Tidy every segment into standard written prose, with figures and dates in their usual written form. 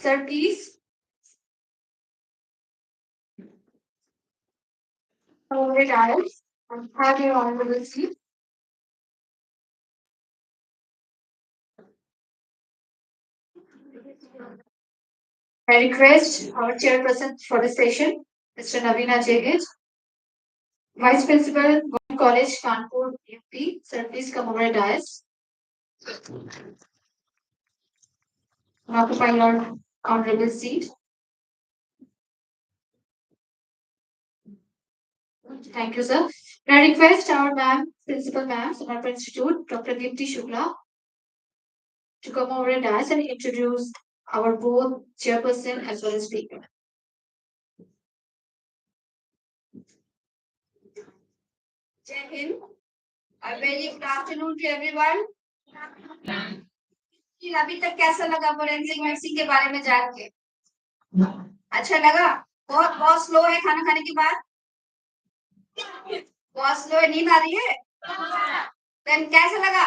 Sir, please. Alright, Alex. Have your honorable seat. I request our chairperson for the session, Mr. Navina Jegit, Vice Principal, Government College, Kanpur, UP. Sir, please come over and dais. Occupy your honorable seat. Thank you, sir. I request our ma'am, Principal Ma'am, Samarpa Institute, Dr. Deepti Shukla, to come over and dais and introduce our both chairperson as well as speaker. Jai Hind. A very good afternoon to everyone. अभी तक कैसा लगा forensic medicine के बारे में जान के? अच्छा लगा? बहुत बहुत स्लो है खाना खाने के बाद? बहुत स्लो है, नींद आ रही है? देन कैसा लगा?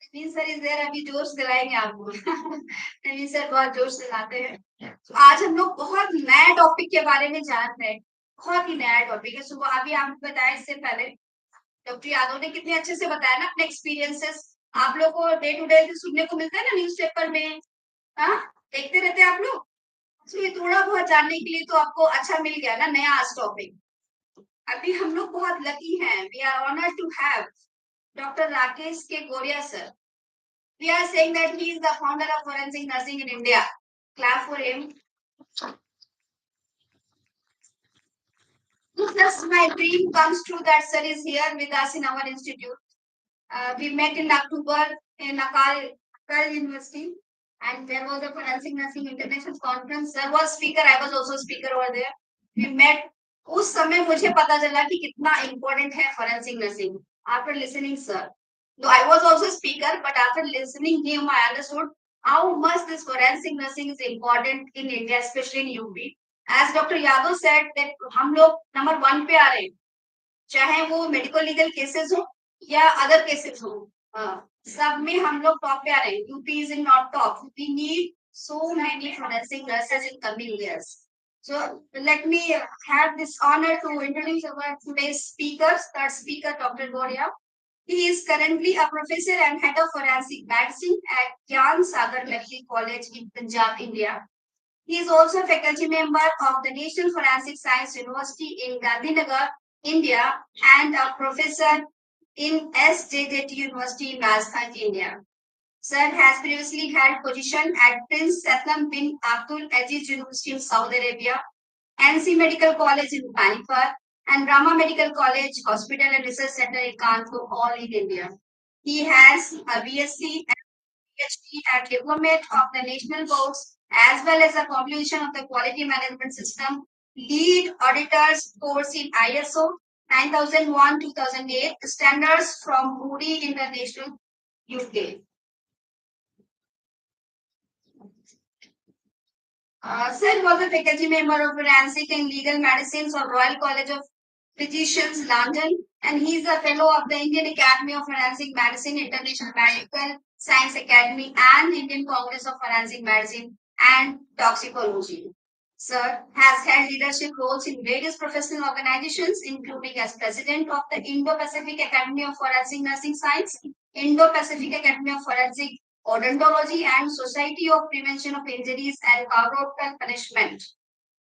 नवीन सर इज देयर, अभी जोश दिलाएंगे आपको। नवीन सर बहुत जोश दिलाते हैं। तो आज हम लोग बहुत नया टॉपिक के बारे में जान रहे हैं। बहुत ही नया टॉपिक है। सुबह अभी आपको बताया, इससे पहले डॉक्टर यादव ने कितने अच्छे से बताया ना अपने एक्सपीरियंसेस। आप लोग को डे टू डे सुनने को मिलता है ना न्यूज़पेपर में, हाँ देखते रहते हैं आप लोग। तो ये थोड़ा बहुत जानने के लिए तो आपको अच्छा मिल गया ना नया आज टॉपिक। अभी हम लोग बहुत लकी हैं, we are honoured to have doctor Rakesh K Goria sir. We are saying that he is the founder of forensic nursing in India. Clap for him. Just my dream comes true that sir is here with us in our institute. We met in October in Akal University, and there was a forensic nursing international conference. Sir was speaker, I was also speaker over there. We met. उस समय मुझे पता चला कि कितना important है forensic nursing. After listening, sir. Though I was also speaker, but after listening him, I understood how much this forensic nursing is important in India, especially in UP. As Dr. Yadav said that हम लोग number 1 पे आ रहे हैं, चाहे वो medical legal cases हो या अदर केसेस हो, सब में हम लोग टॉप पे आ रहे हैं. UP is in not top. We need so many forensic nurses in coming years. So let me have this honor to introduce our today's speaker, third speaker, Dr. Goria. He is currently a professor and head of forensic medicine at Gyan Sagar Medical College in Punjab, India. He is also a faculty member of the National Forensic Science University in Gandhinagar, India, and a professor in SJJT University in Rajasthan, India. Sir has previously held position at Prince Sathlam bin Abdul Aziz University in Saudi Arabia, NC Medical College in Panipat, and Rama Medical College Hospital and Research Center in Kanpur, all in India. He has a BSc and PhD at Diplomat of the National Boards, as well as a completion of the Quality Management System Lead Auditors course in ISO 9001-2008 standards from Moody International, UK. Sir was a faculty member of Forensic and Legal Medicines of Royal College of Physicians, London, and he is a fellow of the Indian Academy of Forensic Medicine, International Medical Science Academy, and Indian Congress of Forensic Medicine and Toxicology. Sir has held leadership roles in various professional organizations, including as president of the Indo-Pacific Academy of Forensic Nursing Science, Indo-Pacific Academy of Forensic Odontology, and Society of Prevention of Injuries and Corporal Punishment.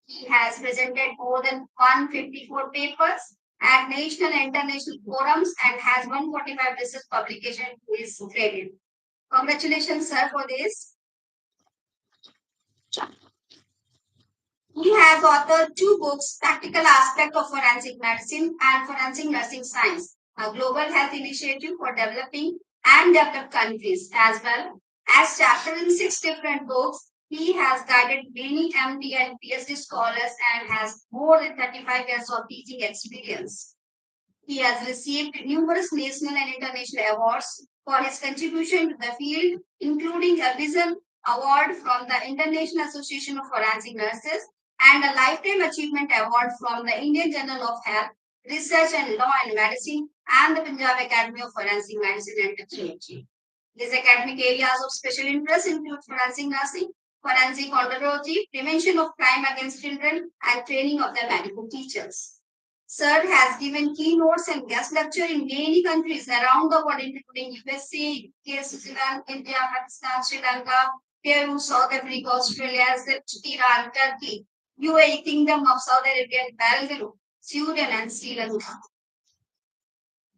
He has presented more than 154 papers at national and international forums and has 145 research publications to his credit. Congratulations, sir, for this. He has authored 2 books, Practical Aspect of Forensic Medicine and Forensic Nursing Science, a global health initiative for developing and developed countries, as well as chapters in 6 different books. He has guided many MD and PhD scholars and has more than 35 years of teaching experience. He has received numerous national and international awards for his contribution to the field, including a Vision Award from the International Association of Forensic Nurses and a Lifetime Achievement Award from the Indian Journal of Health, Research and Law and Medicine and the Punjab Academy of Forensic Medicine and Technology. His academic areas of special interest include forensic nursing, forensic ontology, prevention of crime against children, and training of the medical teachers. Sir has given keynotes and guest lecture in many countries around the world, including USA, UK, Switzerland, India, Pakistan, Sri Lanka, Peru, South Africa, Australia, Egypt, Iran, Turkey, UAE, Kingdom of Saudi Arabia, Belarus, Sweden, and Sri Lanka.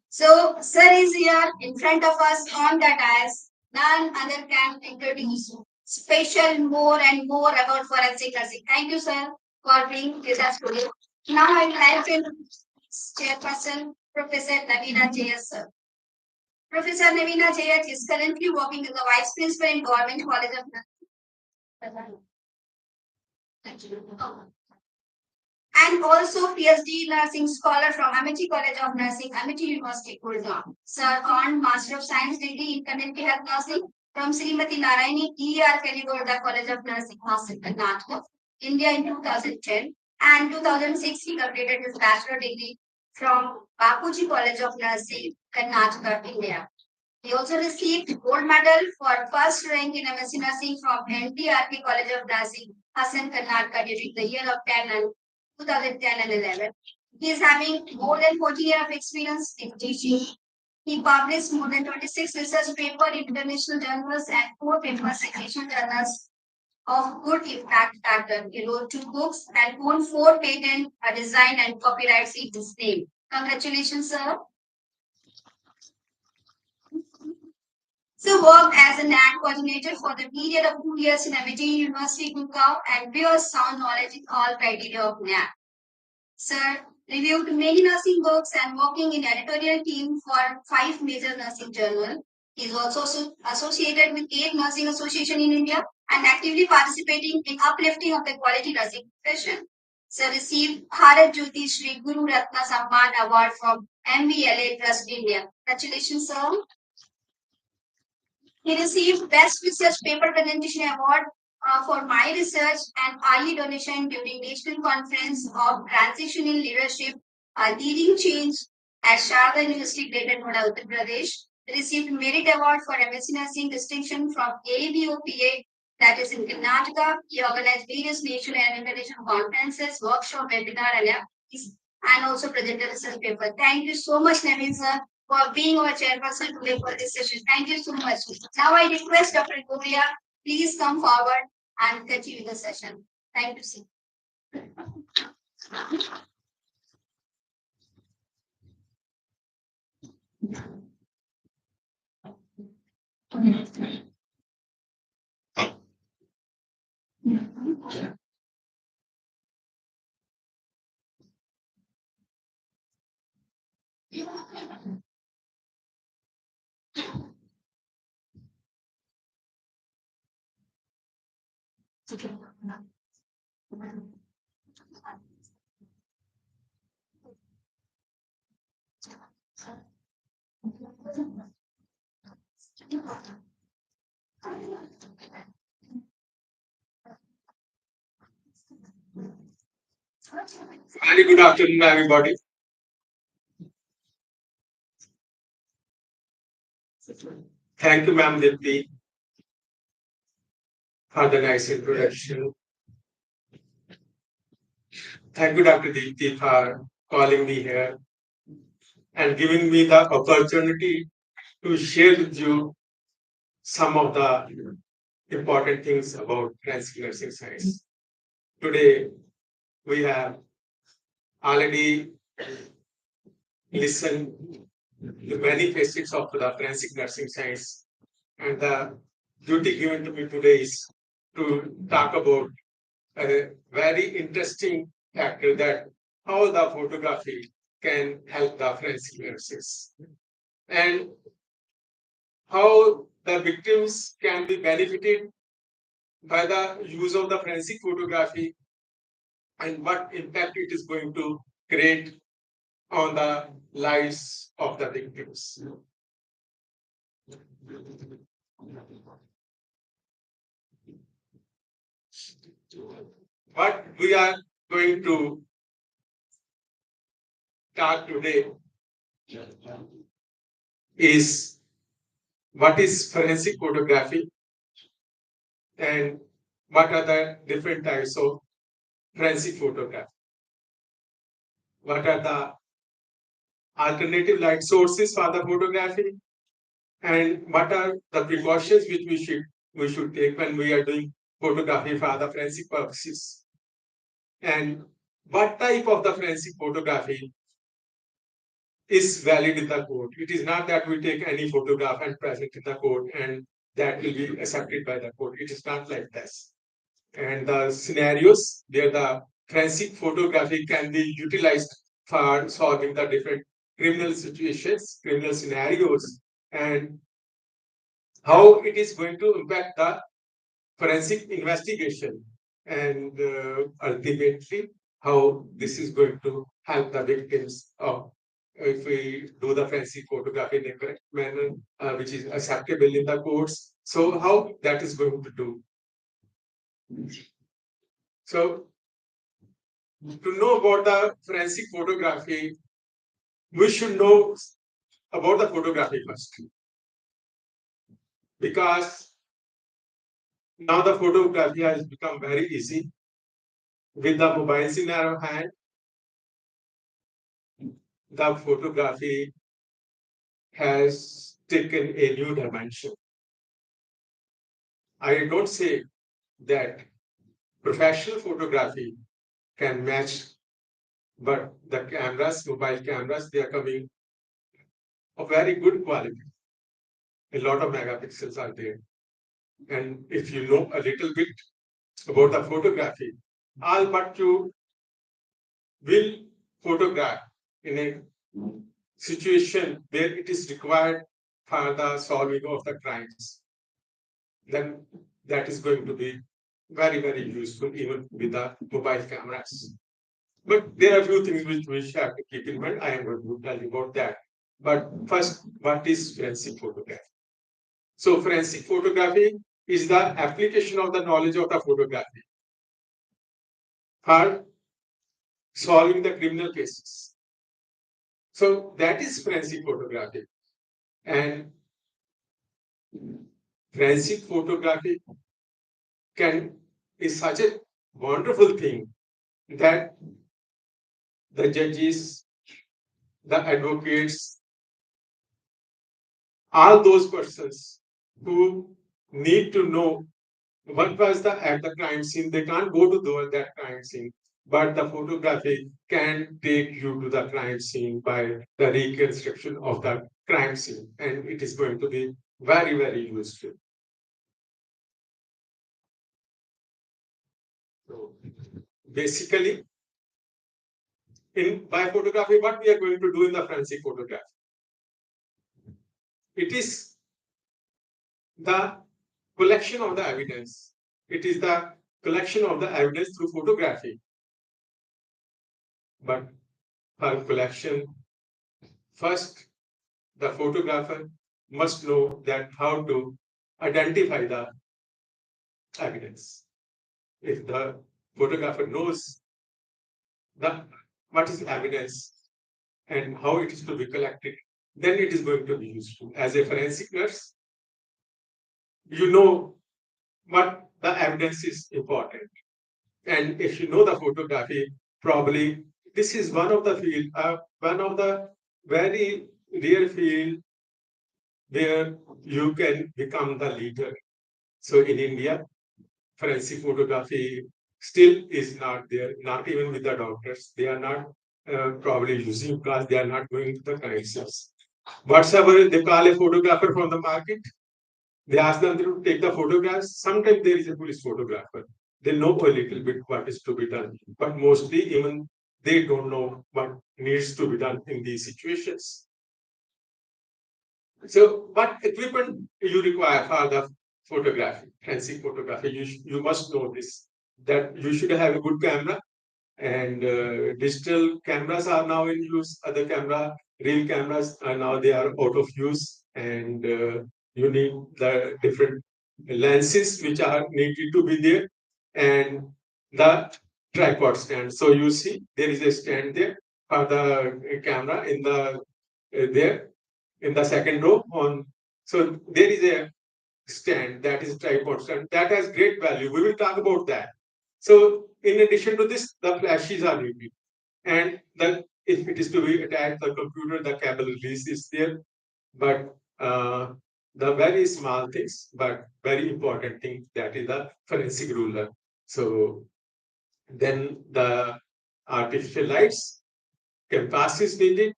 So, Sir is here in front of us on the dais. None other can introduce special more and more about forensic nursing. Thank you, sir, for being with us today. Now I would like to introduce Chairperson, Professor Navina Jayas, sir. Professor Navina Jayas is currently working as a Vice Principal in Government College of Nursing. And also PhD Nursing Scholar from Amity College of Nursing, Amity University, Gurgaon. Sir earned Master of Science degree in Community Health Nursing from Srimati Narayani E.R. Keligoda College of Nursing, Karnataka, India in 2010. And 2006, he completed his bachelor degree from Bapuji College of Nursing, Karnataka, India. He also received gold medal for first rank in MSc Nursing from NTRP College of Nursing, Hassan, Karnataka during the year of 2010 and 11. He is having more than 40 years of experience in teaching. He published more than 26 research papers in international journals and 4 papers in Asian journals of good impact factor. He wrote 2 books and won 4 patents, design and copyrights in his name. Congratulations, sir. So worked as an ad coordinator for the period of 2 years in Amity University, Gurgaon, and bears sound knowledge in all criteria of NAC. Sir reviewed many nursing books and working in editorial team for 5 major nursing journals. He is also associated with 8 nursing association in India and actively participating in uplifting of the quality nursing profession. Sir received Bharat Jyoti Shri Guru Ratna Samman Award from MVLA Trust India. Congratulations, sir. He received Best Research Paper Presentation Award for my research and early donation during National Conference of Transition in Leadership, Leading Change at Sharda University, Greater Noida, Uttar Pradesh. He received Merit Award for MSc Nursing distinction from ABOPA, that is in Karnataka. He organized various national and international conferences, workshop, webinar, and also presented a research paper. Thank you so much, Naveen sir, for being our chairperson today for this session. Thank you so much. Now I request Dr. Goria, please come forward and continue the session. Thank you, sir. Very good afternoon, everybody. Thank you, Ma'am Dipti, for the nice introduction. Thank you, Dr. Dipti, for calling me here and giving me the opportunity to share with you some of the important things about forensic nursing science. Today, we have already listened to many facets of the forensic nursing science, and the duty given to me today is to talk about a very interesting factor, that how the photography can help the forensic nurses and how the victims can be benefited by the use of the forensic photography and what impact it is going to create on the lives of the victims. What we are going to talk today is what is forensic photography and what are the different types of forensic photography? What are the alternative light sources for the photography? And what are the precautions which we should take when we are doing photography for the forensic purposes? And what type of the forensic photography is valid in the court? It is not that we take any photograph and present in the court and that will be accepted by the court. It is not like this. And the scenarios where the forensic photography can be utilized for solving the different criminal situations, criminal scenarios, and how it is going to impact the forensic investigation, and ultimately how this is going to help the victims of if we do the forensic photography in a correct manner, which is acceptable in the courts. So how that is going to do. So to know about the forensic photography, we should know about the photography first, because now the photography has become very easy with the mobiles in our hand. The photography has taken a new dimension. I don't say that professional photography can match, but the cameras, mobile cameras, they are coming of very good quality. A lot of megapixels are there. And if you know a little bit about the photography, all but you will photograph in a situation where it is required for the solving of the crimes, then that is going to be very, very useful even with the mobile cameras. But there are a few things which we have to keep in mind. I am going to tell you about that. But first, what is forensic photography? So forensic photography is the application of the knowledge of the photography for solving the criminal cases. So that is forensic photography. And forensic photography is such a wonderful thing that the judges, the advocates, all those persons who need to know what was at the crime scene, they can't go to that crime scene, but the photography can take you to the crime scene by the reconstruction of the crime scene, and it is going to be very, very useful. So basically, by photography, what we are going to do in the forensic photography? It is the collection of the evidence. It is the collection of the evidence through photography. But for collection, first, the photographer must know that how to identify the evidence. If the photographer knows what is evidence and how it is to be collected, then it is going to be useful. As a forensic nurse, you know what the evidence is important. And if you know the photography, probably this is one of the very rare field where you can become the leader. So in India, forensic photography still is not there, not even with the doctors. They are not probably using because they are not going to the connections. Whatsoever they call a photographer from the market, they ask them to take the photographs. Sometimes there is a police photographer. They know a little bit what is to be done, but mostly even they don't know what needs to be done in these situations. So, what equipment you require for the photography, forensic photography? You must know this, that you should have a good camera, and digital cameras are now in use. Other real cameras are now they are out of use, and you need the different lenses which are needed to be there, and the tripod stand. So you see there is a stand there for the camera in the there in the second row on. So there is a stand, that is tripod stand, that has great value. We will talk about that. So in addition to this, the flashes are needed. And then if it is to be attached to the computer, the cable release is there. But the very small things, but very important thing, that is the forensic ruler. So then the artificial lights, compass is needed,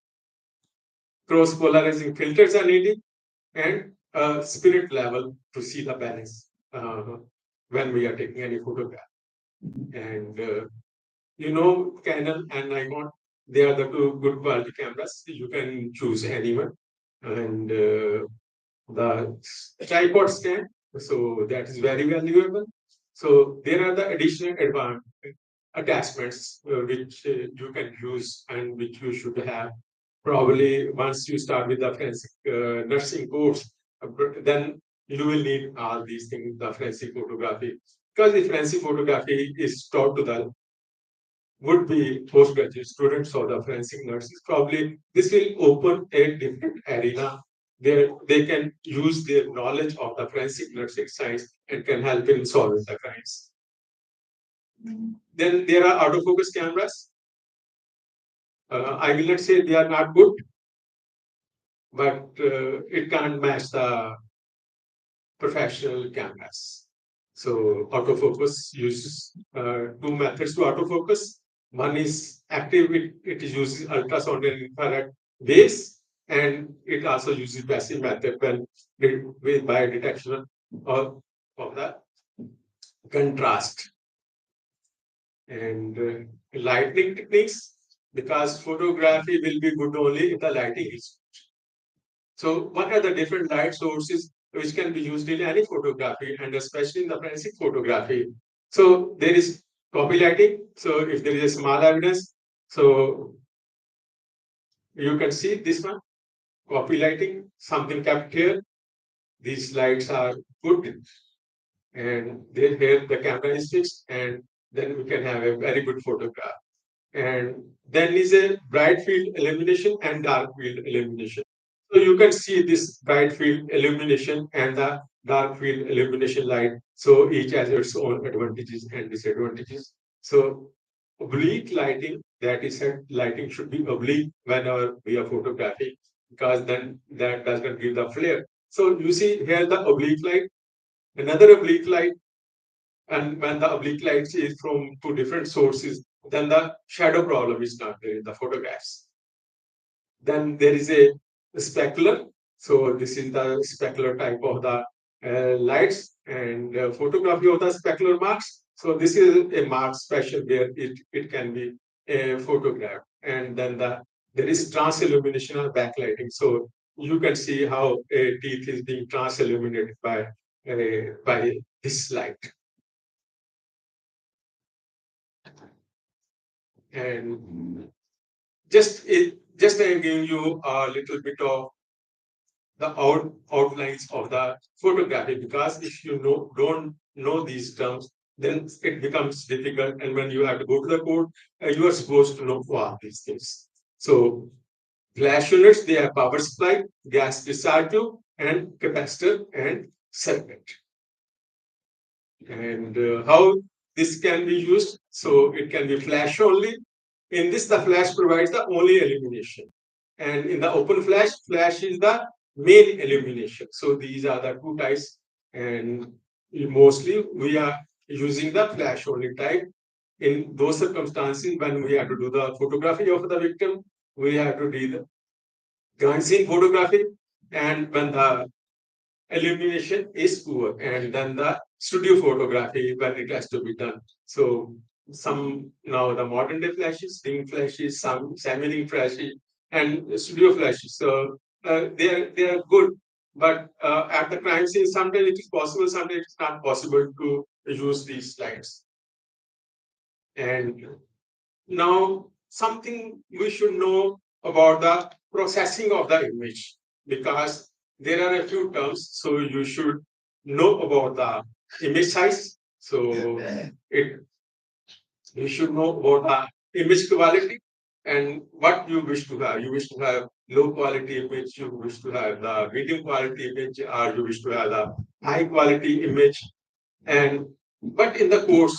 cross polarizing filters are needed, and spirit level to see the balance when we are taking any photograph. And Canon and Nikon, they are the two good quality cameras. You can choose anyone. And the tripod stand, so that is very valuable. So there are the additional advanced attachments which you can use and which you should have. Probably once you start with the forensic nursing course, then you will need all these things, the forensic photography. Because the forensic photography is taught to the would be postgraduate students or the forensic nurses. Probably this will open a different arena where they can use their knowledge of the forensic nursing science and can help in solving the crimes. Then there are autofocus cameras. I will not say they are not good, but it can't match the professional cameras. So autofocus uses two methods to autofocus. One is active, it uses ultrasound and infrared waves, and it also uses passive method when with by detection of the contrast. And lighting techniques, because photography will be good only if the lighting is. So what are the different light sources which can be used in any photography and especially in the forensic photography? So there is copy lighting. So if there is a small evidence, so you can see this one, copy lighting, something kept here. These lights are good and then here the camera is fixed and then we can have a very good photograph. And then is a bright field illumination and dark field illumination. So you can see this bright field illumination and the dark field illumination light. So each has its own advantages and disadvantages. So oblique lighting, that is said, lighting should be oblique whenever we are photographing, because then that does not give the flare. So you see here the oblique light, another oblique light, and when the oblique light is from two different sources, then the shadow problem is not there in the photographs. Then there is a specular. So this is the specular type of the lights and photography of the specular marks. So this is a mark special where it can be photographed. And then there is trans illumination or backlighting. So you can see how a teeth is being trans illuminated by this light. And just I'm giving you a little bit of the outlines of the photography, because if you don't know these terms, then it becomes difficult. And when you have to go to the court, you are supposed to know all these things. So flash units, they have power supply, gas discharge tube, and capacitor and circuit. And how this can be used? So it can be flash only. In this, the flash provides the only illumination. And in the open flash, flash is the main illumination. So these are the two types. And mostly we are using the flash only type. In those circumstances, when we have to do the photography of the victim, we have to do the crime scene photography. And when the illumination is poor, and then the studio photography when it has to be done. So some now the modern day flashes, ring flashes, some semi-ring flashes, and studio flashes. So they are good, but at the crime scene, sometimes it is possible, sometimes it's not possible to use these lights. And now something we should know about the processing of the image, because there are a few terms, so you should know about the image size. So it you should know about the image quality and what you wish to have. You wish to have low quality image, you wish to have the medium quality image, or you wish to have the high quality image. And but in the course,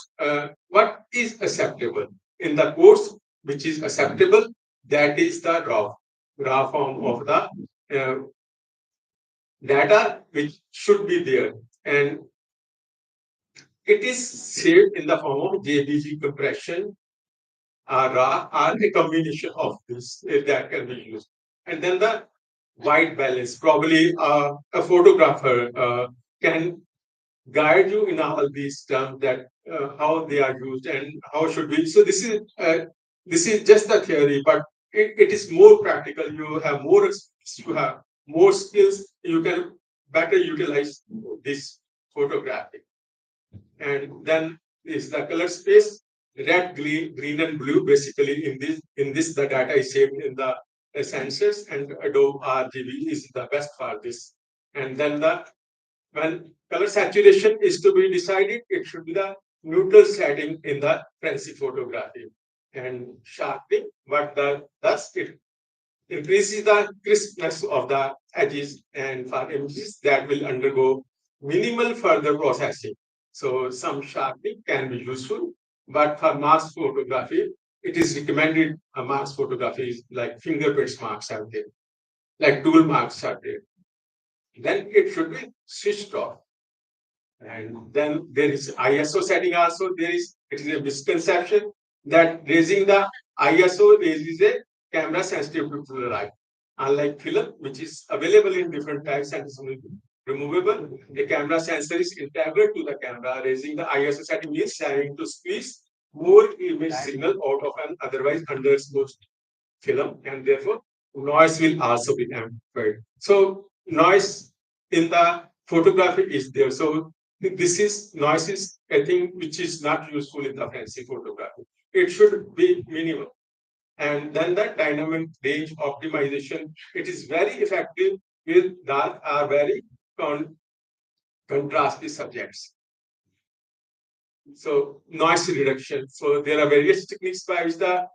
what is acceptable? In the course, which is acceptable, that is the raw form of the uh, data which should be there. And it is saved in the form of JPG compression, RAW, or a combination of this that can be used. And then the white balance, probably a photographer can guide you in all these terms that how they are used and how should we. So this is just a theory, but it is more practical. You have more you have more skills. You can better utilize this photography. And then is the color space red, green, and blue. Basically, in this the data is saved in the sensors, and Adobe RGB is the best for this. And then the when color saturation is to be decided, it should be the neutral setting in the fancy photography. And sharpening, what thus it increases the crispness of the edges, and for images that will undergo minimal further processing. So some sharpening can be useful, but for mass photography, it is recommended mass photography is like fingerprints marks are there, like tool marks are there. Then it should be switched off. And then there is ISO setting also. It is a misconception that raising the ISO raises a camera sensitivity to the light. Unlike film, which is available in different types and is removable, a camera sensor is integral to the camera. Raising the ISO setting means having to squeeze more image signal out of an otherwise underexposed film, and therefore noise will also be amplified. So noise in the photography is there. So this is noise is a thing which is not useful in the fancy photography. It should be minimal. And then the dynamic range optimization, it is very effective with dark or very contrasty subjects. So noise reduction. So there are various techniques by which the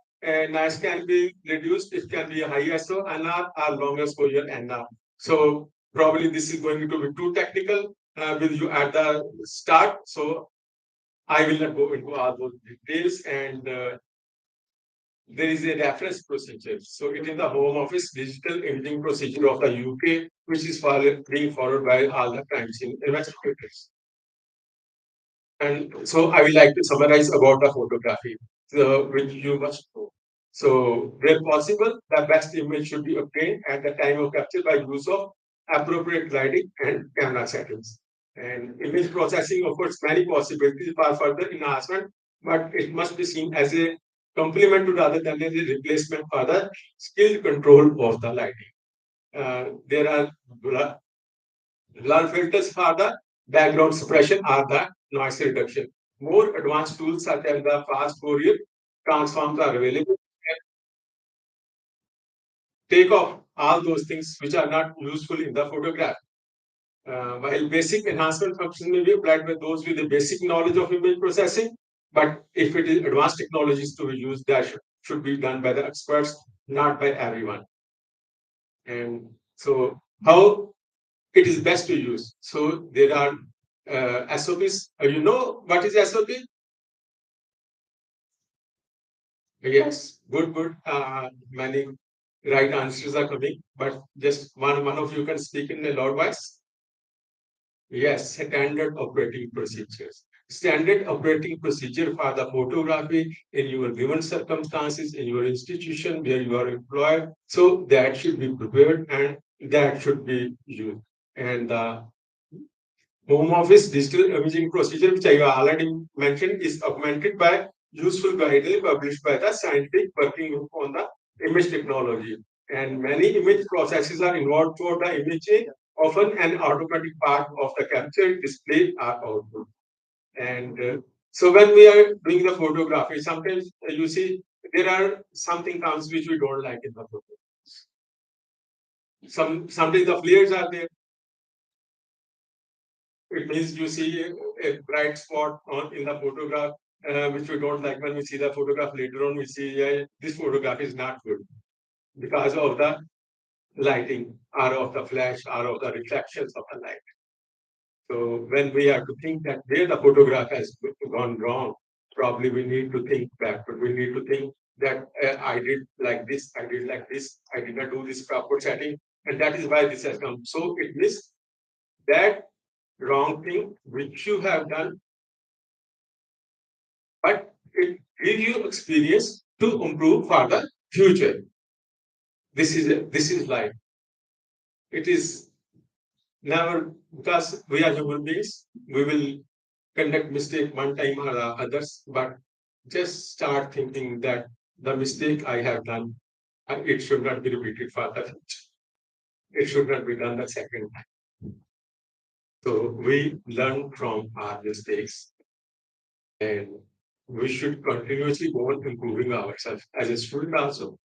noise can be reduced. It can be a high ISO NR or long exposure NR. So probably this is going to be too technical with you at the start. So I will not go into all those details. And there is a reference procedure. So it is the Home Office digital imaging procedure of the UK, which is being followed by all the crimes investigators. And so I would like to summarize about the photography, which you must know. So where possible, the best image should be obtained at the time of capture by use of appropriate lighting and camera settings. And image processing offers many possibilities for further enhancement, but it must be seen as a complement to rather than as a replacement for the skilled control of the lighting. There are blur filters for the background suppression or the noise reduction. More advanced tools such as the fast Fourier transforms are available. Take off all those things which are not useful in the photograph. While basic enhancement functions may be applied by those with a basic knowledge of image processing, but if it is advanced technologies to be used, that should be done by the experts, not by everyone. And so, how it is best to use? So there are SOPs. You know what is SOP? Yes, good. Many right answers are coming, but just one of you can speak in a loud voice. Yes, standard operating procedures. Standard operating procedure for the photography in your given circumstances, in your institution where you are employed. So that should be prepared and that should be used. And the Home Office digital imaging procedure, which I already mentioned, is augmented by useful guidelines published by the scientific working group on the image technology. And many image processes are involved for the imaging, often an automatic part of the capture, display, or output. And so when we are doing the photography, sometimes you see there are something comes which we don't like in the photo. Sometimes the flares are there. It means you see a bright spot in the photograph, which we don't like. When we see the photograph later on, we see this photograph is not good because of the lighting or of the flash or of the reflections of the light. So when we have to think that where the photograph has gone wrong, probably we need to think backward. We need to think that I did like this, I did like this, I did not do this proper setting, and that is why this has come. So it means that wrong thing which you have done, but it gives you experience to improve for the future. This is life. It is never, because we are human beings. We will conduct mistake one time or the others, but just start thinking that the mistake I have done, it should not be repeated for the future. It should not be done the second time. So we learn from our mistakes, and we should continuously go on improving ourselves. As a student also,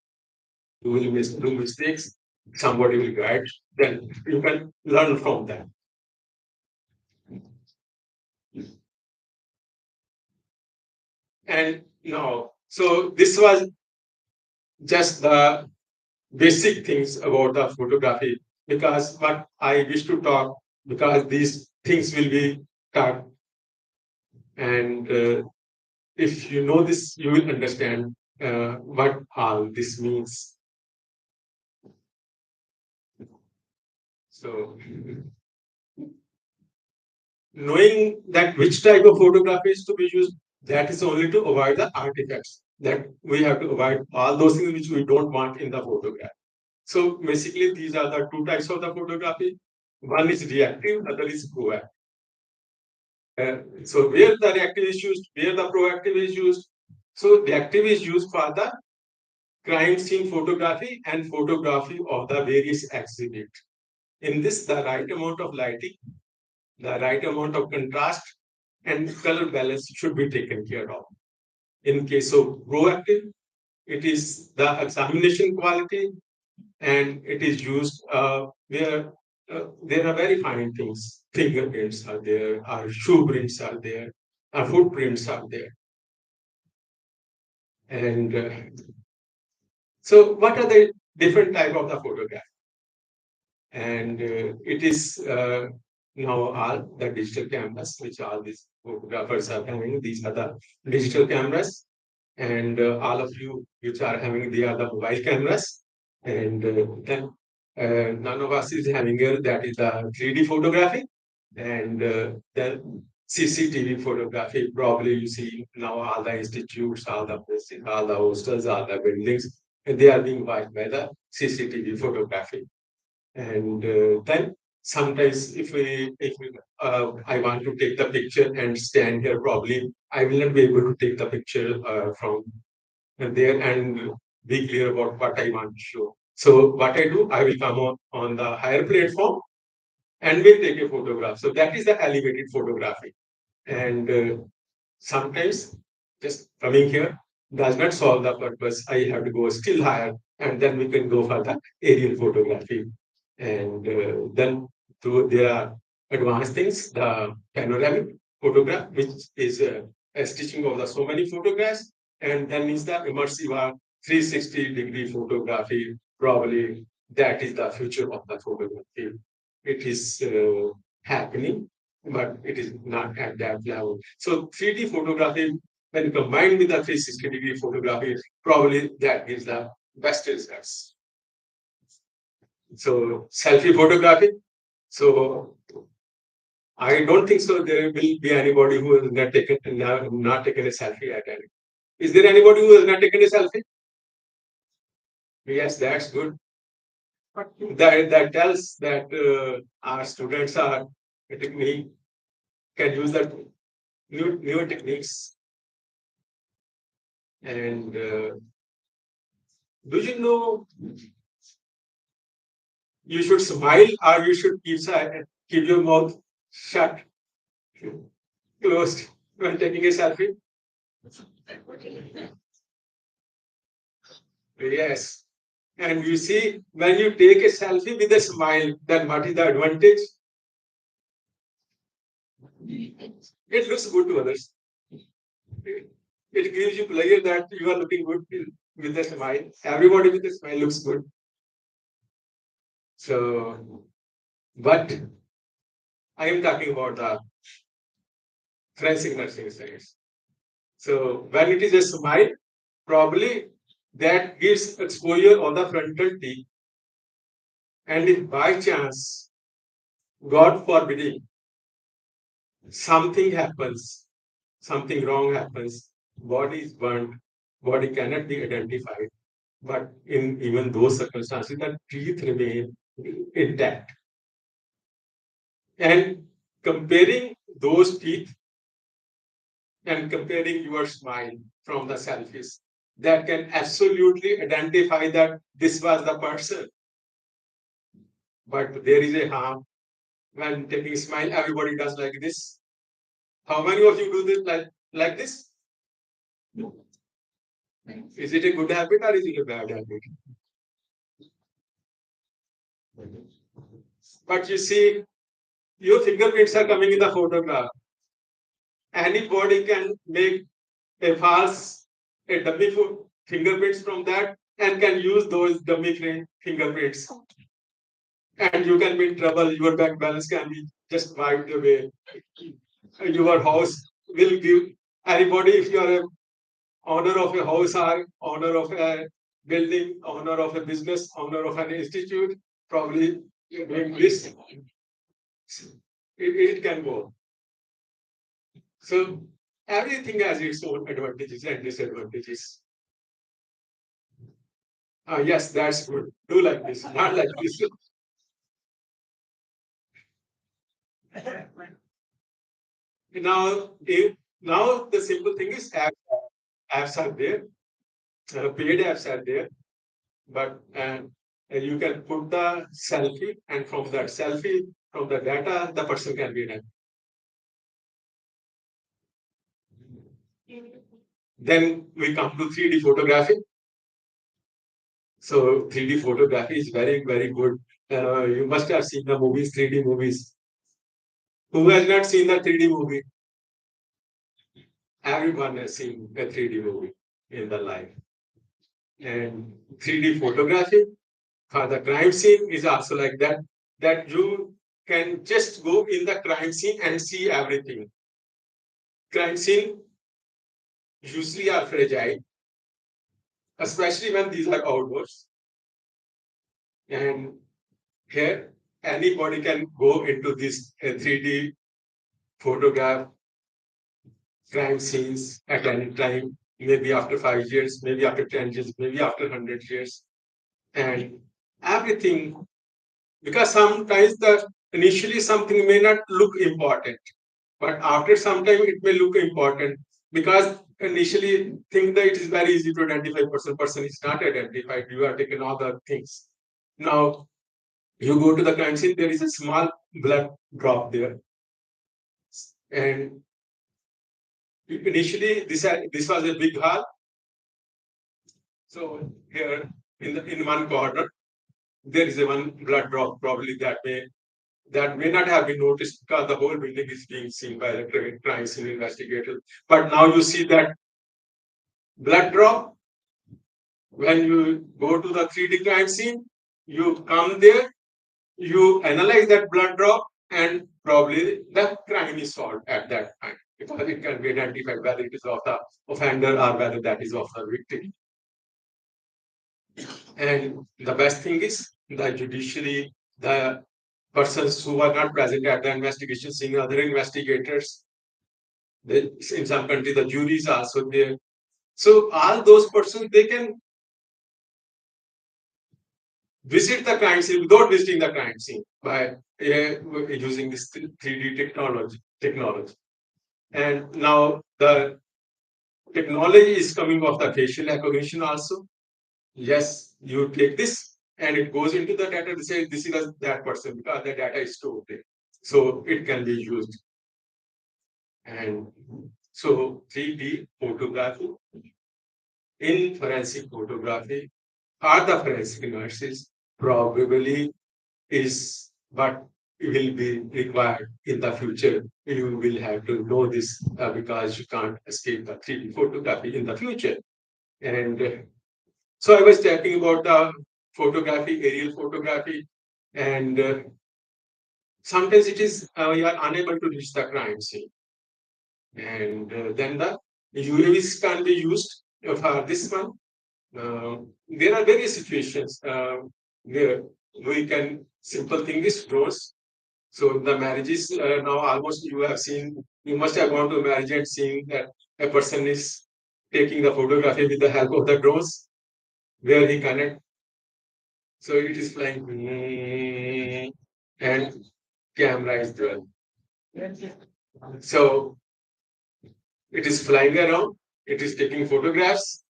you will do mistakes, somebody will guide, then you can learn from them. And now, so this was just the basic things about the photography, because what I wish to talk, because these things will be taught, and if you know this, you will understand what all this means. So knowing that which type of photography is to be used, that is only to avoid the artifacts. That we have to avoid all those things which we don't want in the photograph. So basically, these are the two types of the photography. One is reactive, other is proactive. So where the reactive is used, where the proactive is used. So reactive is used for the crime scene photography and photography of the various exhibit. In this, the right amount of lighting, the right amount of contrast, and color balance should be taken care of. In case of proactive, it is the examination quality, and it is used where there are very fine things. Fingerprints are there, our shoe prints are there, our footprints are there. And so, what are the different type of the photograph? And it is now all the digital cameras, which all these photographers are having. These are the digital cameras, and all of you which are having, they are the mobile cameras. And then none of us is having that is the 3D photography, and then CCTV photography. Probably you see now all the institutes, all the places, all the hostels, all the buildings, and they are being watched by the CCTV photography. And then sometimes if I want to take the picture and stand here, probably I will not be able to take the picture from there and be clear about what I want to show. So what I do, I will come on the higher platform and will take a photograph. So that is the elevated photography. And sometimes just coming here does not solve the purpose. I have to go still higher, and then we can go for the aerial photography. And then there are advanced things, the panoramic photograph, which is a stitching of the so many photographs, and then is the immersive 360-degree photography. Probably that is the future of the photography. It is happening, but it is not at that level. So 3D photography, when combined with the 360-degree photography, probably that gives the best results. So selfie photography. So I don't think so. There will be anybody who has not taken a selfie at any. Is there anybody who has not taken a selfie? Yes, that's good. That tells that our students are technique can use the newer techniques. And do you know you should smile or you should keep your mouth shut, closed when taking a selfie? Yes. And you see, when you take a selfie with a smile, then what is the advantage? It looks good to others. It gives you pleasure that you are looking good with a smile. Everybody with a smile looks good. So, but I am talking about the forensic nursing science. So when it is a smile, probably that gives exposure on the frontal teeth. And if by chance, God forbidding, something happens, something wrong happens, body is burnt, body cannot be identified. But in even those circumstances, the teeth remain intact. And comparing those teeth and comparing your smile from the selfies, that can absolutely identify that this was the person. But there is a harm when taking a smile, everybody does like this. How many of you do this like this? Is it a good habit or is it a bad habit? But you see, your fingerprints are coming in the photograph. Anybody can make a false, a dummy fingerprints from that and can use those dummy fingerprints. And you can be in trouble. Your bank balance can be just wiped away. Your house will give anybody, if you are a owner of a house or owner of a building, owner of a business, owner of an institute, probably doing this, it can go. So everything has its own advantages and disadvantages. Yes, that's good. Do like this, not like this. Now, now the simple thing is apps are there, paid apps are there, but you can put the selfie, and from that selfie, from the data, the person can be identified. Then we come to 3D photography. So 3D photography is very, very good. You must have seen the movies, 3D movies. Who has not seen the 3D movie? Everyone has seen a 3D movie in their life. And 3D photography for the crime scene is also like that, that you can just go in the crime scene and see everything. Crime scene usually are fragile, especially when these are outdoors. And here, anybody can go into this 3D photograph crime scenes at any time, maybe after 5 years, maybe after 10 years, maybe after 100 years. And everything, because sometimes the initially something may not look important, but after some time it may look important, because initially think that it is very easy to identify person is not identified, you are taken all the things. Now you go to the crime scene, there is a small blood drop there, and initially this was a big hall. So here in one corner there is a one blood drop, probably that may not have been noticed because the whole building is being seen by the crime scene investigators. But now you see that blood drop. When you go to the 3D crime scene, you come there, you analyze that blood drop, and probably the crime is solved at that time, because it can be identified whether it is of the offender or whether that is of the victim. And the best thing is the judiciary, the persons who are not present at the investigation, seeing other investigators. In some country, the jury is also there. So all those persons, they can visit the crime scene without visiting the crime scene by using this 3D technology. And now the technology is coming of the facial recognition also. Yes, you take this and it goes into the data to say this is that person, because the data is stored there. So it can be used. And so 3D photography, in forensic photography, are the forensic nurses probably is what will be required in the future. You will have to know this because you can't escape the 3D photography in the future. And so I was talking about the photography, aerial photography, and sometimes it is you are unable to reach the crime scene, and then the UAVs can be used for this one. There are various situations where we can simple thing is drones. So the marriages now almost you have seen, you must have gone to a marriage and seen that a person is taking the photography with the help of the drones where he connect. So it is flying and camera is there. So it is flying around, it is taking photographs,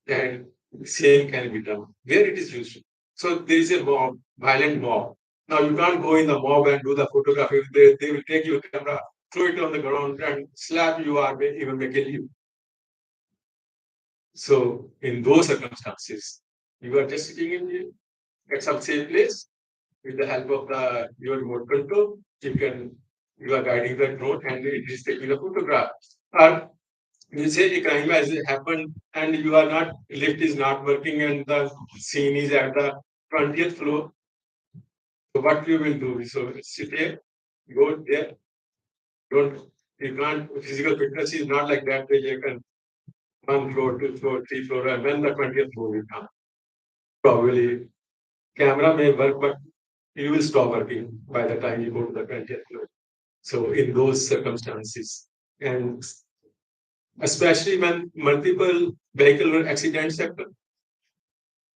and same can be done where it is used. So there is a mob, violent mob. Now you can't go in the mob and do the photography. They will take your camera, throw it on the ground, and slap you or even may kill you. So in those circumstances, you are just sitting in at some safe place with the help of your remote control. You are guiding the drone and it is taking a photograph. Or you say a crime has happened and you are not, lift is not working and the scene is at the 20th floor. So what you will do? So sit here, go there, don't, you can't, physical fitness is not like that where you can one floor, two floor, three floor, and when the 20th floor will come. Probably camera may work, but it will stop working by the time you go to the 20th floor. So in those circumstances, and especially when multiple vehicle accidents happen,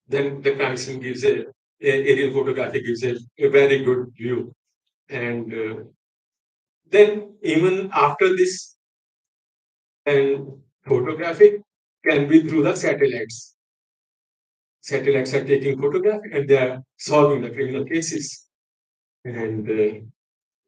then the crime scene gives a aerial photography gives a very good view. And then even after this, and photographic can be through the satellites. Satellites are taking photograph and they are solving the criminal cases. And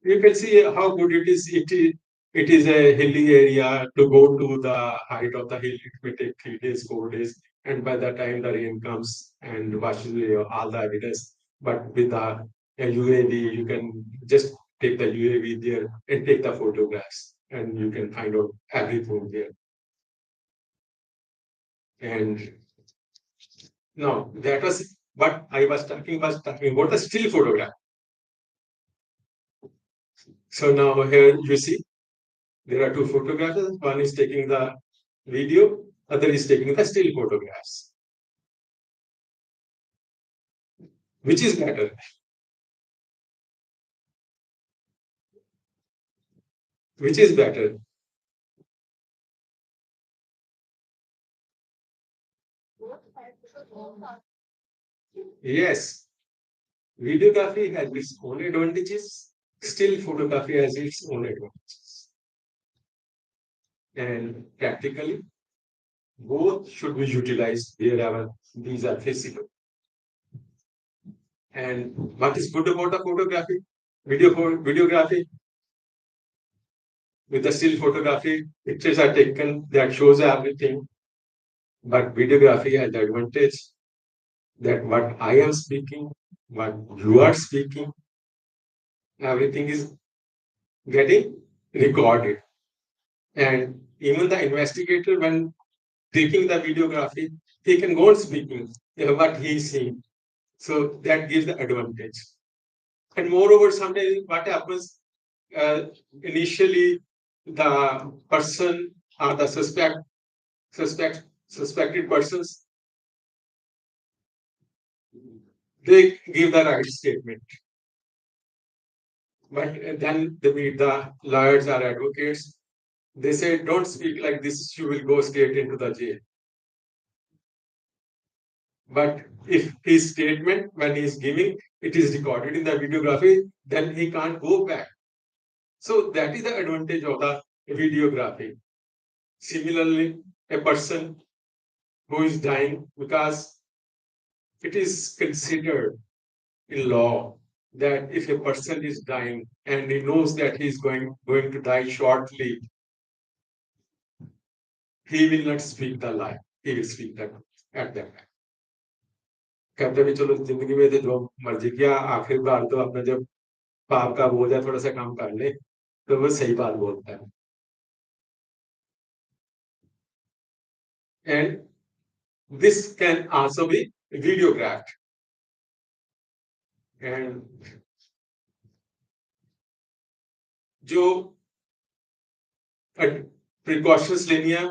you can see how good it is. It is a hilly area to go to the height of the hill. It may take 3 days, 4 days, and by the time the rain comes and washes away all the evidence. But with a UAV, you can just take the UAV there and take the photographs, and you can find out everything there. And now that was what I was talking about the still photograph. So now here you see there are two photographers. One is taking the video, other is taking the still photographs. Which is better? Which is better? Yes, videography has its own advantages. Still photography has its own advantages. And practically, both should be utilized wherever these are feasible. And what is good about the photography? Videography with the still photography, pictures are taken that shows everything. But videography has the advantage that what I am speaking, what you are speaking, everything is getting recorded. And even the investigator, when taking the videography, he can go on speaking what he is seeing. So that gives the advantage. And moreover, sometimes what happens uh, initially, the person or the suspected persons, they give the right statement. But then they meet the lawyers or advocates. They say, don't speak like this, you will go straight into the jail. But if his statement, when he is giving, it is recorded in the videography, then he can't go back. So that is the advantage of the videography. Similarly, a person who is dying, because it is considered in law that if a person is dying and he knows that he is going to die shortly, he will not speak the lie. He will speak the at that time. कहते भी चलो जिंदगी में तो जो मर्जी किया आखिर बार तो अपना जब पाप का बोझ है थोड़ा सा काम कर ले तो वो सही बात बोलता है. And this can also be videographed. And जो precautions linear,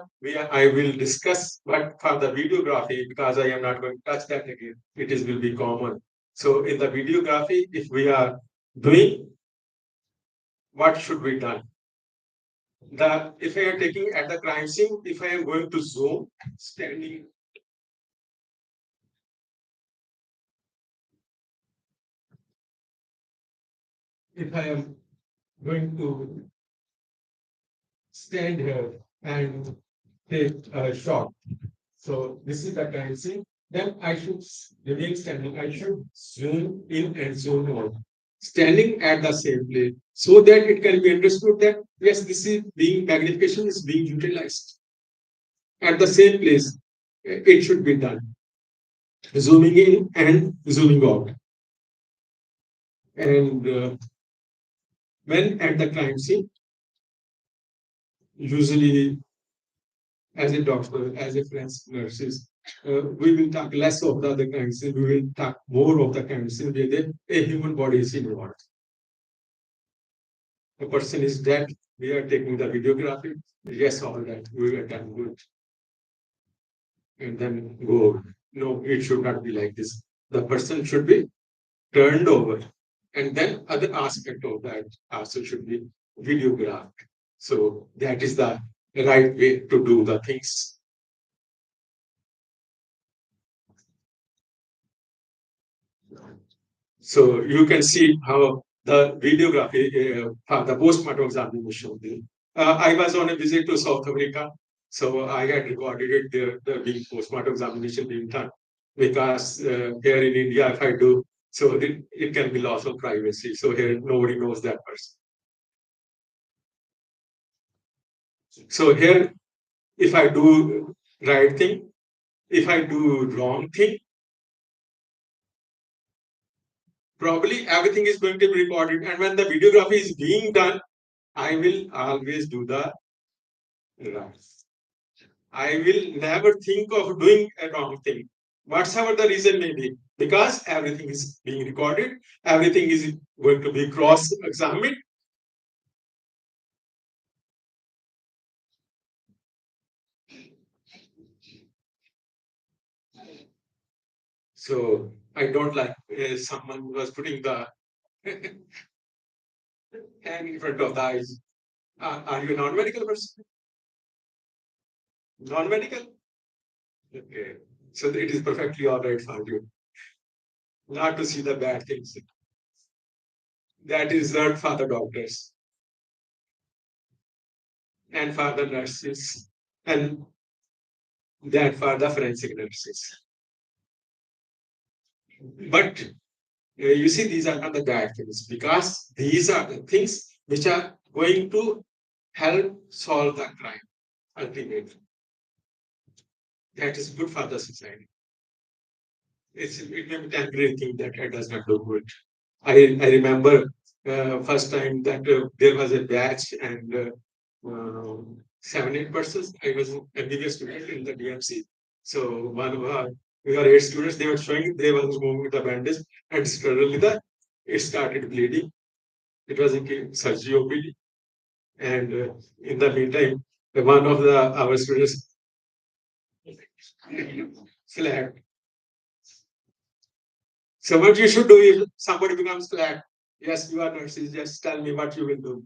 I will discuss, but for the videography, because I am not going to touch that again, will be common. So in the videography, if we are doing, what should be done? If I am taking at the crime scene, if I am going to zoom, standing, if I am going to stand here and take a shot. So this is the crime scene. Then I should remain standing. I should zoom in and zoom out, standing at the same place, so that it can be understood that yes, this is being magnification is being utilized at the same place. It should be done, zooming in and zooming out. And when at the crime scene, usually as a doctor, as a forensic nurses, we will talk less of the other kinds, we will talk more of the kinds where a human body is involved. A person is dead, we are taking the videography, yes, all right, we are done good. And then go, no, it should not be like this. The person should be turned over. And then other aspect of that also should be videographed. So that is the right way to do the things. So you can see how the videography for the postmortem examination. I was on a visit to South Africa, so I had recorded it there, the being postmortem examination being done. Because here in India, if I do, so it can be loss of privacy. So here nobody knows that person. So here, if I do right thing, if I do wrong thing, probably everything is going to be recorded. And when the videography is being done, I will always do the right. I will never think of doing a wrong thing, whatever the reason may be, because everything is being recorded, everything is going to be cross-examined. So I don't like someone was putting the hand in front of the eyes. Are you a non-medical person? Non-medical? Okay. So it is perfectly all right for you not to see the bad things. That is not for the doctors and for the nurses and that for the forensic nurses. But you see, these are not the bad things because these are the things which are going to help solve the crime ultimately. That is good for the society. It may be temporary thing that it does not do good. I remember first time that there was a batch and 7, 8 persons. I was an MBBS student in the DMC. So one of our, we were 8 students. They were showing they were moving the bandage and suddenly it started bleeding. It was in surgery OPD. And in the meantime, one of our students flat. So what you should do if somebody becomes flat? Yes, you are nurses. Just tell me what you will do.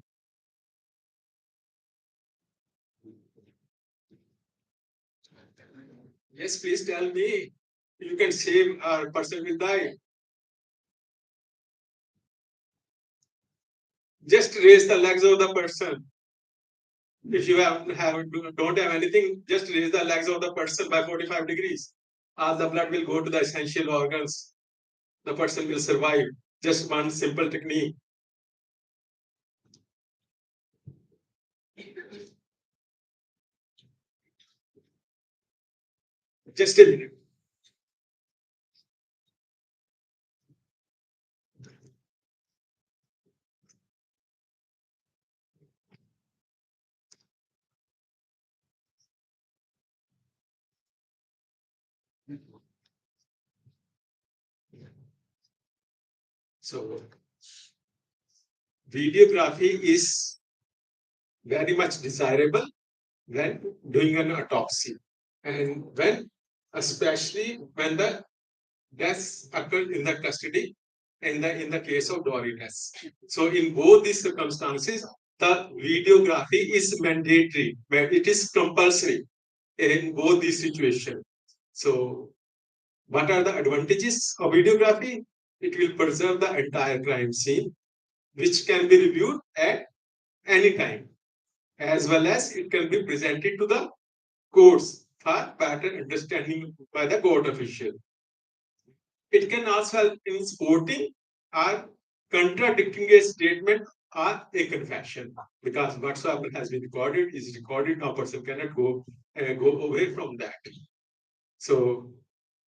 Yes, please tell me. You can save a person will die. Just raise the legs of the person. If you don't have anything, just raise the legs of the person by 45 degrees. All the blood will go to the essential organs. The person will survive. Just one simple technique. Just a minute. So, videography is very much desirable when doing an autopsy, and when, especially when the deaths occurred in the custody in the case of dowry deaths. So in both these circumstances, the videography is mandatory, but it is compulsory in both these situations. So what are the advantages of videography? It will preserve the entire crime scene, which can be reviewed at any time, as well as it can be presented to the courts for better understanding by the court official. It can also help in supporting or contradicting a statement or a confession, because whatsoever has been recorded is recorded. No person cannot go away from that. So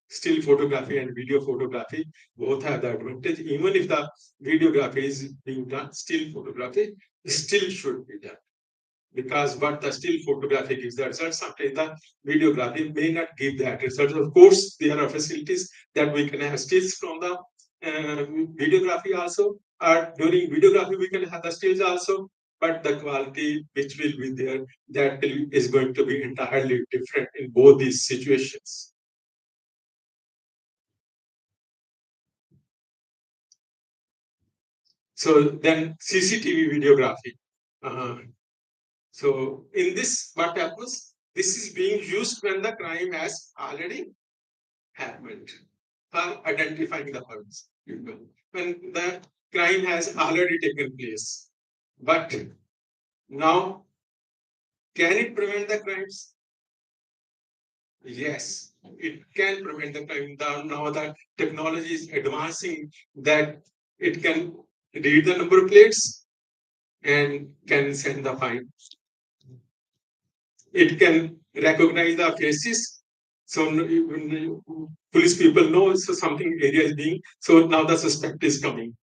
still photography and video photography both have the advantage. Even if the videography is being done, still photography still should be done, because what the still photography gives the result, sometimes the videography may not give that result. Of course, there are facilities that we can have stills from the videography also, or during videography we can have the stills also, but the quality which will be there, is going to be entirely different in both these situations. So then CCTV videography. So in this, what happens? This is being used when the crime has already happened for identifying the people. When the crime has already taken place. But now, can it prevent the crimes? Yes, it can prevent the crime. Now the technology is advancing that it can read the number plates and can send the fine. It can recognize the faces. So police people know so something area is being, so now the suspect is coming.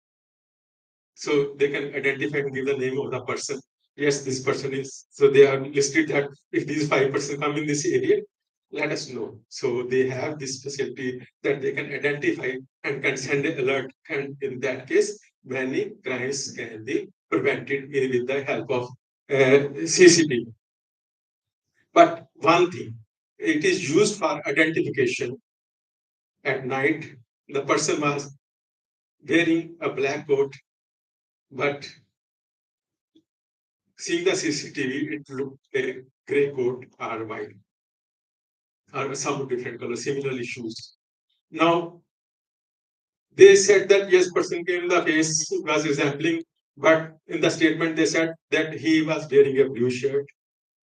So they can identify and give the name of the person. Yes, this person is. So they are listed that if these 5 persons come in this area, let us know. So they have this facility that they can identify and can send an alert. And in that case, many crimes can be prevented with the help of CCTV. But one thing, it is used for identification. At night, the person was wearing a black coat, but seeing the CCTV, it looked a gray coat or white or some different color, similarly shoes. Now, they said that yes, person came, the face was resembling, but in the statement they said that he was wearing a blue shirt.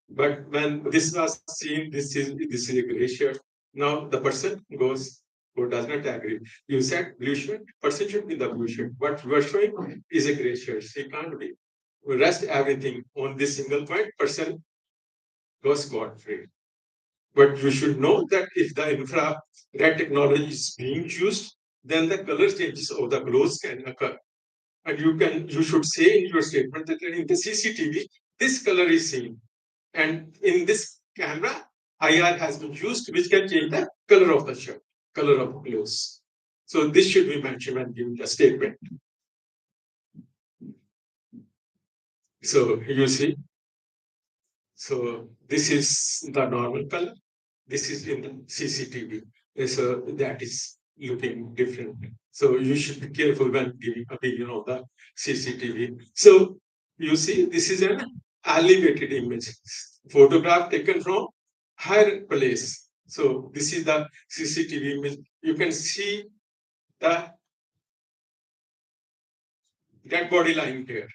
But when this was seen, this is a gray shirt. Now the person goes who does not agree. You said blue shirt, person should be the blue shirt. What you are showing is a gray shirt. He can't be. We rest everything on this single point, person goes scot free. But you should know that if the infrared technology is being used, then the color changes of the clothes can occur. And you should say in your statement that in the CCTV, this color is seen. And in this camera, IR has been used, which can change the color of the shirt, color of clothes. So this should be mentioned when giving the statement. So you see, so this is the normal color. This is in the CCTV. So that is looking different. So you should be careful when giving opinion of the CCTV. So you see, this is an elevated image, photograph taken from higher place. So this is the CCTV image. You can see the dead body lying here.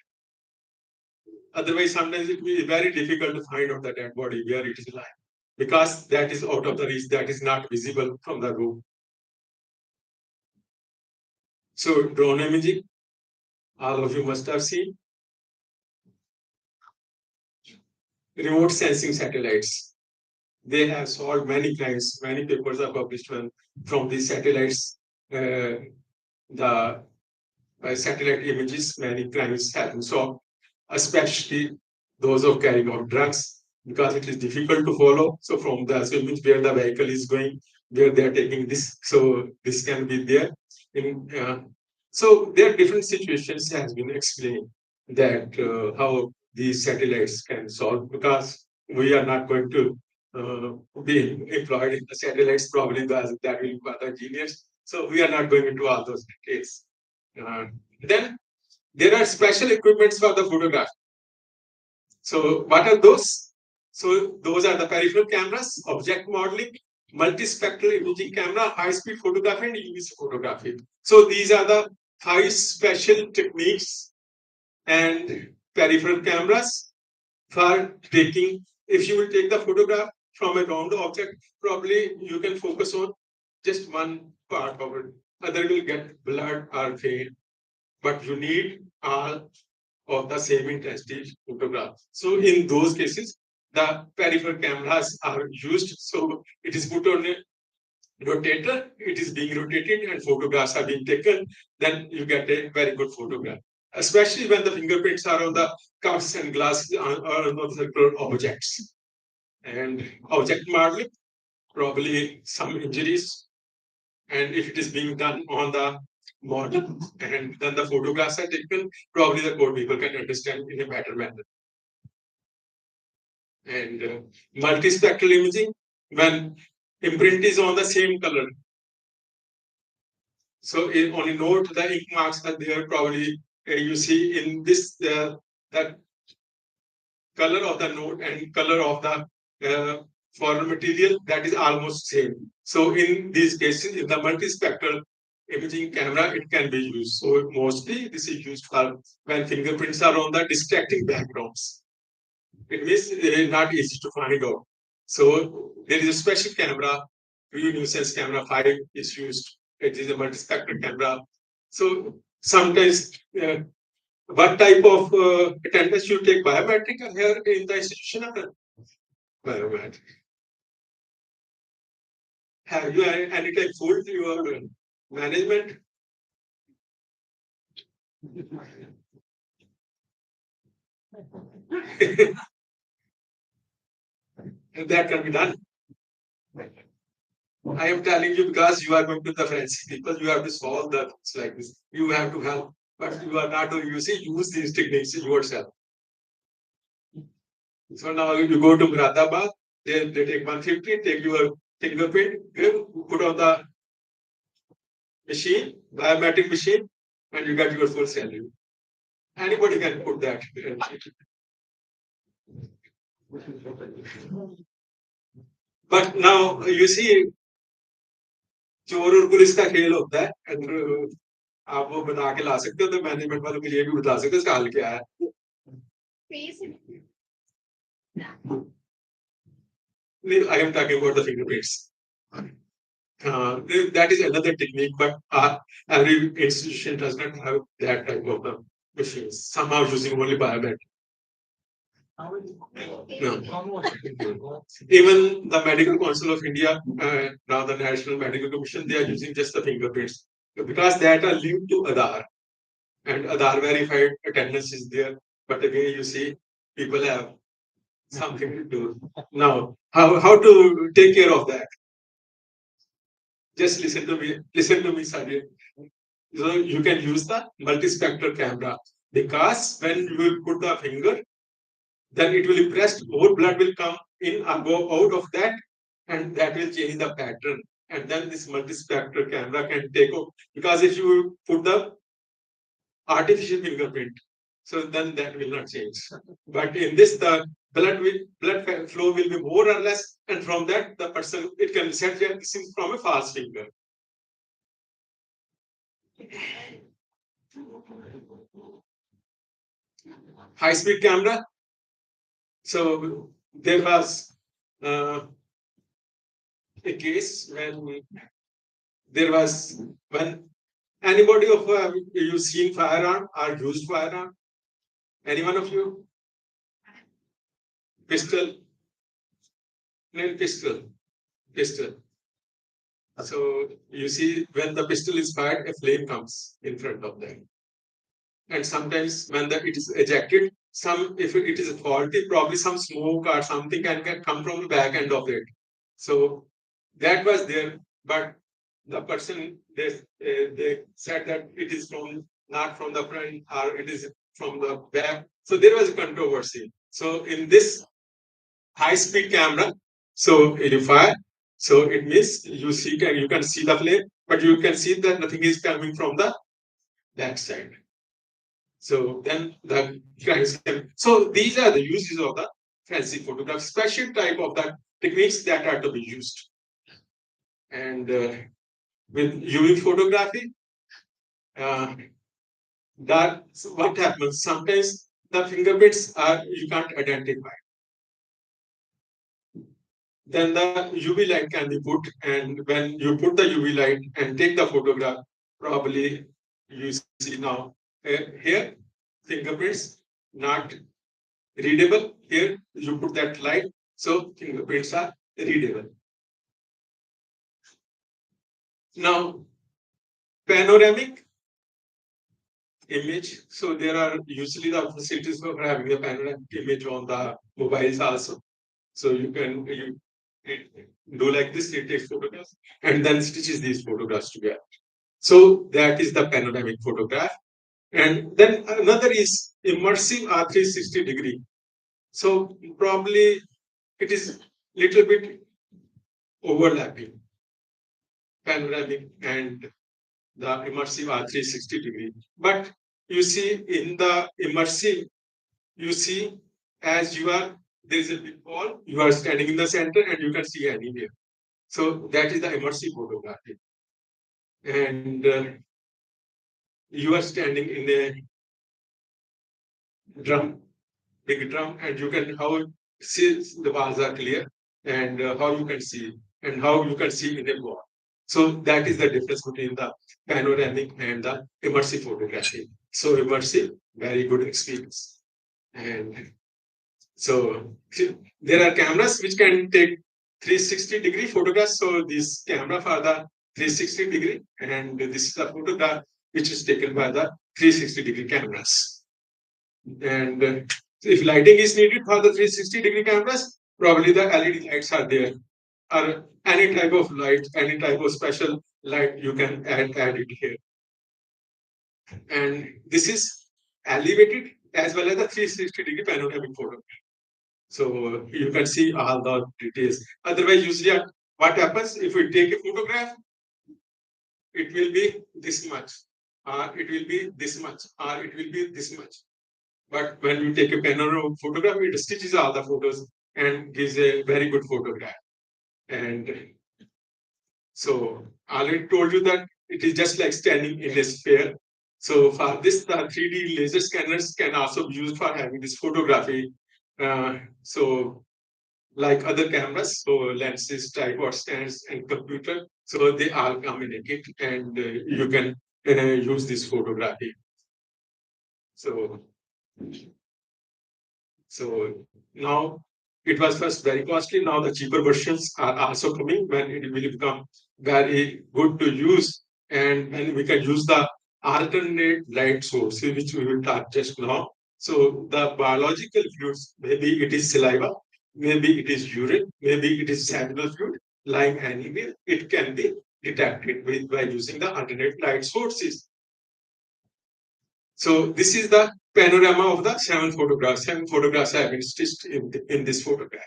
Otherwise, sometimes it will be very difficult to find out the dead body where it is lying, because that is out of the reach, that is not visible from the room. So drone imaging, all of you must have seen. Remote sensing satellites. They have solved many crimes. Many papers are published from these satellites. The satellite images, many crimes have been solved, especially those of carrying out drugs, because it is difficult to follow. So from the image where the vehicle is going, where they are taking this, so this can be there. So there are different situations has been explained that how these satellites can solve, because we are not going to be employed in the satellites. Probably that will be the engineers. So we are not going into all those details. Then there are special equipments for the photograph. So what are those? So those are the peripheral cameras, object modeling, multispectral imaging camera, high-speed photography, and UV photography. So these are the 5 special techniques and peripheral cameras for taking. If you will take the photograph from a round object, probably you can focus on just one part of it. Other will get blurred or fade, but you need all of the same intensity photograph. So in those cases, the peripheral cameras are used. So it is put on a rotator, it is being rotated and photographs are being taken, then you get a very good photograph. Especially when the fingerprints are on the cups and glasses or on the circular objects. And object modeling, probably some injuries. And if it is being done on the model and then the photographs are taken, probably the code people can understand in a better manner. And multispectral imaging, when imprint is on the same color. So on a note, the ink marks are there. Probably you see in this the color of the note and color of the foreign material, that is almost same. So in these cases, in the multispectral imaging camera, it can be used. So mostly this is used for when fingerprints are on the distracting backgrounds. It means it is not easy to find out. So there is a special camera, view nuisance camera 5 is used. It is a multispectral camera. So sometimes what type of attendance you take, biometric here in the institution or biometric? Have you any time fooled your management? That can be done. I am telling you because you are going to the forensic people, you have to solve the things like this. You have to help, but you are not doing. You see, use these techniques yourself. So now you go to Muradabad, they take 150, take your fingerprint, put on the machine, biometric machine, and you get your full salary. Anybody can put that. But now you see, चोर और police का खेल होता है अगर आप वो बना के ला सकते हो तो मैनेजमेंट वालों के लिए भी बता सकते हो इसका हल क्या है I am talking about the fingerprints. That is another technique, but every institution does not have that type of machines. Some are using only biometric. No. Even the Medical Council of India, now the National Medical Commission, they are using just the fingerprints because that are linked to Aadhaar, and Aadhaar verified attendance is there. But again, you see, people have something to do. Now, how to take care of that? Just listen to me, Sajid. So you can use the multispectral camera because when you will put the finger, then it will impress, more blood will come in and go out of that, and that will change the pattern. And then this multispectral camera can take over. Because if you put the artificial fingerprint, so then that will not change. But in this, the blood flow will be more or less, and from that, the person, it can set this is from a false finger. High-speed camera. So there was a case when anybody of you seen firearm or used firearm? Any one of you? Pistol. No, pistol. So you see, when the pistol is fired, a flame comes in front of them. And sometimes when it is ejected, if it is faulty, probably some smoke or something can come from the back end of it. So that was there, but the person they said that it is not from the front or it is from the back. So there was a controversy. So in this high-speed camera, so you fire, so it means you can see the flame, but you can see that nothing is coming from the that side. So then the guys can. So these are the uses of the fancy photograph, special type of the techniques that are to be used. And with UV photography, uh, that what happens sometimes the fingerprints are you can't identify. Then the UV light can be put, and when you put the UV light and take the photograph, probably you see now here fingerprints not readable. Here you put that light, so fingerprints are readable. Now panoramic image. So there are usually the facilities for having a panoramic image on the mobiles also. So you can do like this, it takes photographs and then stitches these photographs together. So that is the panoramic photograph. And then another is immersive R360-degree. So probably it is little bit overlapping panoramic and the immersive R360-degree. But you see in the immersive, you see as you are, there is a big wall, you are standing in the center and you can see anywhere. So that is the immersive photography. And you are standing in a drum, big drum, and you can how see the walls are clear and how you can see and how you can see in a wall. So that is the difference between the panoramic and the immersive photography. So immersive, very good experience. And so there are cameras which can take 360-degree photographs. So this camera for the 360-degree, and this is the photograph which is taken by the 360-degree cameras. And if lighting is needed for the 360-degree cameras, probably the LED lights are there, or any type of light, any type of special light you can add it here. And this is elevated as well as the 360-degree panoramic photo. So you can see all the details. Otherwise, usually what happens if we take a photograph, it will be this much, or it will be this much, or it will be this much. But when you take a panoramic photograph, it stitches all the photos and gives a very good photograph. And so I already told you that it is just like standing in a sphere. So for this, the 3D laser scanners can also be used for having this photography. So like other cameras, so lenses, tripod stands, and computer. So they all come in a kit, and you can use this photography. So, so now it was first very costly. Now the cheaper versions are also coming when it will become very good to use, and we can use the alternate light source, which we will talk just now. So the biological fluids, maybe it is saliva, maybe it is urine, maybe it is seminal fluid lying anywhere. It can be detected by using the alternate light sources. So this is the panorama of the 7 photographs. 7 photographs have been stitched in this photograph.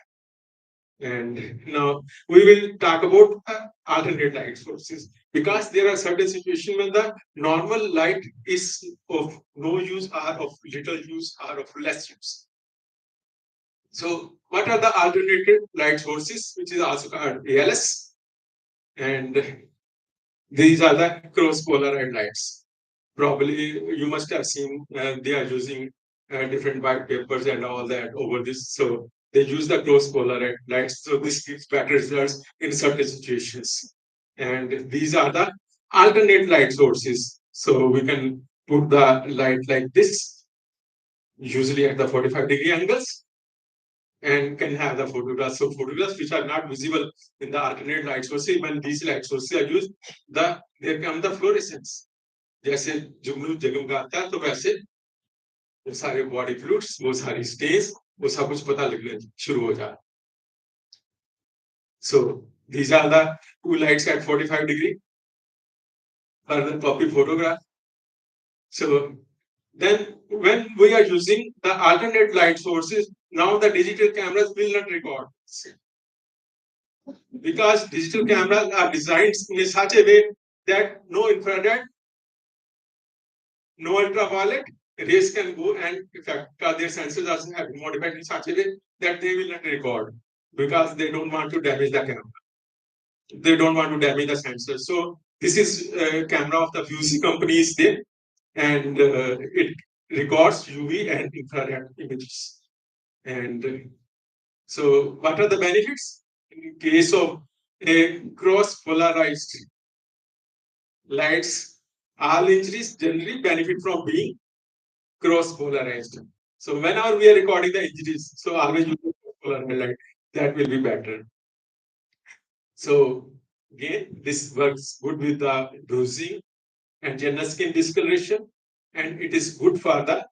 And now we will talk about alternate light sources, because there are certain situations when the normal light is of no use or of little use or of less use. So what are the alternative light sources, which is also called ALS? And these are the cross polarized lights. Probably you must have seen they are using different white papers and all that over this. So they use the cross polarized lights. So this gives better results in certain situations. And these are the alternate light sources. So we can put the light like this, usually at the 45-degree angles, and can have the photographs. So photographs which are not visible in the alternate light sources, when these light sources are used, there come the fluorescence. जैसे जुगनू जगमगाता है तो वैसे वो सारे body fluids, वो सारी stage, वो सब कुछ पता लगने शुरू हो जाता. So these are the two lights at 45 degree for the copy photograph. So Then when we are using the alternate light sources, now the digital cameras will not record because digital cameras are designed in such a way that no infrared, no ultraviolet rays can go and affect, because their sensors are have modified in such a way that they will not record because they don't want to damage the camera. They don't want to damage the sensors. So this is a camera of the Fuji company is there, and it records UV and infrared images. And so, what are the benefits in case of a cross polarized lights? All injuries generally benefit from being cross polarized. So, whenever we are recording the injuries, so always use polarized light. That will be better. So, again, this works good with the bruising and general skin discoloration, and it is good for the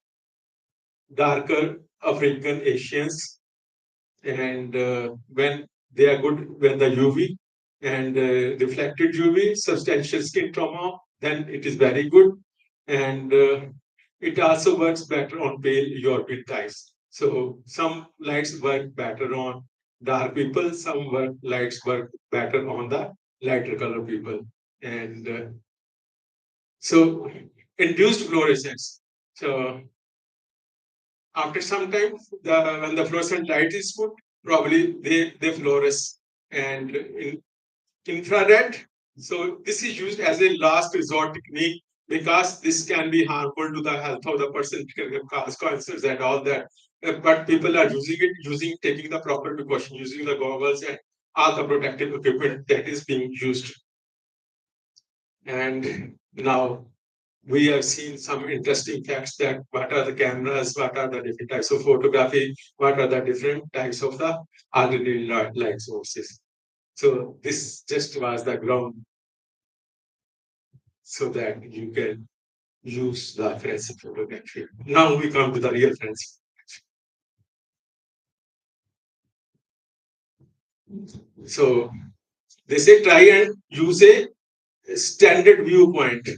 darker African Asians. And when they are good, when the UV and reflected UV, substantial skin trauma, then it is very good. And it also works better on pale European types. So some lights work better on dark people, some lights work better on the lighter color people. And so induced fluorescence. So after some time, when the fluorescent light is put, probably they fluoresce. And in infrared, so this is used as a last resort technique because this can be harmful to the health of the person, it can cause cancers and all that. But people are using it, taking the proper precaution, using the goggles and all the protective equipment that is being used. And now we have seen some interesting facts that what are the cameras, what are the different types of photography, what are the different types of the ordinary light sources. So this just was the ground so that you can use the forensic photography. Now we come to the real forensic. So they say try and use a standard viewpoint.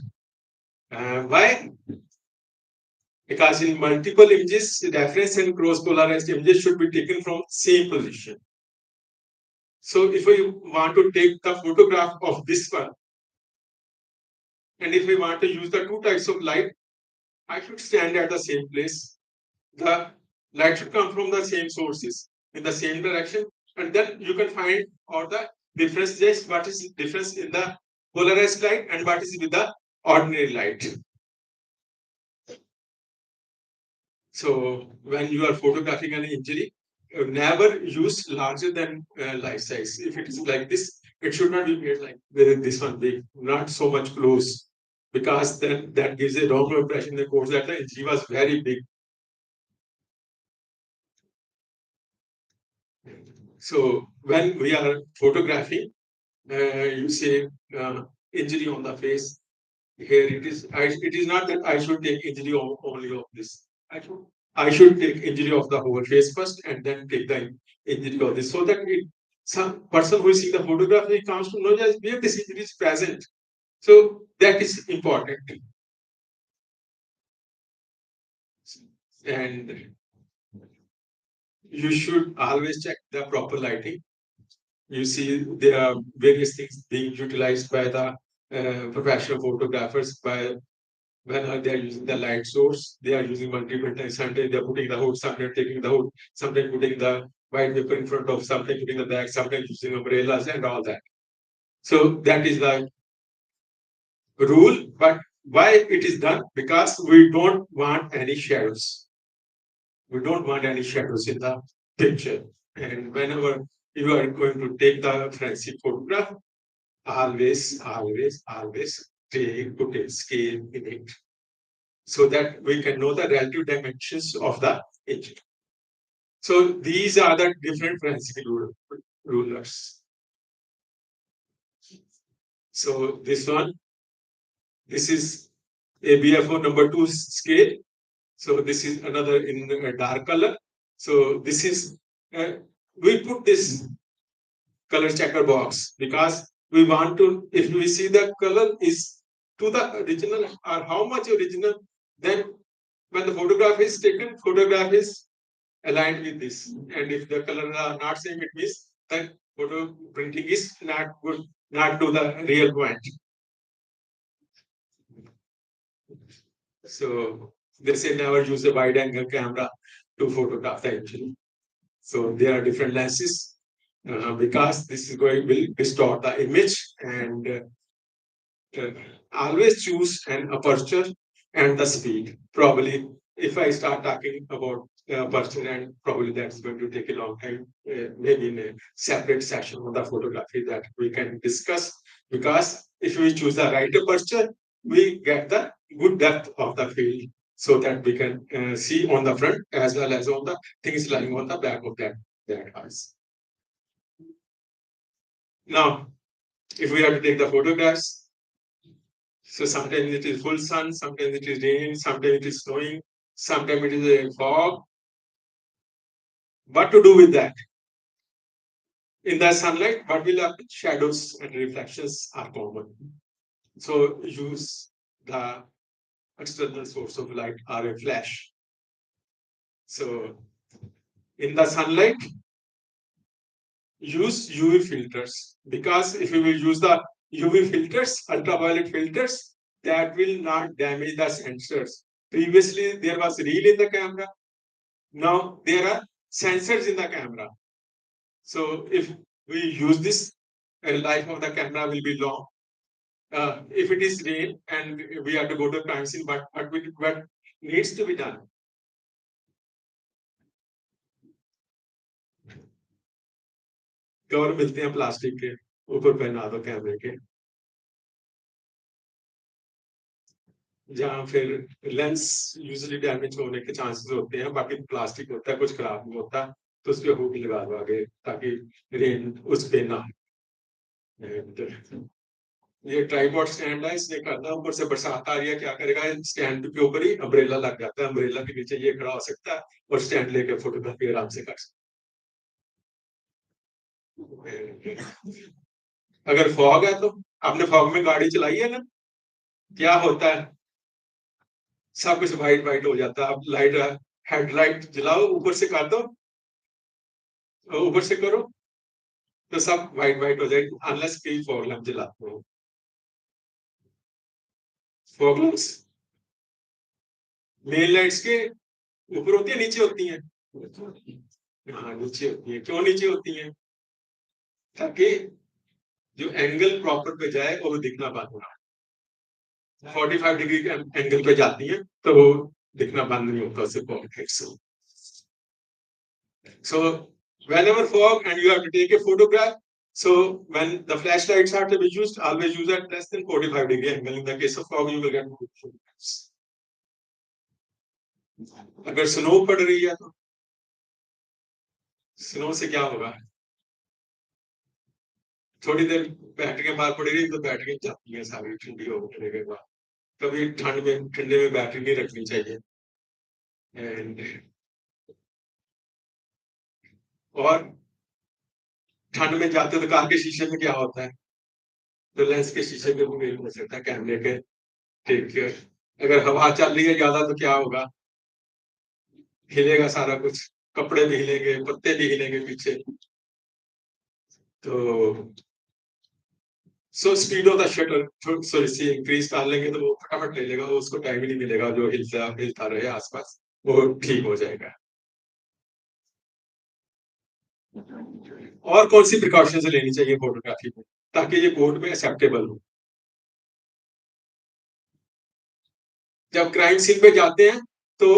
Why? Because in multiple images, reference and cross-polarized images should be taken from same position. So if we want to take the photograph of this one, and if we want to use the two types of light, I should stand at the same place. The light should come from the same sources in the same direction, and then you can find out the difference. Just what is the difference in the polarized light and what is with the ordinary light. So when you are photographing an injury, never use larger than life size. If it is like this, it should not be made like this one big, not so much close, because then that gives a wrong impression in the course that the injury was very big. So when we are photographing, you say injury on the face. Here it is. It is not that I should take injury only of this. I should take injury of the whole face first, and then take the injury of this, so that some person who is seeing the photograph, he comes to know that where this injury is present. So that is important. And you should always check the proper lighting. You see, there are various things being utilized by the professional photographers by when they are using the light source, they are using multiple times. Sometimes they are putting the hood, sometimes taking the hood, sometimes putting the white paper in front of, sometimes putting the back, sometimes using umbrellas and all that. So that is the rule. But why it is done? Because we don't want any shadows. We don't want any shadows in the picture. And whenever you are going to take the forensic photograph, always put a scale in it so that we can know the relative dimensions of the injury. So these are the different forensic rulers. So this is ABFO number 2 scale. So this is another in a dark color. So this is, we put this color checker box because we want to, if we see the color is to the original or how much original, then when the photograph is taken, photograph is aligned with this, and if the color are not same, it means the photo printing is not good, not to the real point. So they say never use a wide angle camera to photograph the engine. So there are different lenses because this is going will distort the image, and always choose an aperture and the speed. Probably if I start talking about aperture, and probably that's going to take a long time, maybe in a separate session on the photography that we can discuss, because if we choose the right aperture, we get the good depth of the field so that we can see on the front as well as on the things lying on the back of that eyes. Now, if we have to take the photographs, so sometimes it is full sun, sometimes it is rain, sometimes it is snowing, sometimes it is a fog. What to do with that? In the sunlight, what will happen? Shadows and reflections are common. So use the external source of light or a flash. So in the sunlight, use UV filters, because if you will use the UV filters, ultraviolet filters, that will not damage the sensors. Previously, there was reel in the camera. Now there are sensors in the camera. So if we use this, life of the camera will be long. If it is rain and we have to go to a crime scene, what needs to be done? Cover मिलते हैं plastic के, ऊपर पहना दो कैमरे के, जहाँ फिर लेंस यूजुअली डैमेज होने के चांसेस होते हैं, बाकी प्लास्टिक होता है, कुछ खराब नहीं होता, तो उस पर हुक लगा दो आगे ताकि रेन उस पे ना। ये ट्राइपॉड स्टैंड है, इसने करना, ऊपर से बरसात आ रही है, क्या करेगा, स्टैंड के ऊपर ही अम्ब्रेला लग जाता है, अम्ब्रेला के नीचे ये खड़ा हो सकता है और स्टैंड लेके फोटोग्राफी आराम से कर सकता है। अगर फॉग है, तो आपने फॉग में गाड़ी चलाई है ना, क्या होता है, सब कुछ व्हाइट व्हाइट हो जाता है। अब लाइट हेडलाइट जलाओ, ऊपर से कर दो, ऊपर से करो तो सब व्हाइट व्हाइट हो जाएगी, अनलेस कि फॉग लैंप जलाते हो। फॉग लैंप्स मेन लाइट्स के ऊपर होती है, नीचे होती है? हाँ, नीचे होती है। क्यों नीचे होती है? ताकि जो एंगल प्रॉपर पे जाए वो दिखना बंद हो। 45 डिग्री के एंगल पे जाती है तो वो दिखना बंद नहीं होता उससे fog lights. So whenever fog and you have to take a photograph, so when the flashlights are to be used, always use at less than 45 degree angle. In the case of fog, you will get good photographs. अगर snow पड़ रही है तो snow से क्या होगा, थोड़ी देर battery बाहर पड़ेगी तो बैटरी जाती है सारी, ठंडी होने के बाद। कभी ठंडे में बैटरी नहीं रखनी चाहिए। एंड और ठंड में जाते तो कार के शीशे में क्या होता है, तो लेंस के शीशे में भी हो सकता है कैमरे के। ठीक है, अगर हवा चल रही है ज्यादा तो क्या होगा, हिलेगा सारा कुछ, कपड़े भी हिलेंगे, पत्ते भी हिलेंगे पीछे। तो so speed of the shutter sorry से इंक्रीज कर लेंगे तो वो फटाफट ले लेगा, वो उसको टाइम ही नहीं मिलेगा, जो हिलता रहे आसपास वो ठीक हो जाएगा। और कौन सी प्रिकॉशंस लेनी चाहिए फोटोग्राफी में ताकि ये कोर्ट में एक्सेप्टेबल हो? जब क्राइम सीन पे जाते हैं तो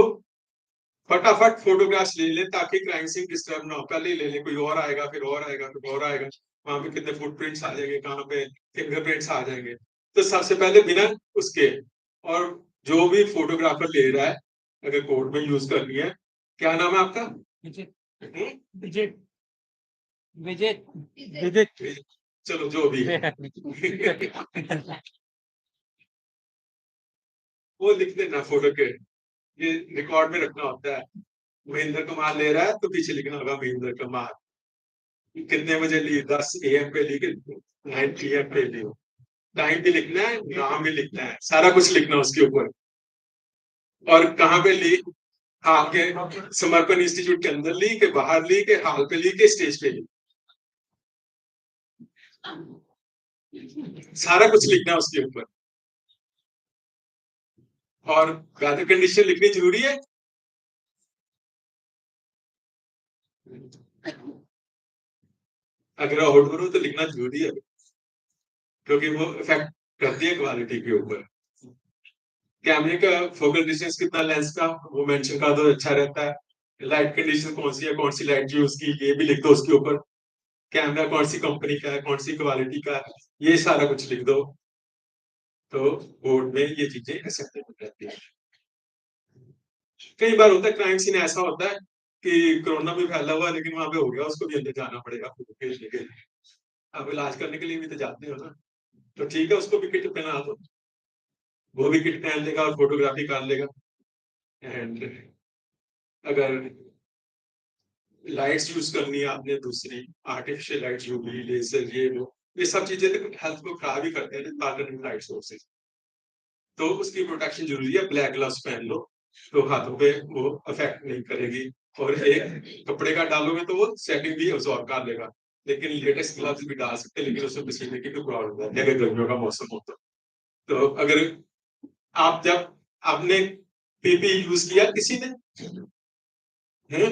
फटाफट फोटोग्राफ्स ले लें ताकि क्राइम सीन डिस्टर्ब ना हो। पहले ही ले लें, कोई और आएगा, फिर और आएगा, फिर और आएगा, वहां पे कितने फुटप्रिंट्स आ जाएंगे, कहाँ पे फिंगरप्रिंट्स आ जाएंगे। तो सबसे पहले बिना उसके, और जो भी फोटोग्राफर ले रहा है अगर कोर्ट में यूज करनी है, क्या नाम है आपका? विजिट विजिट विजिट, चलो जो भी है वो लिख देना फोटो के, ये रिकॉर्ड में रखना होता है। महेंद्र कुमार ले रहा है तो पीछे लिखना होगा महेंद्र कुमार, कितने बजे ली, 10 AM पे ली, 9 PM पे ली, टाइम भी लिखना है, नाम भी लिखना है, सारा कुछ लिखना उसके ऊपर। और कहाँ पे ली, आपके समर्पण इंस्टीट्यूट के अंदर ली के बाहर ली के हॉल पे ली के स्टेज पे ली, सारा कुछ लिखना है उसके ऊपर। और वेदर कंडीशन लिखनी जरूरी है, अगर आउटडोर हो तो लिखना जरूरी है, क्योंकि वो इफेक्ट करती है क्वालिटी के ऊपर। कैमरे का फोकल डिस्टेंस कितना, लेंस का वो मेंशन कर दो, अच्छा रहता है। लाइट कंडीशन कौन सी है, कौन सी लाइट यूज की, ये भी लिख दो उसके ऊपर। कैमरा कौन सी कंपनी का है, कौन सी क्वालिटी का है, ये सारा कुछ लिख दो, तो बोर्ड में ये चीजें एक्सेप्टेबल रहती है। कई बार होता है क्राइम सीन ऐसा होता है कि कोरोना भी फैला हुआ है लेकिन वहां पे हो गया, उसको भी अंदर जाना पड़ेगा फोटो खींचने के लिए। अब इलाज करने के लिए भी तो जाते हो ना, तो ठीक है, उसको भी किट पहना दो, वो भी किट पहन लेगा और फोटोग्राफी कर लेगा। एंड अगर लाइट्स यूज करनी है आपने दूसरी आर्टिफिशियल लाइट्स, यूवी लेजर, ये सब चीजें तो हेल्थ को खराब ही करते हैं, कार्बन लाइट सोर्सेज, तो उसकी प्रोटेक्शन जरूरी है। ब्लैक ग्लव्स पहन लो तो हाथों पे वो अफेक्ट नहीं करेगी, और एक कपड़े का डालोगे तो वो सेटिंग भी अब्सॉर्ब कर लेगा। लेकिन लेटेस्ट ग्लव्स भी डाल सकते हैं, लेकिन उसमें पसीने की तो प्रॉब्लम है अगर गर्मियों का मौसम हो तो अगर आप जब आपने पीपी यूज किया किसी ने, हैं?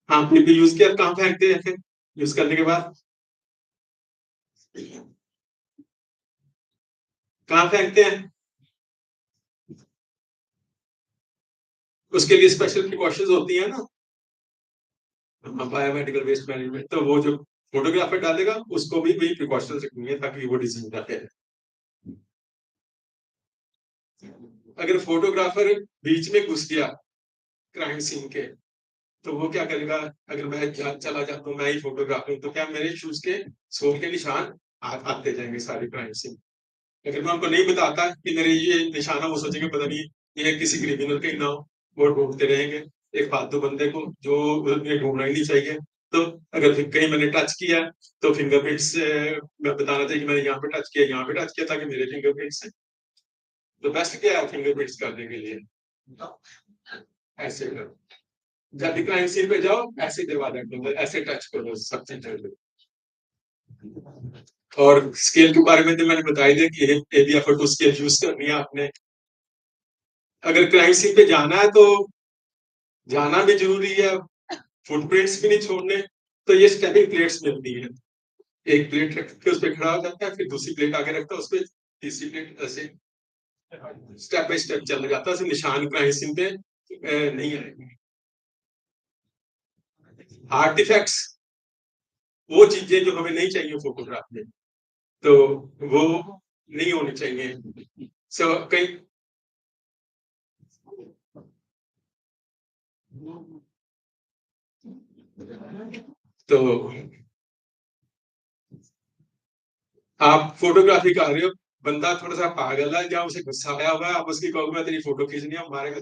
हाँ, पीपी यूज किया, कहाँ फेंकते हैं फिर यूज करने के बाद, कहाँ फेंकते हैं? उसके लिए स्पेशल प्रिकॉशंस होती है ना, बायोमेडिकल वेस्ट मैनेजमेंट, तो वो जो फोटोग्राफर डालेगा उसको भी वही प्रिकॉशंस रखनी है ताकि वो डिजीज ना फैले। अगर फोटोग्राफर बीच में घुस गया क्राइम सीन के, तो वो क्या करेगा, अगर मैं चला जाता हूँ, मैं ही फोटोग्राफर हूँ, तो क्या मेरे शूज के सोल के निशान आते जाएंगे सारे क्राइम सीन। अगर मैं उनको नहीं बताता कि मेरे ये निशाना, वो सोचेंगे पता नहीं ये किसी क्रिमिनल के ना हो, वो ढूंढते रहेंगे एक फालतू बंदे को जो उन्हें ढूंढना ही नहीं चाहिए। तो अगर फिर कहीं मैंने टच किया तो फिंगरप्रिंट्स मैं बताना चाहिए कि मैंने यहाँ पे टच किया, यहाँ पे टच किया, ताकि मेरे फिंगरप्रिंट्स है। तो बेस्ट क्या है फिंगरप्रिंट्स करने के लिए, ऐसे करो। जब भी क्राइम सीन पे जाओ ऐसे दरवाजा खोलो, ऐसे टच करो सब चीजें। और स्केल के बारे में तो मैंने बता ही दिया कि एरिया फोटो स्केल यूज करनी है आपने। अगर क्राइम सीन पे जाना है तो जाना भी जरूरी है, फुटप्रिंट्स भी नहीं छोड़ने, तो ये स्टेपिंग प्लेट्स मिलती है। एक प्लेट रख के उस पर खड़ा हो जाता है, फिर दूसरी प्लेट आगे रखता है, उस पर तीसरी प्लेट, ऐसे स्टेप बाय स्टेप चल जाता है, निशान क्राइम सीन पे नहीं आएगा। आर्टिफैक्ट्स वो चीजें जो हमें नहीं चाहिए फोटोग्राफ में, तो वो नहीं होनी चाहिए। सो कई तो आप फोटोग्राफी कर रहे हो, बंदा थोड़ा सा पागल है या उसे गुस्सा आया हुआ है, आप उसकी कहोगे मैं तेरी फोटो खींचनी है, मारेगा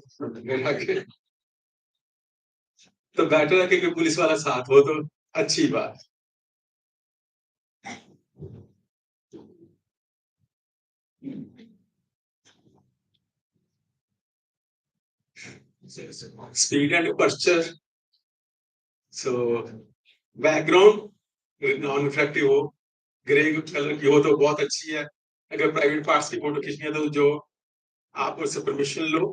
तो बेटर है कि कोई पुलिस वाला साथ हो तो अच्छी बात। Speed and percher, so background non reflective हो, ग्रे कलर की हो तो बहुत अच्छी है। अगर प्राइवेट पार्ट्स की फोटो खींचनी है तो जो आप उससे परमिशन लो,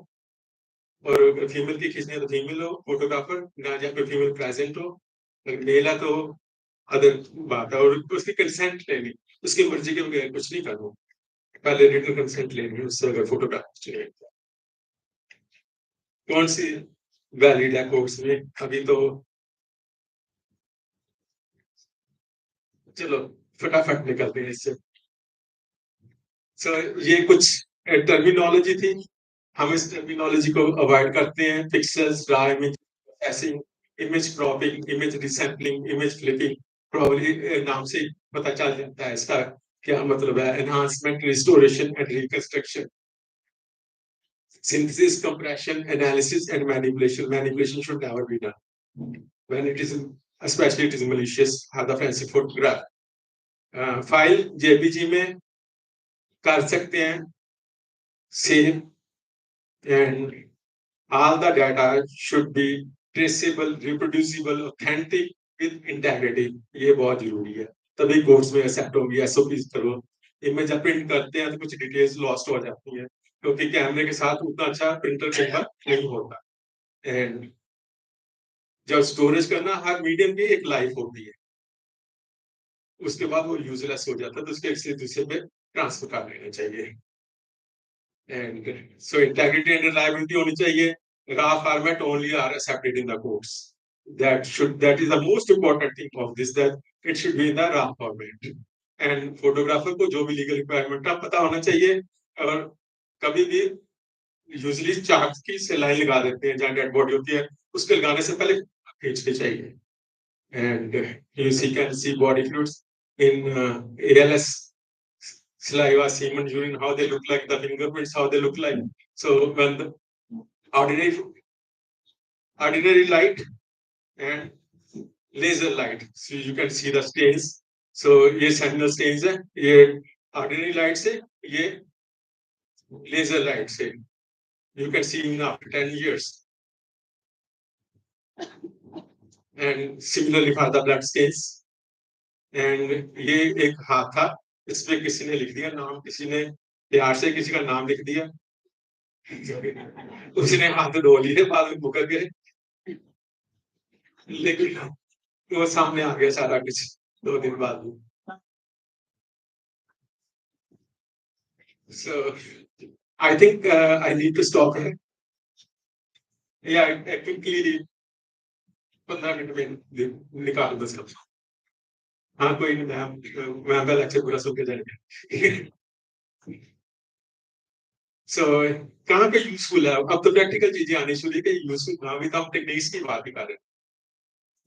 और अगर फीमेल की खींचनी है तो फीमेल हो फोटोग्राफर ना, जहाँ पे फीमेल प्रेजेंट हो। अगर मेल है तो अदर बात है, और उसकी कंसेंट लेनी, उसकी मर्जी के बगैर कुछ नहीं करना, पहले रिटन कंसेंट लेनी है उससे अगर फोटोग्राफ चाहिए। कौन सी वैलिड है कोर्स में अभी तो, चलो फटाफट निकलते हैं इससे। सर ये कुछ टर्मिनोलॉजी थी, हम इस टर्मिनोलॉजी को अवॉइड करते हैं। Pixels, raw image processing, image cropping, image resampling, image flipping, probably नाम से पता चल जाता है इसका क्या मतलब है। Enhancement, restoration and reconstruction, synthesis, compression, analysis, and manipulation. Manipulation should never be done when it is, especially it is malicious. Have the fancy photograph. File JPG में कर सकते हैं save, and all the data should be traceable, reproducible, authentic with integrity. ये बहुत जरूरी है, तभी course में एक्सेप्ट होगी। एसओपी करो, इमेज जब प्रिंट करते हैं तो कुछ डिटेल्स लॉस्ट हो जाती है, क्योंकि कैमरे के साथ उतना अच्छा प्रिंटर पेपर नहीं होता। एंड जब स्टोरेज करना, हर मीडियम की एक लाइफ होती है, उसके बाद वो यूजलेस हो जाता है, तो उसके एक से दूसरे पे ट्रांसफर कर लेना चाहिए। And so integrity and reliability होनी चाहिए। raw format only are accepted in the course. That is the most important thing of this, that it should be in the raw format. And photographer को जो भी legal requirement का पता होना चाहिए, और कभी भी यूजली चाक की से लाइन लगा देते हैं जहाँ डेड बॉडी होती है, उसके लगाने से पहले खींचनी चाहिए। And you can see body fluids in ALS, saliva, semen, urine, how they look like, the fingerprints, how they look like. So when the ordinary light and laser light, so you can see the stains. So ये sentinel stains है, ये ordinary light से, ये laser light से, you can see in after 10 years. And similarly for the blood stains. And ये एक हाथ था, इस पे किसी ने लिख दिया नाम, किसी ने प्यार से किसी का नाम लिख दिया, उसने हाथ धो लिए, बाद में मुकर गए, लेकिन वो सामने आ गया सारा कुछ 2 दिन बाद में। So I think I need to stop here. Yeah, I quickly 15 minute में निकाल दो सब। हाँ कोई नहीं, मैं पहले लेक्चर पूरा सुन के जाएंगे। So कहाँ पे यूजफुल है, अब तो प्रैक्टिकल चीजें आनी शुरू है, यूजफुल अभी तो हम टेक्निक्स की बात ही कर रहे हैं।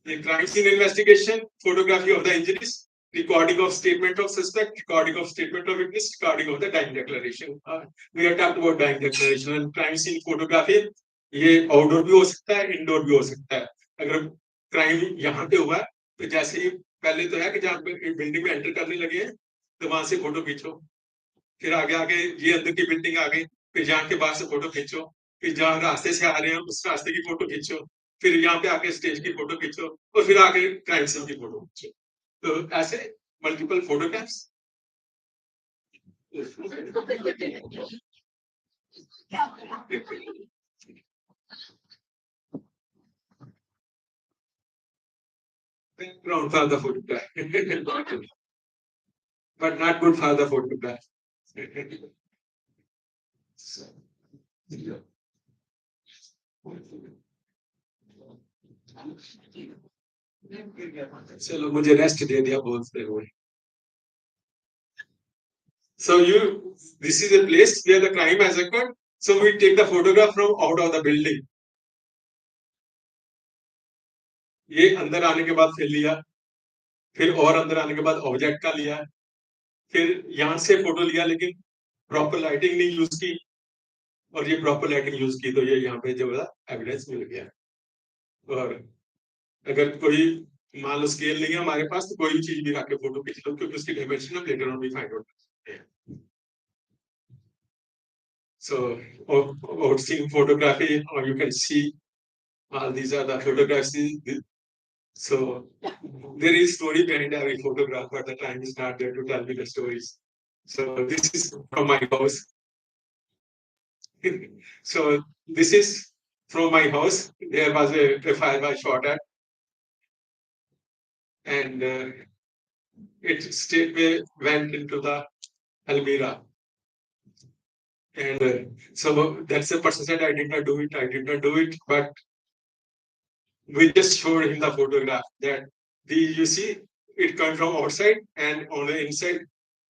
The crime scene investigation, photography of the injuries, recording of statement of suspect, recording of statement of witness, recording of the dying declaration. We have talked about dying declaration and crime scene photography. ये outdoor भी हो सकता है, indoor भी हो सकता है। अगर क्राइम यहाँ पे हुआ है, तो जैसे ही पहले तो है कि जहाँ पे बिल्डिंग में एंटर करने लगे हैं, तो वहां से फोटो खींचो, फिर आगे आगे ये अंदर की बिल्डिंग आ गई, फिर जहाँ के बाहर से फोटो खींचो, फिर जहाँ रास्ते से आ रहे हैं उस रास्ते की फोटो खींचो, फिर यहाँ पे आके स्टेज की फोटो खींचो, और फिर आके क्राइम सीन की फोटो खींचो। तो ऐसे multiple photographs. Background for the photograph, but not good for the photograph. चलो मुझे रेस्ट दे दिया बोलते हुए। So this is a place where the crime has occurred. So we take the photograph from out of the building. ये अंदर आने के बाद फिर लिया, फिर और अंदर आने के बाद ऑब्जेक्ट का लिया, फिर यहाँ से फोटो लिया, लेकिन प्रॉपर लाइटिंग नहीं यूज की, और ये प्रॉपर लाइटिंग यूज की, तो ये यहाँ पे जो है एविडेंस मिल गया। और अगर कोई मान लो स्केल नहीं है हमारे पास, तो कोई भी चीज भी रख के फोटो खींच लो, क्योंकि उसकी डायमेंशन हम लेटर ऑन भी फाइंड आउट करते हैं। So about seeing photography, or you can see all these are the photographs. So there is story behind every photograph, but the time is not there to tell me the stories. So this is from my house. So this is from my house. There was a fire was shot at, and it straightway went into the Almira. And so that's the person said, I did not do it, but we just showed him the photograph that you see it comes from outside, and on the inside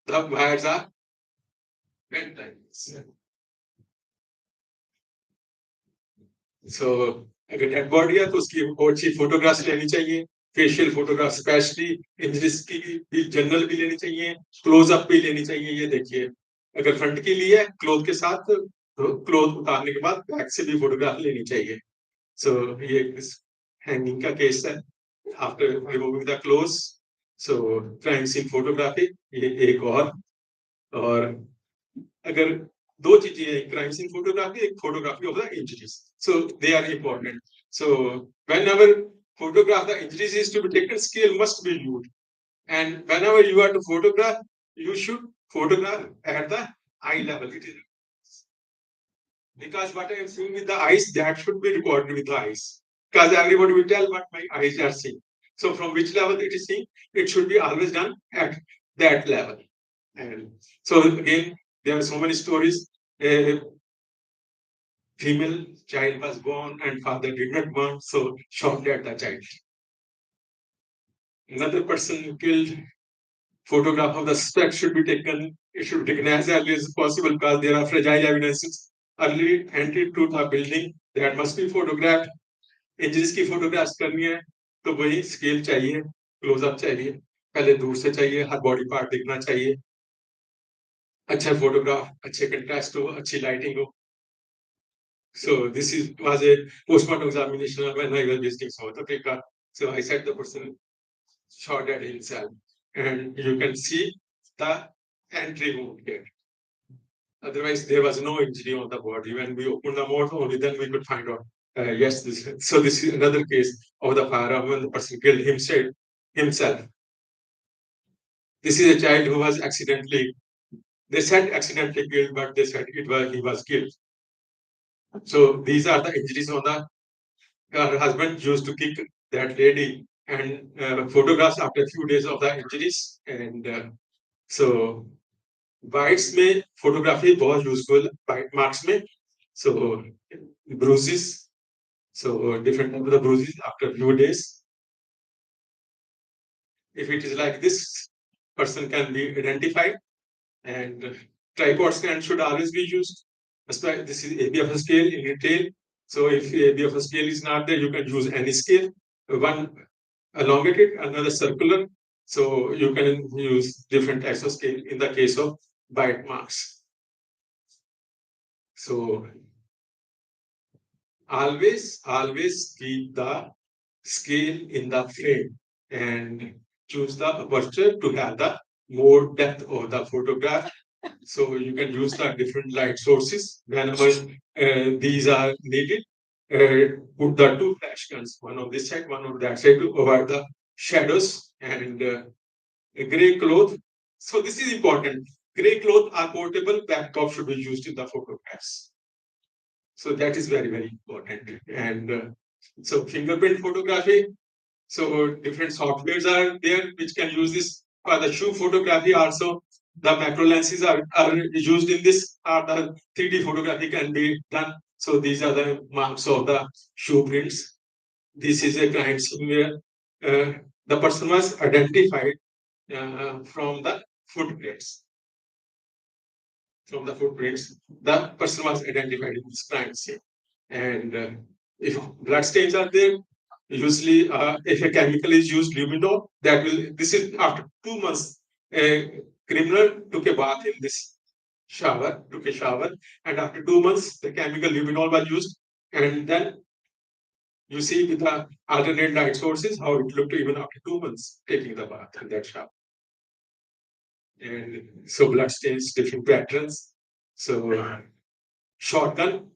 the wires are bent like this. So अगर dead body है तो उसकी और अच्छी photographs लेनी चाहिए, facial photograph specially, injuries की भी जनरल भी लेनी चाहिए, क्लोजअप भी लेनी चाहिए। ये देखिए, अगर फ्रंट की ली है क्लोथ के साथ, तो क्लोथ उतारने के बाद बैक से भी फोटोग्राफ लेनी चाहिए। सो ये हैंगिंग का केस है, after removing the clothes. So crime scene photography ये एक और अगर दो चीजें हैं, crimes in photography, एक photography of the injuries. So they are important. So whenever photograph the injuries is to be taken, scale must be used. And whenever you are to photograph, you should photograph at the eye level. It is because what I am seeing with the eyes, that should be recorded with the eyes. Because everybody will tell what my eyes are seeing. So from which level it is seeing, it should be always done at that level. And so again, there are so many stories. A female child was born and father did not want, so shot at the child. Another person killed. Photograph of the suspect should be taken. It should be taken as early as possible because there are fragile evidences. Early entry to the building that must be photographed. Injuries की photographs करनी है तो वही scale चाहिए, close up चाहिए, पहले दूर से चाहिए, हर बॉडी पार्ट दिखना चाहिए, अच्छा फोटोग्राफ, अच्छे कंट्रास्ट हो, अच्छी लाइटिंग हो. So this is was a postmortem examination when I was visiting South Africa. So I said the person shot at himself, and you can see the entry wound here. Otherwise, there was no injury on the body. When we opened the mouth, only then we could find out. Yes, so this is another case of the firearm when the person killed himself. This is a child who was accidentally. They said accidentally killed, but they said he was killed. So these are the injuries on the. Her husband used to kick that lady, and photographs after a few days of the injuries, and so bites में photography बहुत useful bite marks में. So bruises, so different type of the bruises after a few days. If it is like this, person can be identified, and tripod stand should always be used. This is ABFS scale in detail. So if ABFS scale is not there, you can use any scale. One elongated, another circular. So you can use different types of scale in the case of bite marks. So always keep the scale in the frame and choose the aperture to have the more depth of the photograph. So you can use the different light sources whenever these are needed. Put the two flash guns, one on this side, one on that side, to avoid the shadows, and a gray cloth. So this is important. Gray cloth are portable. Backdrop should be used in the photographs. So that is very important. And so fingerprint photography. So different softwares are there which can use this for the shoe photography also. The macro lenses are used in this, or the 3D photography can be done. So these are the marks of the shoe prints. This is a crime scene where the person was identified from the footprints. From the footprints, the person was identified in this crime scene. And if blood stains are there, usually if a chemical is used, luminol, that will, this is after 2 months, a criminal took a bath in this shower, took a shower, and after 2 months, the chemical luminol was used, and then you see with the alternate light sources how it looked even after 2 months taking the bath in that shower. And so blood stains, different patterns. So shotgun,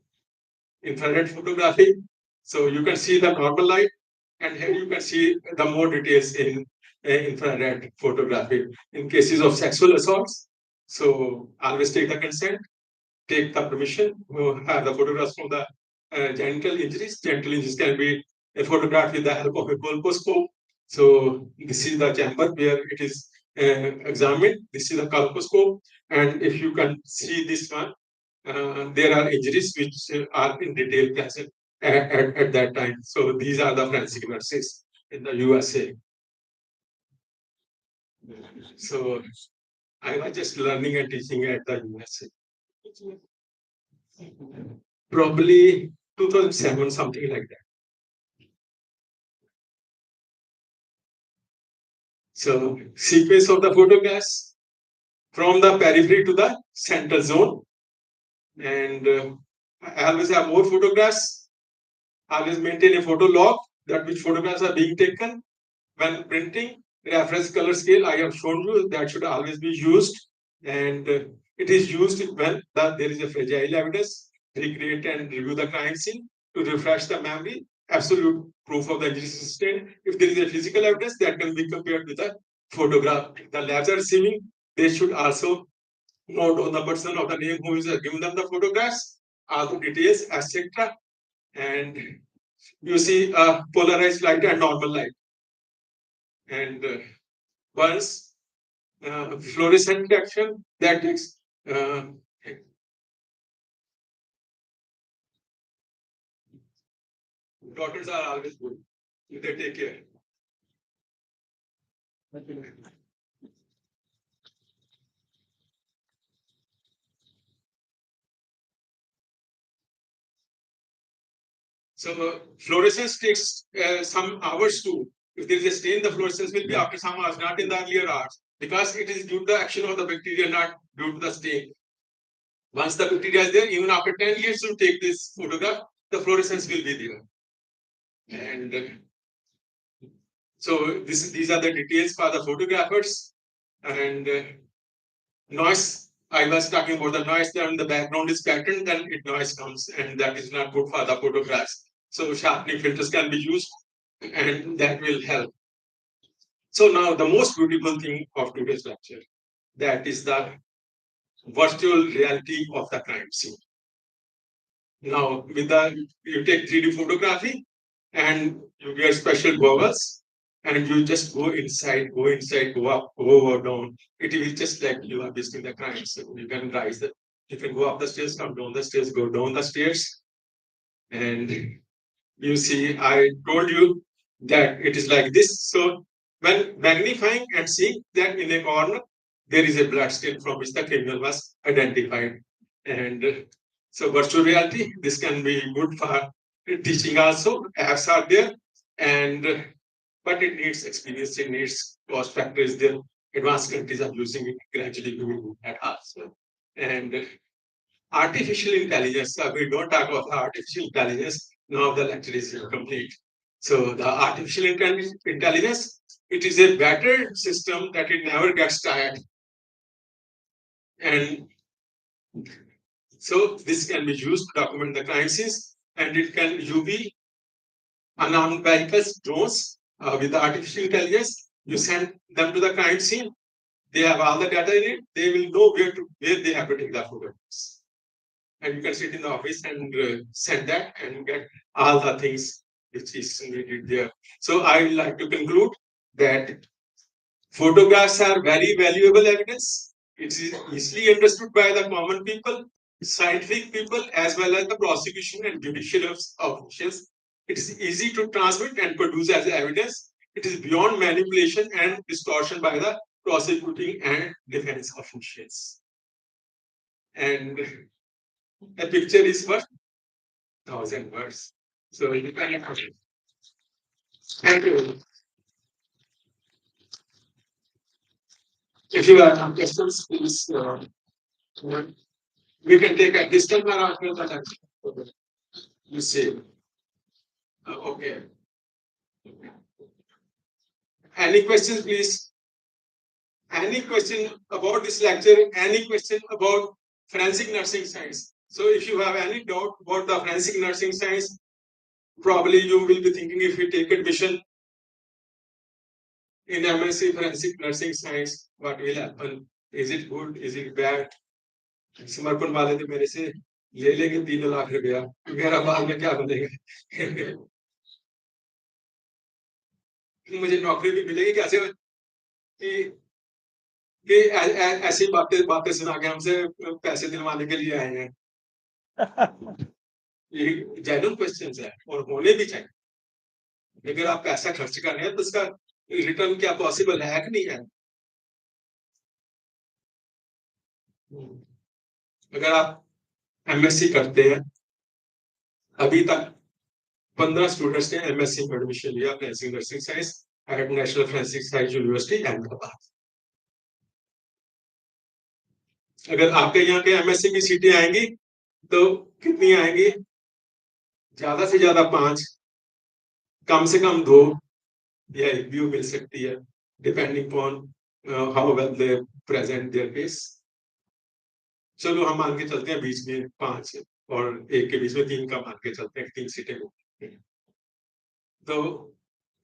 infrared photography. So you can see the normal light, and here you can see the more details in infrared photography. In cases of sexual assaults, so always take the consent, take the permission, have the photographs from the genital injuries. Genital injuries can be photographed with the help of a colposcope. So this is the chamber where it is examined. This is the colposcope, and if you can see this one, there are injuries which are in detail present at that time. So these are the forensic nurses in the USA. So I was just learning and teaching at the USA. Probably 2007, something like that. So sequence of the photographs from the periphery to the central zone. And I always have more photographs. I always maintain a photo log that which photographs are being taken. When printing, reference color scale I have shown you that should always be used, and It is used when there is a fragile evidence, recreate and review the crime scene to refresh the memory, absolute proof of the injury sustained. If there is a physical evidence, that can be compared with a photograph. The labs are receiving, they should also note on the person of the name who is giving them the photographs, all the details, etc. And you see polarized light and normal light. And once fluorescent detection, that takes daughters are always good. They take care. So fluorescence takes some hours too. If there is a stain, the fluorescence will be after some hours, not in the earlier hours, because it is due to the action of the bacteria, not due to the stain. Once the bacteria is there, even after 10 years to take this photograph, the fluorescence will be there. And so these are the details for the photographers. And noise, I was talking about the noise, then the background is patterned, then it noise comes, and that is not good for the photographs. So sharpening filters can be used, and that will help. So now the most beautiful thing of today's lecture, that is the virtual reality of the crime scene. Now with the you take 3D photography and you wear special goggles and you just go inside, go up, go down. It will just like you are visiting the crime. So you can you can go up the stairs, come down the stairs, go down the stairs, and you see, I told you that it is like this. So when magnifying and seeing that in a corner, there is a blood stain from which the criminal was identified. And so virtual reality, this can be good for teaching also. Apps are there, and but it needs experience, it needs cost factor is there. Advanced countries are using it gradually we will at us. And artificial intelligence, we don't talk about artificial intelligence, now the lecture is complete. So the artificial intelligence, it is a better system that it never gets tired. And so this can be used to document the crime scenes, and it can UV unarmed vehicles, drones, with the artificial intelligence. You send them to the crime scene. They have all the data in it. They will know where they have to take the photographs. And you can sit in the office and send that and get all the things which is needed there. So I would like to conclude that photographs are very valuable evidence. It is easily understood by the common people, scientific people, as well as the prosecution and judicial officials. It is easy to transmit and produce as evidence. It is beyond manipulation and distortion by the prosecuting and defense officials. And a picture is worth 1,000 words. So you can. Thank you. If you have some questions, please. We can take a distance or after the lecture. You say. Okay. Any questions, please? Any question about this lecture? Any question about forensic nursing science? So if you have any doubt about the forensic nursing science, probably you will be thinking if you take admission in MSc forensic nursing science, what will happen? Is it good? Is it bad? समर्पण वाले तो मेरे से ले लेंगे 3 लाख रुपया मेरा बाद में क्या बनेगा मुझे नौकरी भी मिलेगी कैसे कि ऐसी बातें बातें सुना के हमसे पैसे दिलवाने के लिए आए हैं ये जेन्युइन क्वेश्चंस है और होने भी चाहिए अगर आप पैसा खर्च कर रहे हैं तो उसका रिटर्न क्या पॉसिबल है कि नहीं है अगर आप एमएससी करते हैं अभी तक 15 स्टूडेंट्स ने एमएससी में एडमिशन लिया forensic nursing science at National Forensic Science University Ahmedabad अगर आपके यहाँ के एमएससी की सीटें आएंगी तो कितनी आएंगी ज्यादा से ज्यादा 5 कम से कम 2 या 1 व्यू मिल सकती है depending on how well they present there case चलो हम मान के चलते हैं बीच में 5 और 1 के बीच में 3 का मान के चलते हैं, 3 सीटें होंगी। तो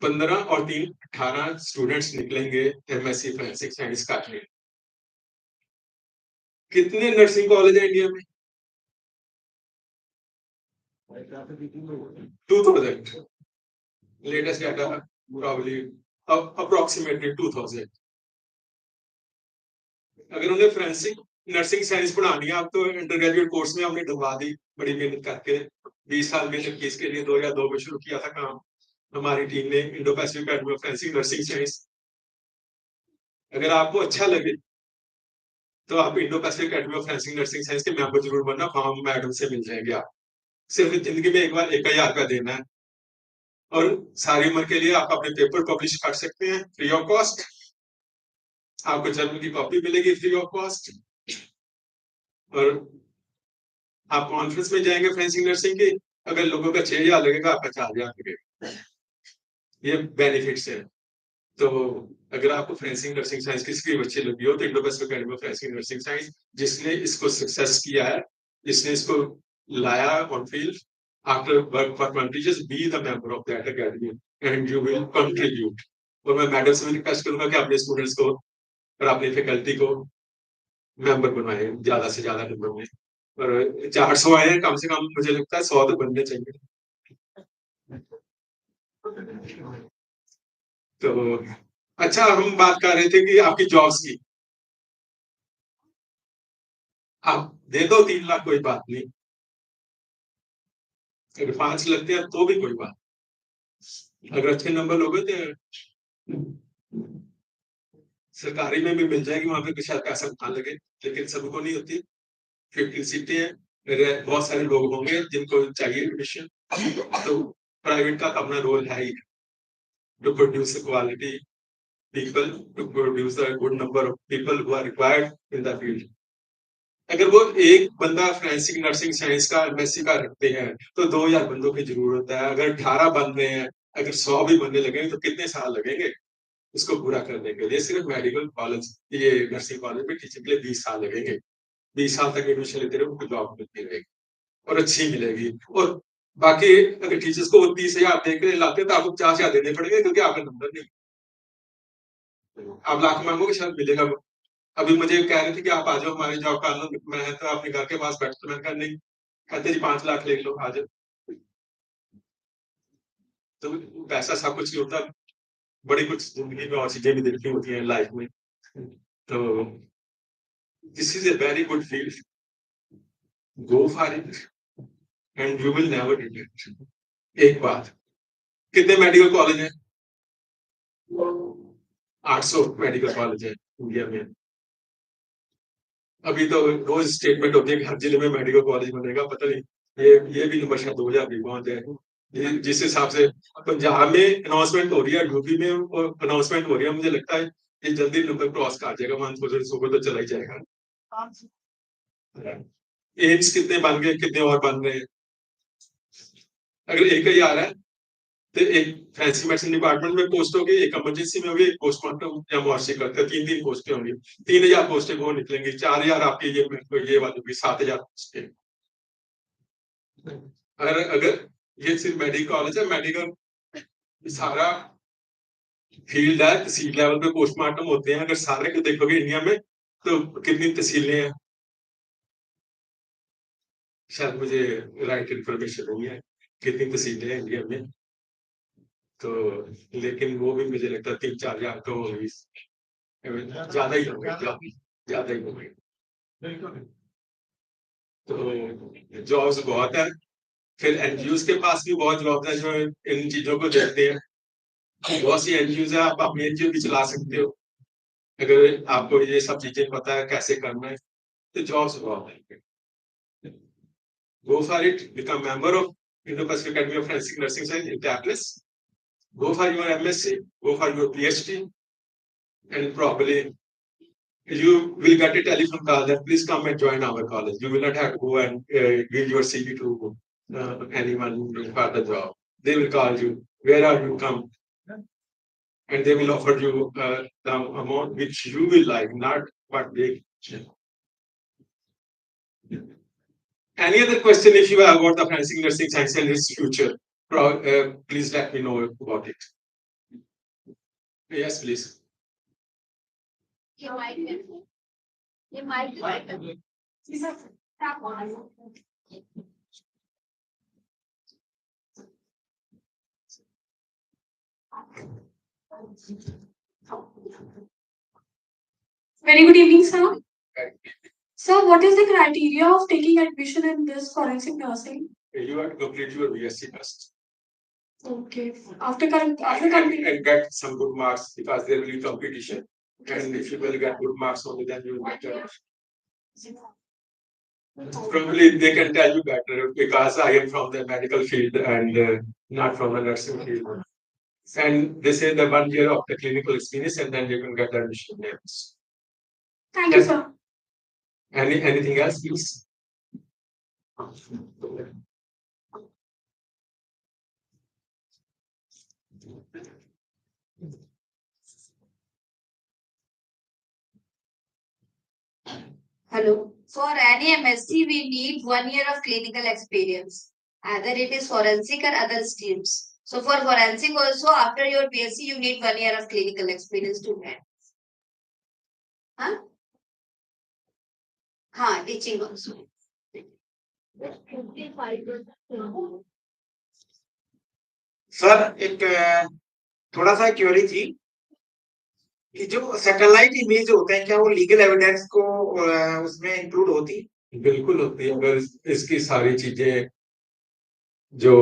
15 और 3 18 स्टूडेंट्स निकलेंगे एमएससी फोरेंसिक साइंस का। कितने नर्सिंग कॉलेज है इंडिया में? 2000 लेटेस्ट डाटा प्रॉब्ली अप्रोक्सीमेटली 2000। अगर उन्हें फोरेंसिक नर्सिंग साइंस पढ़ानी है आप तो अंडर ग्रेजुएट कोर्स में हमने ढलवा दी बड़ी मेहनत करके। 20 साल में जब इसके लिए 2002 में शुरू किया था काम हमारी टीम ने, Indo Pacific academy of forensic nursing science. अगर आपको अच्छा लगे तो आप Indo Pacific academy of forensic nursing science के मेंबर जरूर बनना, फॉर्म मैडम से मिल जाएंगे। आप सिर्फ जिंदगी में एक बार 1000 रुपया देना है और सारी उम्र के लिए आप अपने पेपर पब्लिश कर सकते हैं फ्री ऑफ कॉस्ट। आपको जर्नल की कॉपी मिलेगी फ्री ऑफ कॉस्ट और आप कॉन्फ्रेंस में जाएंगे फोरेंसिक नर्सिंग की, अगर लोगों का 6000 लगेगा आपका 4000 लगेगा। ये बेनिफिट्स है। तो अगर आपको फोरेंसिक नर्सिंग साइंस की स्कीम अच्छी लगी हो तो Indo Pacific academy of forensic nursing science जिसने इसको सक्सेस किया है, जिसने इसको लाया on field after work for 20 years, be the member of that academy and you will contribute. और मैं मैडम से भी रिक्वेस्ट करूंगा कि अपने स्टूडेंट्स को और अपनी फैकल्टी को मेंबर बनवाए ज्यादा से ज्यादा नंबर में। और 400 आए हैं, कम से कम मुझे लगता है 100 तो बनने चाहिए। तो अच्छा, हम बात कर रहे थे कि आपकी जॉब्स की, आप दे दो 3 लाख कोई बात नहीं, अगर 5 लगते हैं तो भी कोई बात, अगर अच्छे नंबर लोगे तो सरकारी में भी मिल जाएगी, वहां पे कुछ शायद पैसा कम लगे, लेकिन सबको नहीं होती। 15 सीटें हैं, बहुत सारे लोग होंगे जिनको चाहिए एडमिशन, तो प्राइवेट का अपना रोल है ही to produce quality people, to produce a good number of people who are required in the field. अगर वो एक बंदा फोरेंसिक नर्सिंग साइंस का एमएससी का रखते हैं तो 2000 बंदों की जरूरत है। अगर 18 बन रहे हैं, अगर 100 भी बनने लगेंगे तो कितने साल लगेंगे इसको पूरा करने के लिए? सिर्फ मेडिकल कॉलेज, ये नर्सिंग कॉलेज में टीचिंग के लिए 20 साल लगेंगे। 20 साल तक एडमिशन लेते रहे, उनको जॉब मिलती रहेगी और अच्छी मिलेगी। और बाकी अगर टीचर्स को 30,000 दे के लाते तो आपको 50,000 देने पड़ेंगे क्योंकि आपका नंबर नहीं, आप लाख मांगोगे शायद मिलेगा। अभी मुझे कह रहे थे कि आप आ जाओ हमारे जॉब का आनंद, मैं तो अपने घर के पास बैठता, मैंने कहा नहीं, कहते जी 5 लाख ले लो आ जाओ। तो पैसा सब कुछ नहीं होता, बड़ी कुछ जिंदगी में और चीजें भी देखनी होती हैं लाइफ में। तो this is a very good field, go for it and you will never regret. एक बात, कितने मेडिकल कॉलेज हैं? 800 मेडिकल कॉलेज है इंडिया में। अभी तो रोज स्टेटमेंट होती है कि हर जिले में मेडिकल कॉलेज बनेगा, पता नहीं ये भी नंबर शायद 2000 भी पहुंच जाए। जिस हिसाब से पंजाब में अनाउंसमेंट हो रही है, यूपी में अनाउंसमेंट हो रही है, मुझे लगता है ये जल्दी नंबर क्रॉस कर जाएगा, 1,000 को तो चला ही जाएगा। एम्स कितने बन गए, कितने और बन रहे हैं? अगर 1000 है तो एक फैंसी मेडिसिन डिपार्टमेंट में पोस्ट होगी, एक इमरजेंसी में होगी, एक पोस्टमार्टम या मुआशी करते हैं, 3 पोस्टें होंगी। 3000 पोस्टें वो निकलेंगी, 4000 आपकी ये वाली होगी, 7000 पोस्टें। अगर ये सिर्फ मेडिकल कॉलेज है, मेडिकल सारा फील्ड है, तहसील लेवल पे पोस्टमार्टम होते हैं। अगर सारे को देखोगे इंडिया में तो कितनी तहसीलें हैं? शायद मुझे राइट इन्फॉर्मेशन नहीं है कितनी तहसीलें हैं इंडिया में, तो लेकिन वो भी मुझे लगता है 3-4 हजार तो होगी, ज्यादा ही हो गई, ज्यादा ही हो गई। तो जॉब्स बहुत है, फिर एनजीओ के पास भी बहुत जॉब्स है जो इन चीजों को देखते हैं। बहुत सी एनजीओ है, आप अपनी एनजीओ भी चला सकते हो अगर आपको ये सब चीजें पता है कैसे करना है, तो जॉब्स बहुत है। Go for it, become member of Indo-Pacific Academy of Forensic Nursing Science in Minneapolis. Go for your MSc, go for your PhD, and probably you will get a telephone call that please come and join our college. You will not have to go and give your CV to anyone for the job. They will call you, where are you come? And they will offer you the amount which you will like, not what they Any other question if you have about the forensic nursing science and its future? Please let me know about it. Yes, please. You might be. You might be. Tap on. Very good evening, sir. Sir, what is the criteria of taking admission in this forensic nursing? You have to complete your BSc first. Okay. After completing. And get some good marks because there will be competition. And if you will get good marks only, then you will get probably they can tell you better because I am from the medical field and not from the nursing field. And they say the 1 year of the clinical experience and then you can get the admission. Thank you, sir. Anything else, please? Hello. For any MSc, we need 1 year of clinical experience. Either it is forensic or other streams. So for forensic also, after your BSc, you need 1 year of clinical experience to get. Huh? Teaching also. Sir एक थोड़ा सा query थी कि जो satellite image होते हैं क्या वो लीगल एविडेंस को उसमें इंक्लूड होती है? बिल्कुल होती है अगर इसकी सारी चीजें जो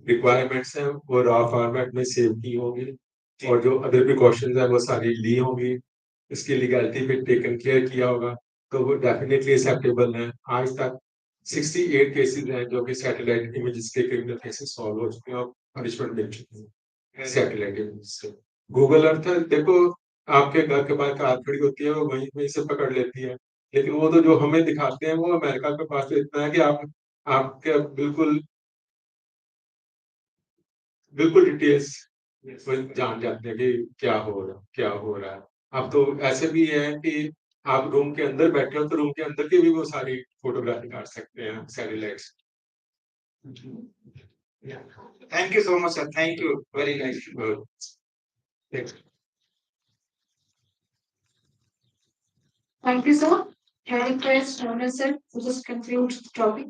रिक्वायरमेंट्स हैं वो रॉ फॉर्मेट में सेव की होंगी और जो अदर प्रिकॉशंस हैं वो सारी ली होंगी इसकी लीगैलिटी पे टेकन केयर किया होगा तो वो डेफिनेटली एक्सेप्टेबल है आज तक 68 केसेस हैं जो कि सैटेलाइट इमेजेस के क्रिमिनल केसेस सॉल्व हो चुके हैं और पनिशमेंट मिल चुकी है सैटेलाइट इमेज से गूगल अर्थ देखो आपके घर के बाहर कार खड़ी होती है वो वहीं वहीं से पकड़ लेती है लेकिन वो तो जो हमें दिखाते हैं वो अमेरिका के पास तो इतना है कि आप आपके बिल्कुल बिल्कुल डिटेल्स जान जाते हैं कि क्या हो रहा है अब तो ऐसे भी है कि आप रूम के अंदर बैठे हो तो रूम के अंदर की भी वो सारी फोटोग्राफी काट सकते हैं satellites thank you so much sir thank you very nice Thank you, sir. I request Mona sir to just conclude the topic.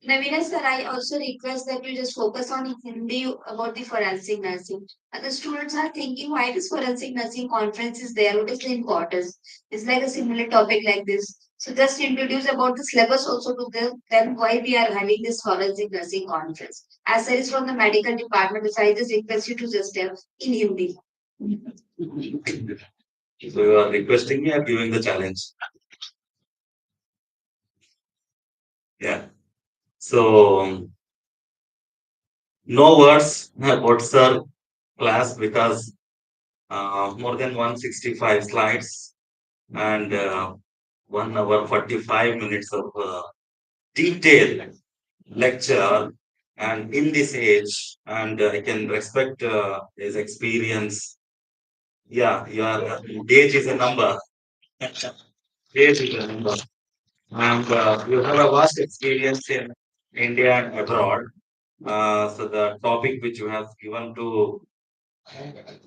Navina sir, I also request that you just focus on Hindi about the forensic nursing. And the students are thinking why this forensic nursing conference is there, what is the importance? It's like a similar topic like this. So just introduce about the syllabus also to them why we are having this forensic nursing conference. As sir is from the medical department, so I just request you to just tell in Hindi. So you are requesting me or giving the challenge? Yeah. So no words about sir class because more than 165 slides and 1 hour 45 minutes of detailed lecture and in this age and I can respect his experience. Yeah, your age is a number. Age is a number. And you have a vast experience in India and abroad. So the topic which you have given to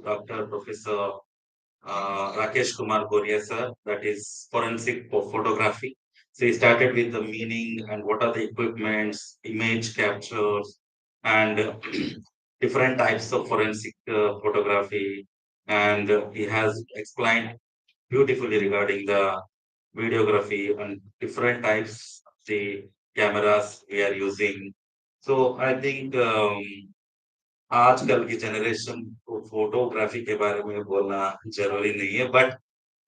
Dr. Professor Rakesh Kumar Goria sir, that is forensic photography. So he started with the meaning and what are the equipments, image captures, and different types of forensic photography. And he has explained beautifully regarding the videography and different types of the cameras we are using. So I think आजकल की generation को photography के बारे में बोलना जरूरी नहीं है but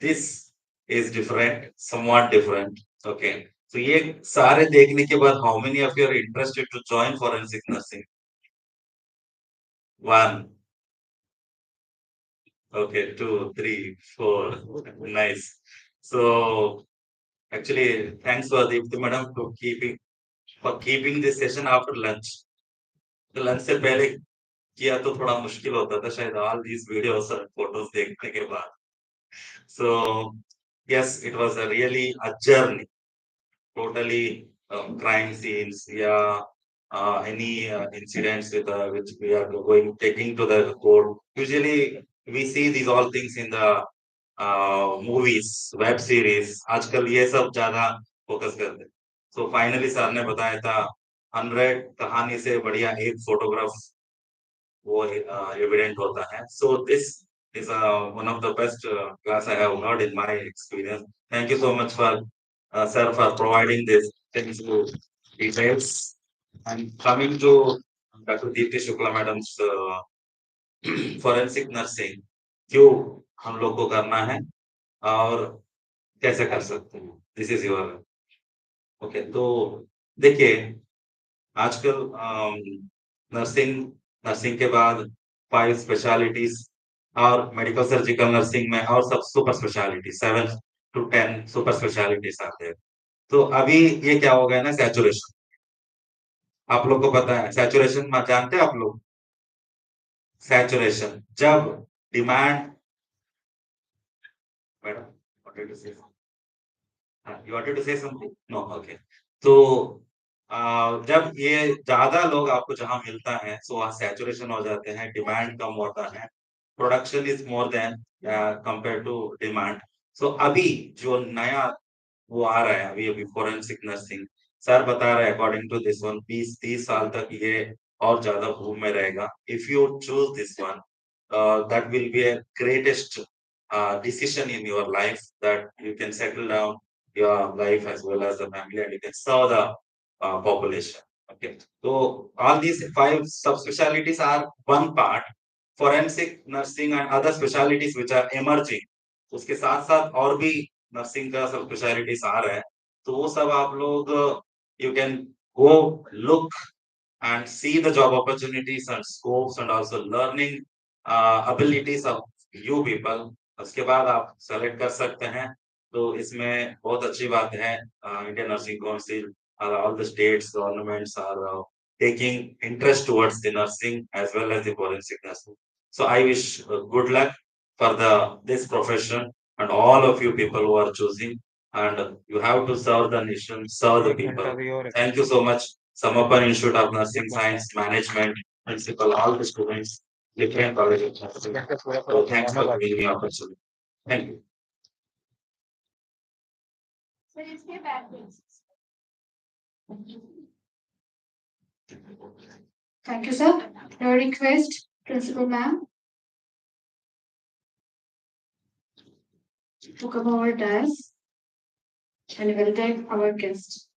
this is different somewhat different okay तो ये सारे देखने के बाद how many of you are interested to join forensic nursing one okay 2 3 4 nice so actually thanks for Deepti madam to keeping this session after lunch तो lunch से पहले किया तो थोड़ा मुश्किल होता था शायद ऑल दीज वीडियोस और फोटोज देखने के बाद so yes it was a really a journey totally crime scenes, yeah, any incidents with which we are going taking to the court. Usually, we see these all things in the movies, web series. आजकल ये सब ज्यादा focus करते हैं. So finally, sir ने बताया था 100 कहानी से बढ़िया एक फोटोग्राफ वो एविडेंट होता है. So this is one of the best class I have heard in my experience. Thank you so much for sir for providing this things to details. And coming to Dr. Deepti Shukla madam's forensic nursing, क्यों हम लोग को करना है और कैसे कर सकते हैं. This is your okay. तो देखिए आजकल नर्सिंग नर्सिंग के बाद 5 स्पेशलिटीज और मेडिकल सर्जिकल नर्सिंग में और सब super speciality 7 to 10 super specialities आते हैं. तो अभी ये क्या हो गया ना, सैचुरेशन. आप लोग को पता है सैचुरेशन जानते हैं आप लोग. सैचुरेशन जब demand, madam wanted to say you wanted to say something? No, okay. तो जब ये ज्यादा लोग आपको जहां मिलता है तो वहाँ सैचुरेशन हो जाते हैं, डिमांड कम होता है, production is more than compare to demand. So अभी जो नया वो आ रहा है अभी अभी फोरेंसिक नर्सिंग, सर बता रहे हैं अकॉर्डिंग टू दिस वन 20-30 साल तक ये और ज्यादा बूम में रहेगा. If you choose this one that will be a greatest decision in your life, that you can settle down your life as well as the family and you can serve the population. Okay, so all these 5 subspecialties are one part. Forensic nursing and other specialties which are emerging, उसके साथ साथ और भी nursing का सब specialities आ रहा है. तो वो सब आप लोग you can go look and see the job opportunities and scopes and also learning abilities of you people. उसके बाद आप सेलेक्ट कर सकते हैं. तो इसमें बहुत अच्छी बात है Indian nursing council all the states governments are taking interest towards the nursing as well as the forensic nursing. So I wish good luck for the this profession and all of you people who are choosing, and you have to serve the nation, serve the people. Thank you so much. Samapan Institute of Nursing Science, Management, Principal, all the students, different colleges. So thanks for giving me opportunity. Thank you. So it's here back. Thank you, sir. Your request, Principal Ma'am, to come over to us and will take our guest.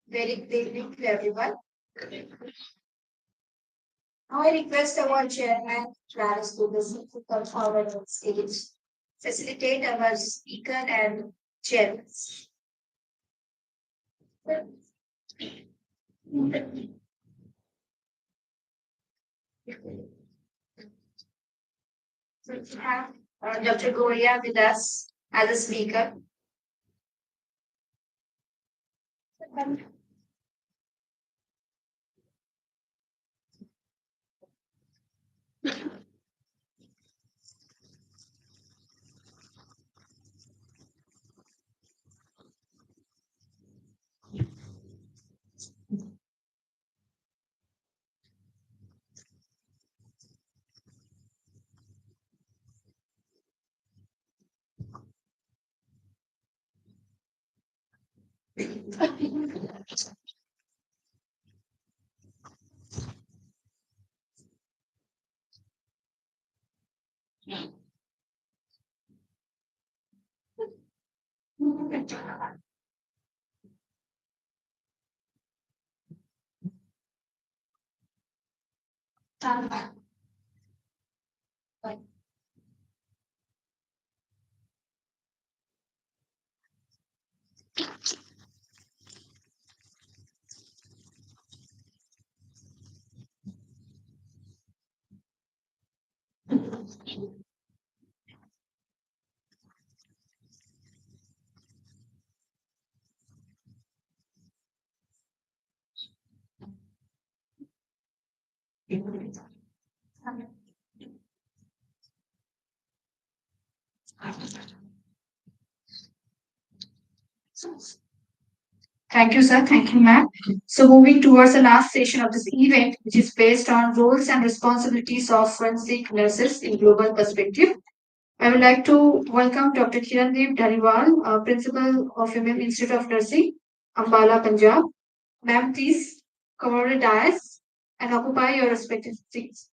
Very good evening to everyone. Now I request our chairman, Clarence Dugas, to come forward on stage, facilitate our speaker and chairman. So we have Dr. Goria with us as a speaker. Thank you, sir. Thank you, ma'am. So moving towards the last session of this event, which is based on roles and responsibilities of forensic nurses in global perspective. I would like to welcome Dr. Kirandeep Dhariwal, Principal of MM Institute of Nursing, Ambala, Punjab. Ma'am, please come over the dais and occupy your respective seats.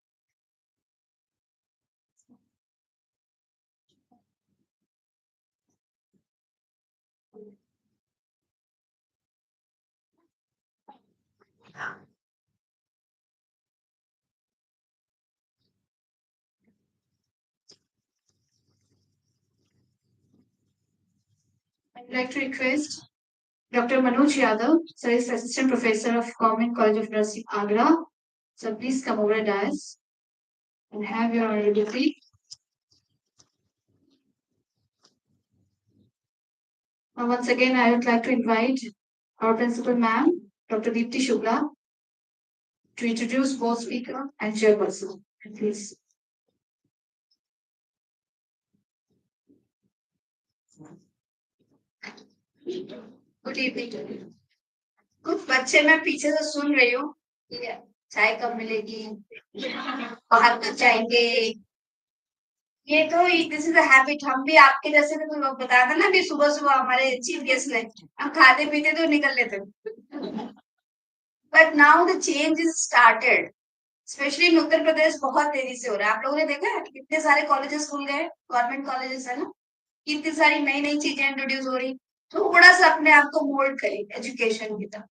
I'd like to request Dr. Manoj Yadav, sir is Assistant Professor of Government College of Nursing, Agra. So please come over the dais and have your honorability. Now, once again, I would like to invite our principal ma'am, Dr. Deepti Shukla, to introduce both speaker and chairperson. Please. Good evening कुछ बच्चे मैं पीछे से सुन रही हूँ चाय कब मिलेगी बाहर कब जाएंगे ये तो दिस इज अ हैबिट हम भी आपके जैसे तो लोग बताया था ना भी सुबह सुबह हमारे चीफ गेस्ट ने हम खाते पीते तो निकल लेते but now the change is started specially in Uttar Pradesh बहुत तेजी से हो रहा है आप लोगों ने देखा है कितने सारे कॉलेजेस खुल गए गवर्नमेंट कॉलेजेस है ना कितनी सारी नई नई चीजें इंट्रोड्यूस हो रही थोड़ा सा अपने आप को मोल्ड करें एजुकेशन की तरफ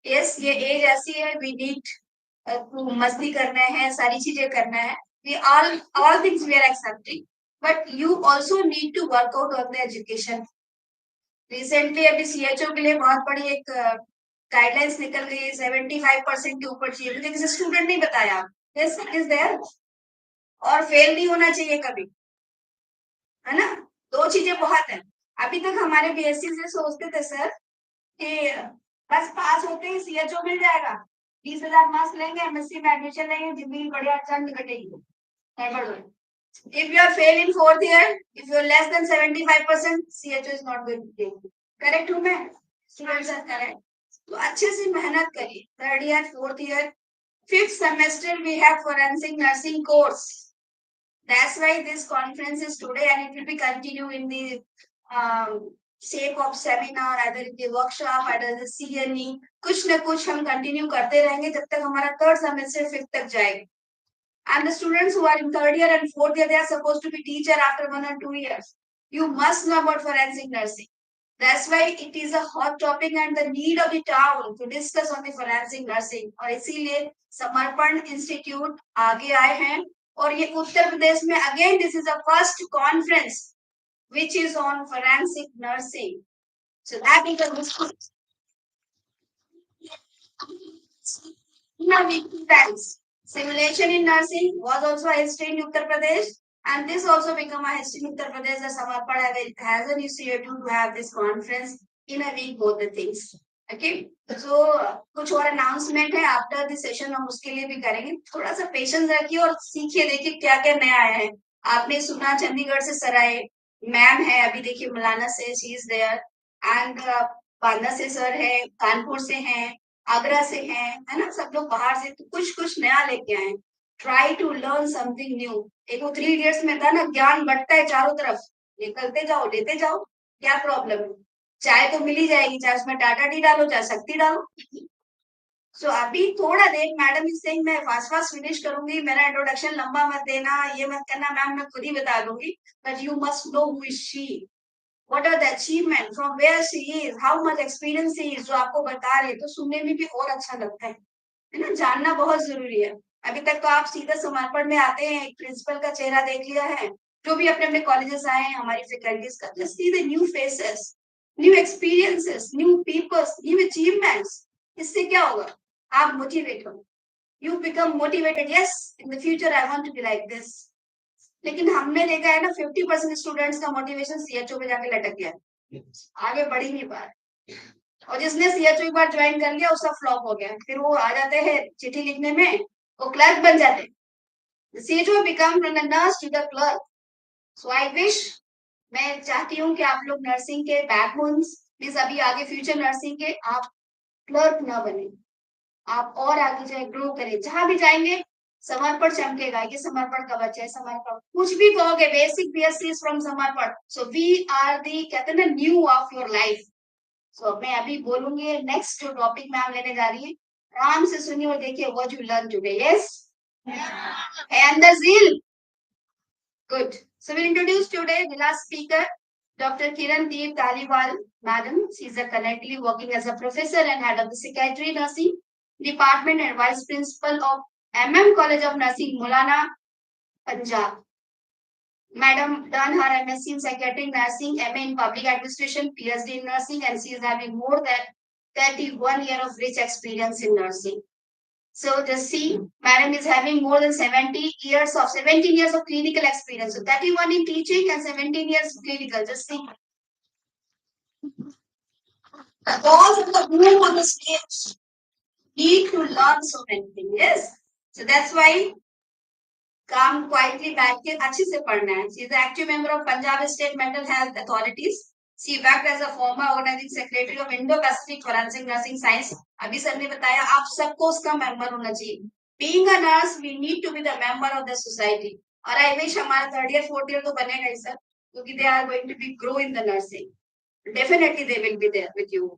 यस ये एज ऐसी है वी नीड मस्ती करना है सारी चीजें करना है we all things we are accepting but you also need to work out on the education recently अभी CHO के लिए बहुत बड़ी एक गाइडलाइंस निकल गई 75% के ऊपर चाहिए मुझे किसी स्टूडेंट नहीं बताया yes it is there और फेल नहीं होना चाहिए कभी है ना दो चीजें बहुत है अभी तक हमारे बीएससी से सोचते थे सर कि बस पास होते ही CHO मिल जाएगा 20,000 मार्क्स लेंगे एमएससी में एडमिशन लेंगे जिंदगी बढ़िया चंद कटेगी if you are fail in 4th year if you are less than 75% CHO is not going to take you correct हूँ मैं students are correct तो अच्छे से मेहनत करिए 3rd year 4th year 5th semester we have forensic nursing course that's why this conference is today and it will be continue in the shape of seminar either in the workshop either the CNE कुछ न कुछ हम continue करते रहेंगे जब तक हमारा 3rd semester 5th तक जाएगा and the students who are in 3rd year and 4th year they are supposed to be teacher after 1 or 2 years you must know about forensic nursing that's why it is a hot topic and the need of the town to discuss on the forensic nursing और इसीलिए समर्पण institute आगे आए हैं और ये उत्तर प्रदेश में again this is the first conference which is on forensic nursing so that is a mistake now we thanks simulation in nursing was also a history in Uttar Pradesh and this also become a history in Uttar Pradesh the Samarpan has an initiative to have this conference in a week both the things okay so कुछ और announcement है after the session हम उसके लिए भी करेंगे थोड़ा सा पेशेंस रखिए और सीखिए देखिए क्या क्या नया आया है आपने सुना चंडीगढ़ से सराय मैम है अभी देखिए मौलाना से she is there and Banda से सर है कानपुर से हैं आगरा से है ना सब लोग बाहर से तो कुछ नया लेके आए try to learn something new एक वो 3 इयर्स में था ना ज्ञान बंटता है चारों तरफ निकलते जाओ लेते जाओ क्या प्रॉब्लम है चाय तो मिल ही जाएगी चाहे उसमें टाटा टी डालो चाहे शक्ति डालो सो अभी थोड़ा देर मैडम इस सेइंग मैं फास्ट फिनिश करूंगी मेरा इंट्रोडक्शन लंबा मत देना ये मत करना मैम मैं खुद ही बता दूंगी but you must know who is she what are the achievement from where she is how much experience she is जो आपको बता रहे तो सुनने में भी और अच्छा लगता है ना जानना बहुत जरूरी है अभी तक तो आप सीधा समर्पण में आते हैं एक प्रिंसिपल का चेहरा देख लिया है जो भी अपने अपने कॉलेजेस आए हैं हमारी फैकल्टीज का just see the new faces new experiences new peoples new achievements इससे क्या होगा आप मोटिवेट हो you become motivated yes in the future I want to be like this लेकिन हमने देखा है ना 50% स्टूडेंट्स का मोटिवेशन CHO में जाके लटक गया आगे बढ़ ही नहीं पा रहे और जिसने CHO एक बार ज्वाइन कर लिया उसका फ्लॉप हो गया फिर वो आ जाते हैं चिट्ठी लिखने में वो क्लर्क बन जाते हैं. The CHO become from the nurse to the clerk. So I wish, मैं चाहती हूँ कि आप लोग नर्सिंग के बैकबोन्स प्लीज अभी आगे फ्यूचर नर्सिंग के आप क्लर्क ना बने, आप और आगे जाए ग्रो करें, जहां भी जाएंगे समर्पण चमकेगा. ये समर्पण का बच्चा है, समर्पण कुछ भी कहोगे, बेसिक बीएससी फ्रॉम समर्पण. सो वी आर दी कहते हैं ना न्यू ऑफ योर लाइफ. सो मैं अभी बोलूंगी नेक्स्ट जो टॉपिक मैम लेने जा रही है, आराम से सुनिए और देखिए what you learn today. Yes, है अंदर zeal. Good. So we introduce today the last speaker, Dr. Kiran Deep Taliwal, Madam. She is currently working as a professor and head of the Psychiatry Nursing Department and Vice Principal of MM College of Nursing, Mulana, Punjab. Madam done her MSc in Psychiatric Nursing, MA in Public Administration, PhD in Nursing, and she is having more than 31 years of rich experience in nursing. So just see, madam is having more than 17 years of clinical experience. So 31 in teaching and 17 years clinical. Just see. Those in the room on the stage need to learn so many things. Yes. So that's why काम quietly बैठ के अच्छे से पढ़ना है. She is the active member of Punjab State Mental Health Authorities. She worked as a former organizing secretary of Indo-Pacific Forensic Nursing Science. अभी sir ने बताया आप सबको उसका मेंबर होना चाहिए. Being a nurse, we need to be the member of the society. और I wish हमारा 3rd year 4th year तो बनेगा ही सर, क्योंकि they are going to be grow in the nursing. Definitely they will be there with you.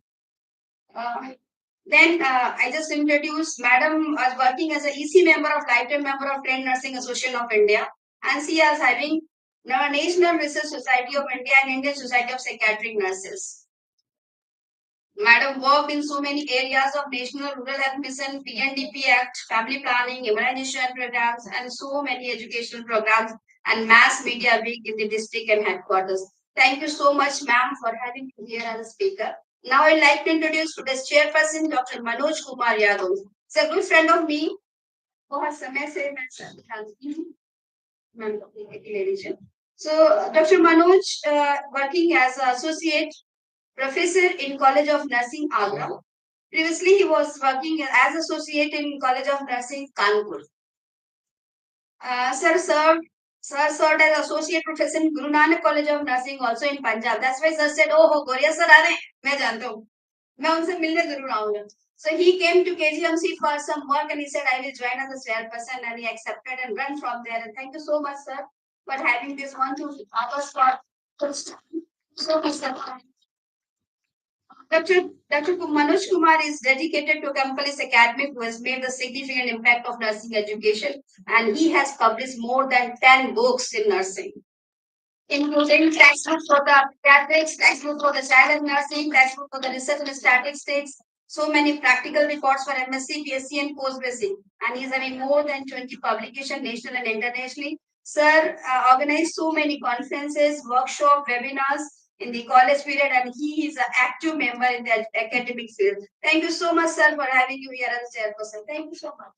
Then I just introduced Madam as working as a EC member of Lifetime Member of Trained Nursing Association of India, and she is having the National Research Society of India and Indian Society of Psychiatric Nurses. Madam worked in so many areas of National Rural Health Mission, PNDP Act, family planning, immunization programs, and so many educational programs and mass media week in the district and headquarters. Thank you so much, ma'am, for having me here as a speaker. Now I'd like to introduce today's chairperson, Dr. Manoj Kumar Yadav. He's a good friend of me. बहुत समय से मैं जानती हूँ, ma'am को. So Dr. Manoj working as an associate professor in College of Nursing, Agra. Previously, he was working as associate in College of Nursing, Kanpur. Sir served as associate professor in Guru Nanak College of Nursing, also in Punjab. That's why sir said, "Oh, Goria sir आ रहे हैं, मैं जानता हूँ, मैं उनसे मिलने जरूर आऊँगा." So he came to KGMC for some work and he said, "I will join as a chairperson," and he accepted and went from there. And thank you so much, sir, for having this 1-2 hours for so much, sir. Dr. Manoj Kumar is dedicated to Campus Academy, who has made a significant impact of nursing education, and he has published more than 10 books in nursing, including textbooks for the pediatrics, textbooks for the child and nursing, textbook for the research and statistics, so many practical reports for MSc, PSc, and post-basic, and he is having more than 20 publications national and internationally. Sir organized so many conferences, workshops, webinars in the college period, and he is an active member in the academic field. Thank you so much, sir, for having you here as a chairperson. Thank you so much.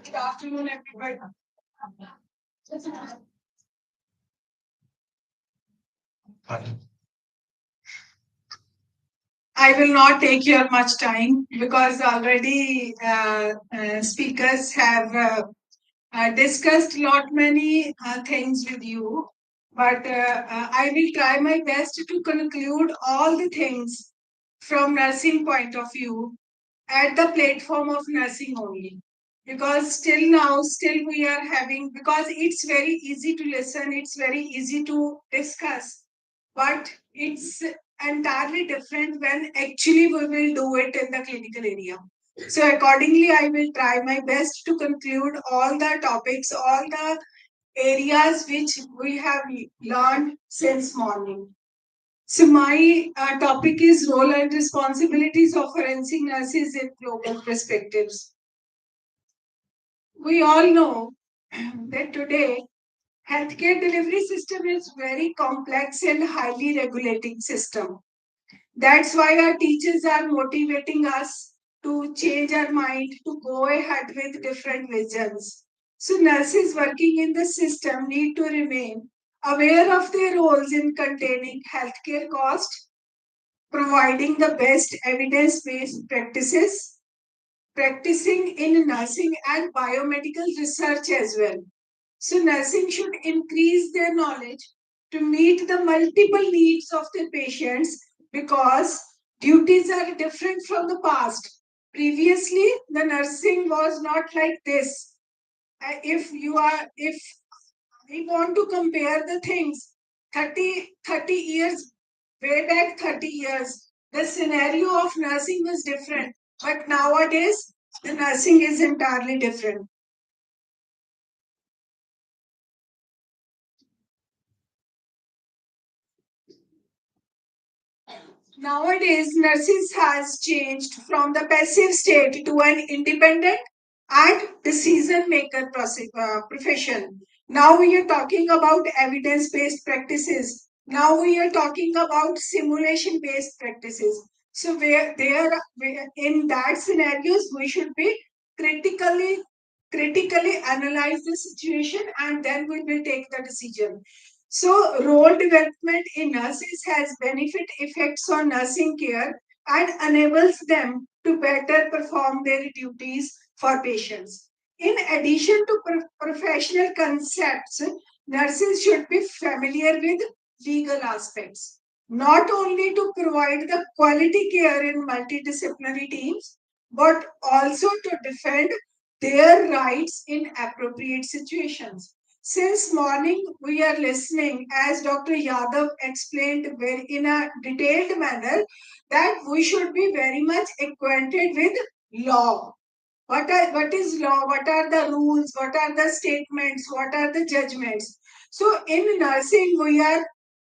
Good afternoon, everybody. I will not take your much time because already speakers have discussed many things with you. But I will try my best to conclude all the things from nursing point of view at the platform of nursing only. because still we are having, because it's very easy to listen, it's very easy to discuss, but it's entirely different when actually we will do it in the clinical area. So accordingly, I will try my best to conclude all the topics, all the areas which we have learned since morning. So my topic is role and responsibilities of forensic nurses in global perspectives. We all know that today healthcare delivery system is very complex and highly regulating system. That's why our teachers are motivating us to change our mind, to go ahead with different visions. So nurses working in the system need to remain aware of their roles in containing healthcare cost, providing the best evidence-based practices, practicing in nursing and biomedical research as well. So nursing should increase their knowledge to meet the multiple needs of the patients, because duties are different from the past. Previously, the nursing was not like this. If we want to compare the things, 30 years, way back 30 years, the scenario of nursing was different. But nowadays, the nursing is entirely different. Nowadays, nurses has changed from the passive state to an independent and decision maker profession. Now we are talking about evidence based practices. Now we are talking about simulation based practices. So where in that scenarios we should be critically critically analyze the situation, and then we will take the decision. So, role development in nurses has benefit effects on nursing care and enables them to better perform their duties for patients. In addition to professional concepts, nurses should be familiar with legal aspects, not only to provide the quality care in multidisciplinary teams, but also to defend their rights in appropriate situations. Since morning, we are listening, as Dr. Yadav explained very in a detailed manner, that we should be very much acquainted with law. What is law? What are the rules? What are the statements? What are the judgments? So in nursing, we are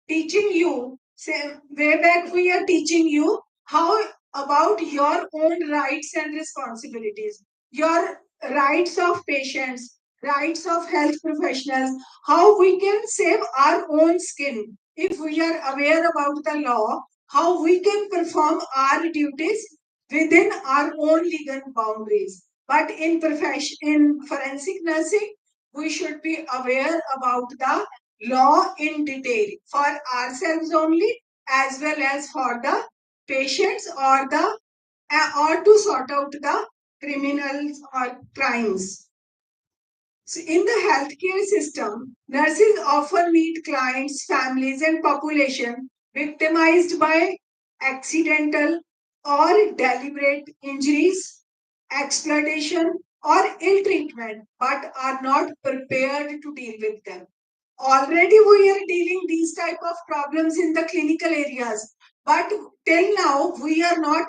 teaching you, say, way back we are teaching you how about your own rights and responsibilities, your rights of patients, rights of health professionals, how we can save our own skin if we are aware about the law, how we can perform our duties within our own legal boundaries. But in forensic nursing, we should be aware about the law in detail for ourselves only, as well as for the patients, or to sort out the criminals or crimes. So in the healthcare system, nurses often meet clients, families, and population victimized by accidental or deliberate injuries, exploitation, or ill treatment, but are not prepared to deal with them. Already we are dealing these type of problems in the clinical areas, but till now we are not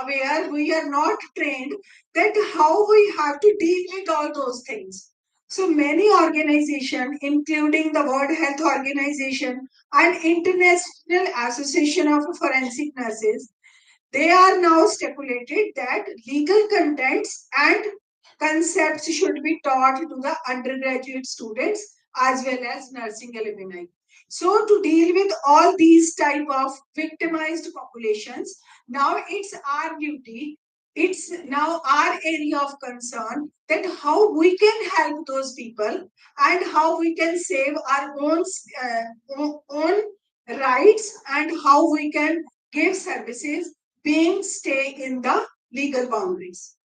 aware, we are not trained that how we have to deal with all those things. So many organizations, including the World Health Organization and International Association of Forensic Nurses, they are now stipulated that legal contents and concepts should be taught to the undergraduate students as well as nursing alumni. So to deal with all these type of victimized populations, now it's our duty, it's now our area of concern, that how we can help those people and how we can save our own rights, and how we can give services being stay in the legal boundaries.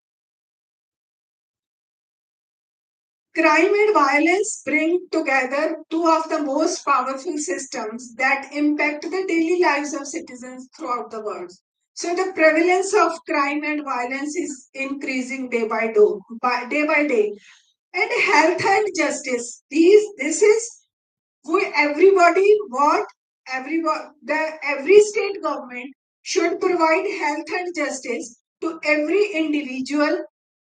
Crime and violence bring together two of the most powerful systems that impact the daily lives of citizens throughout the world. So the prevalence of crime and violence is increasing day by day. And health and justice. This is everybody what every state government should provide health and justice to every individual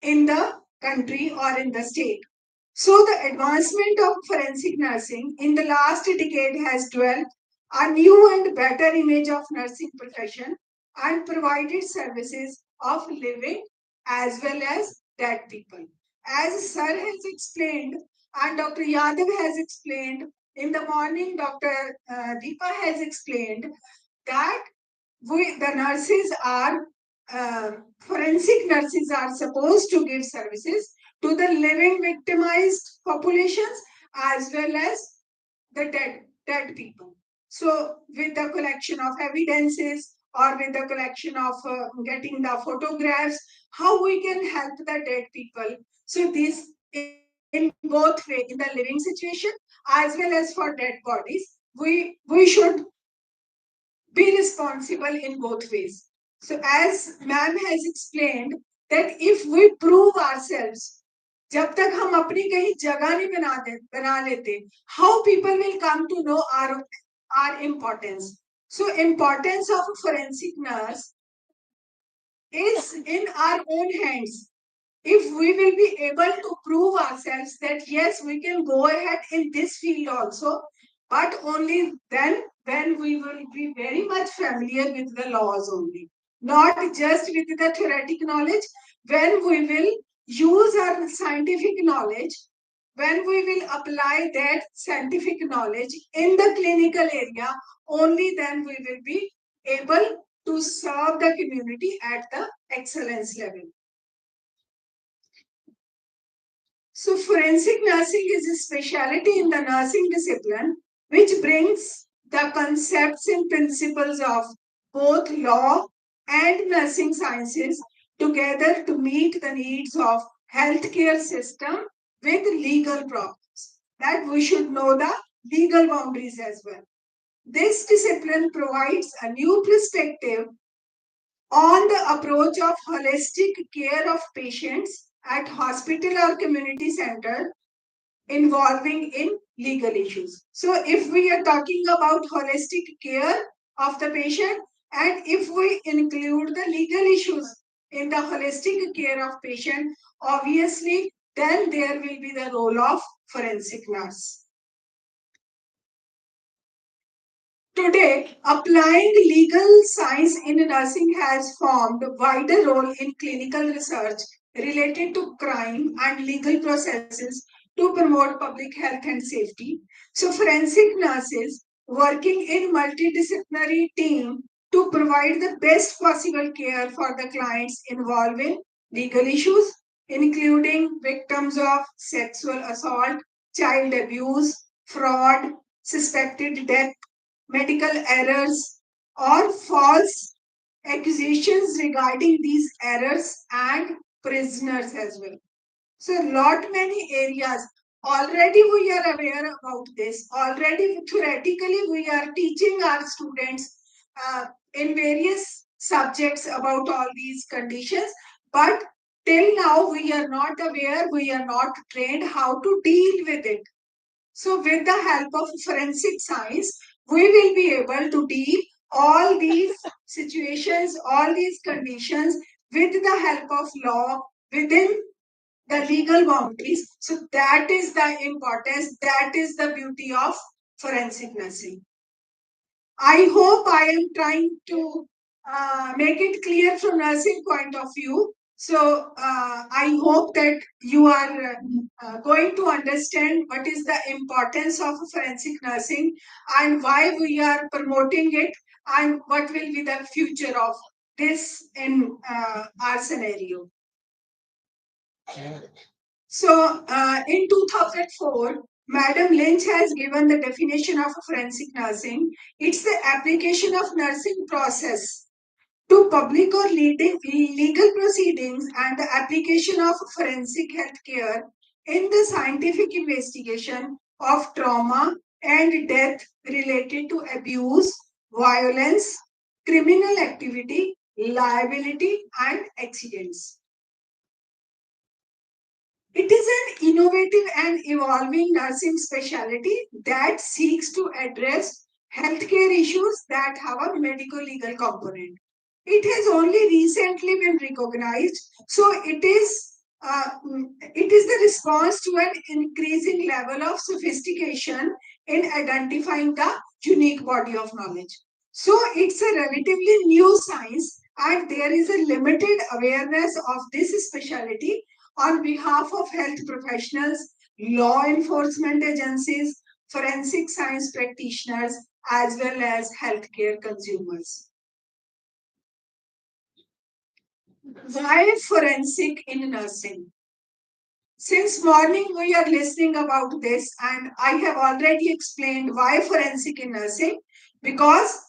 in the country or in the state. So the advancement of forensic nursing in the last decade has developed a new and better image of nursing profession and provided services of living as well as dead people. As Sir has explained and Dr. Yadav has explained, in the morning Dr. Deepa has explained that the nurses are, forensic nurses are supposed to give services to the living victimized populations as well as the dead people. So with the collection of evidences or with the collection of getting the photographs, how we can help the dead people. So this in both way, in the living situation as well as for dead bodies, we should be responsible in both ways. So as ma'am has explained that if we prove ourselves, जब तक हम अपनी कहीं जगह नहीं बना लेते, how people will come to know our importance. So importance of a forensic nurse is in our own hands. If we will be able to prove ourselves that yes, we can go ahead in this field also, but only then when we will be very much familiar with the laws only, not just with the theoretic knowledge. When we will use our scientific knowledge, when we will apply that scientific knowledge in the clinical area, only then we will be able to serve the community at the excellence level. So forensic nursing is a specialty in the nursing discipline which brings the concepts and principles of both law and nursing sciences together to meet the needs of healthcare system with legal problems. That we should know the legal boundaries as well. This discipline provides a new perspective on the approach of holistic care of patients at hospital or community center involving in legal issues. So if we are talking about holistic care of the patient and if we include the legal issues in the holistic care of patient, obviously then there will be the role of forensic nurse. Today, applying legal science in nursing has formed a wider role in clinical research related to crime and legal processes to promote public health and safety. So, forensic nurses working in multidisciplinary team to provide the best possible care for the clients involving legal issues, including victims of sexual assault, child abuse, fraud, suspected death, medical errors, or false accusations regarding these errors and prisoners as well. So lot many areas already we are aware about this. Already theoretically we are teaching our students in various subjects about all these conditions, but till now we are not aware, we are not trained how to deal with it. So with the help of forensic science, we will be able to deal all these situations, all these conditions with the help of law within the legal boundaries. So that is the importance, that is the beauty of forensic nursing. I hope I am trying to make it clear from nursing point of view. So I hope that you are going to understand what is the importance of forensic nursing and why we are promoting it and what will be the future of this in our scenario. So in 2004, Madam Lynch has given the definition of forensic nursing. It's the application of nursing process to public or legal proceedings and the application of forensic healthcare in the scientific investigation of trauma and death related to abuse, violence, criminal activity, liability, and accidents. It is an innovative and evolving nursing specialty that seeks to address healthcare issues that have a medical legal component. It has only recently been recognized, so it is the response to an increasing level of sophistication in identifying the unique body of knowledge. So it's a relatively new science, and there is a limited awareness of this specialty on behalf of health professionals, law enforcement agencies, forensic science practitioners, as well as healthcare consumers. Why forensic in nursing? Since morning we are listening about this, and I have already explained why forensic in nursing, because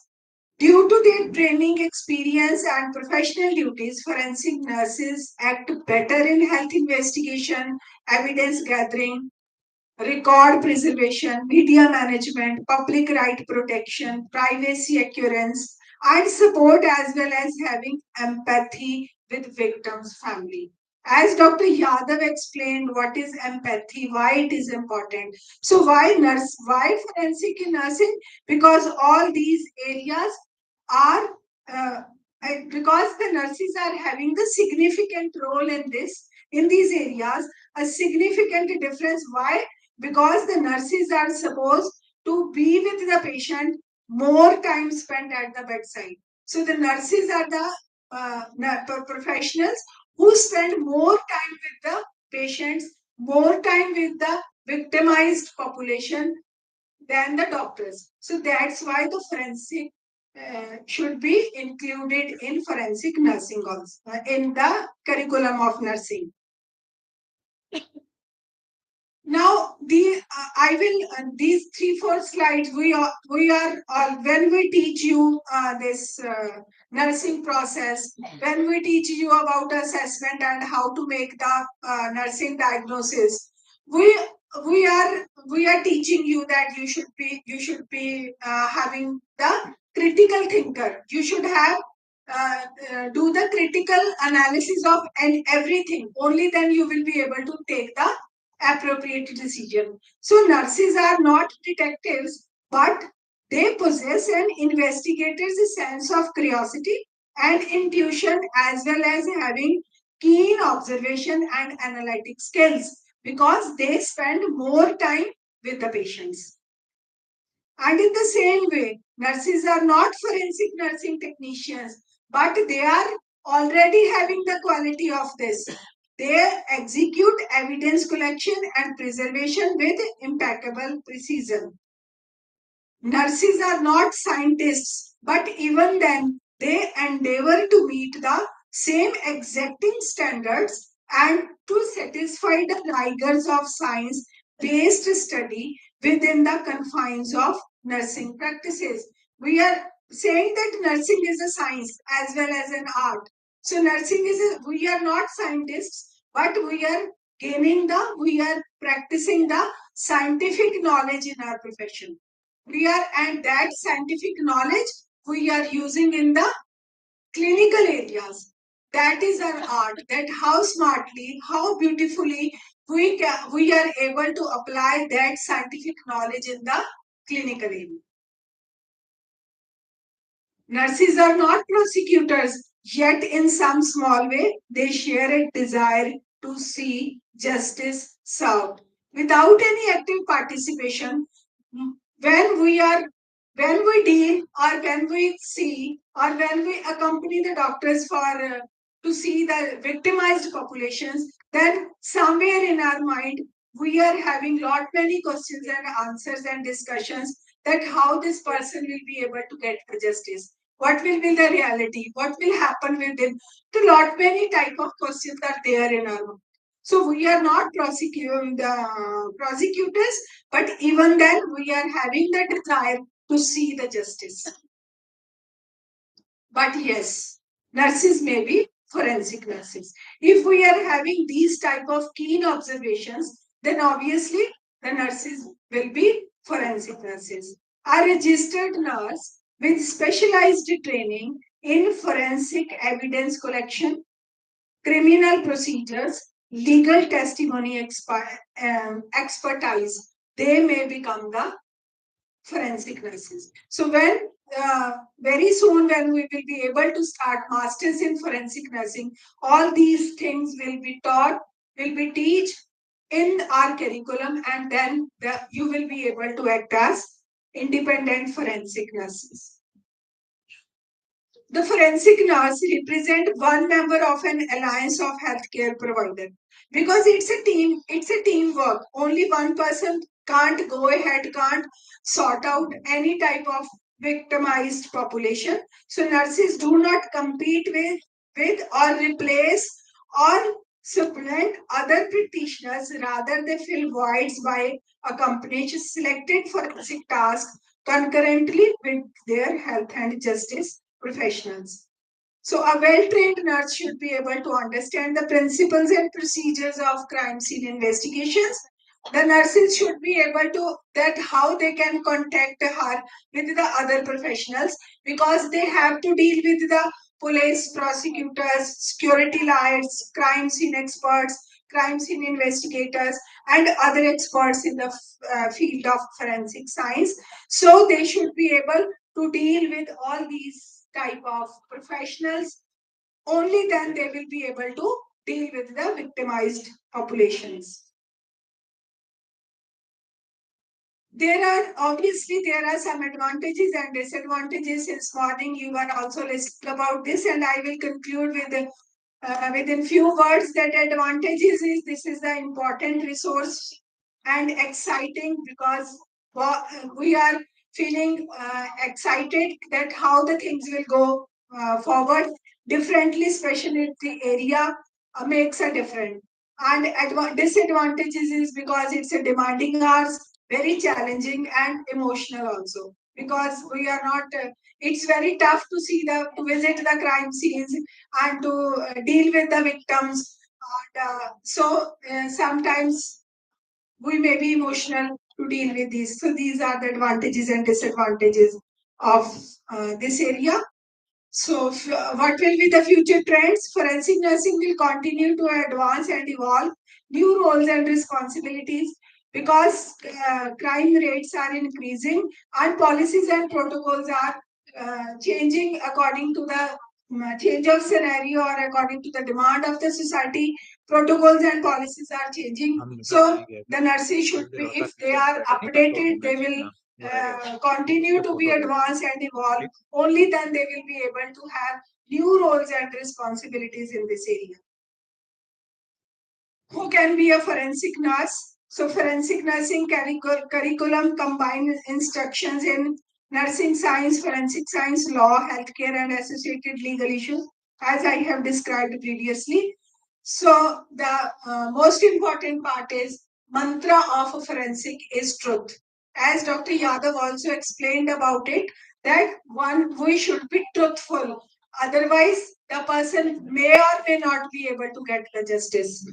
due to their training, experience, and professional duties, forensic nurses act better in health investigation, evidence gathering, record preservation, media management, public right protection, privacy assurance, and support, as well as having empathy with victims' family. As Dr. Yadav explained what is empathy, why it is important. So why forensic in nursing? Because all these areas are because the nurses are having the significant role in these areas, a significant difference. Why? Because the nurses are supposed to be with the patient, more time spent at the bedside. So the nurses are the professionals who spend more time with the patients, more time with the victimized population than the doctors. So that's why the forensic should be included in forensic nursing also, in the curriculum of nursing. Now, I will these 3-4 slides. We are when we teach you this nursing process, when we teach you about assessment and how to make the nursing diagnosis, we are teaching you that you should be having the critical thinker. You should have do the critical analysis of and everything. Only then you will be able to take the appropriate decision. So nurses are not detectives, but they possess an investigator's sense of curiosity and intuition, as well as having keen observation and analytic skills, because they spend more time with the patients. And in the same way, nurses are not forensic nursing technicians, but they are already having the quality of this. They execute evidence collection and preservation with impeccable precision. Nurses are not scientists, but even then, they endeavor to meet the same exacting standards and to satisfy the rigors of science-based study within the confines of nursing practices. We are saying that nursing is a science as well as an art. So we are not scientists, but we are we are practicing the scientific knowledge in our profession. And that scientific knowledge we are using in the clinical areas. That is our art, that how smartly, how beautifully we are able to apply that scientific knowledge in the clinical area. Nurses are not prosecutors, yet in some small way, they share a desire to see justice served. Without any active participation, when we deal or when we see or when we accompany the doctors for to see the victimized populations, then somewhere in our mind we are having lot many questions and answers and discussions that how this person will be able to get the justice, what will be the reality, what will happen with them. So lot many type of questions are there in our mind. So we are not prosecuting the prosecutors, but even then we are having the desire to see the justice. But yes, nurses may be forensic nurses. If we are having these type of keen observations, then obviously the nurses will be forensic nurses. A registered nurse with specialized training in forensic evidence collection, criminal procedures, legal testimony expertise. They may become the forensic nurses. So when very soon when we will be able to start masters in forensic nursing, all these things will be taught, will be teach in our curriculum, and then you will be able to act as independent forensic nurses. The forensic nurse represent one member of an alliance of healthcare provider, because it's a teamwork. Only one person can't go ahead, can't sort out any type of victimized population. So nurses do not compete with or replace or supplant other practitioners. Rather, they fill voids by a company selected forensic tasks concurrently with their health and justice professionals. So a well-trained nurse should be able to understand the principles and procedures of crime scene investigations. The nurses should be able to that how they can contact her with the other professionals, because they have to deal with the police, prosecutors, security lights, crime scene experts, crime scene investigators, and other experts in the field of forensic science. So they should be able to deal with all these type of professionals. Only then they will be able to deal with the victimized populations. There are some advantages and disadvantages. Since morning you were also listening about this, and I will conclude with within few words that advantages is this is the important resource and exciting, because we are feeling excited that how the things will go forward differently, especially if the area makes a difference. And disadvantages is because it's a demanding hours, very challenging and emotional also, because we are not it's very tough to see to visit the crime scenes and to deal with the victims. And sometimes we may be emotional to deal with these. So these are the advantages and disadvantages of this area. So what will be the future trends? Forensic nursing will continue to advance and evolve new roles and responsibilities, because crime rates are increasing and policies and protocols are changing according to the change of scenario or according to the demand of the society. Protocols and policies are changing. So the nurses should be, if they are updated, they will continue to be advanced and evolve. Only then they will be able to have new roles and responsibilities in this area. Who can be a forensic nurse? So forensic nursing curriculum combines instructions in nursing science, forensic science, law, healthcare, and associated legal issues, as I have described previously. So the most important part is mantra of forensic is truth. As Dr. Yadav also explained about it, that we should be truthful. Otherwise, the person may or may not be able to get the justice.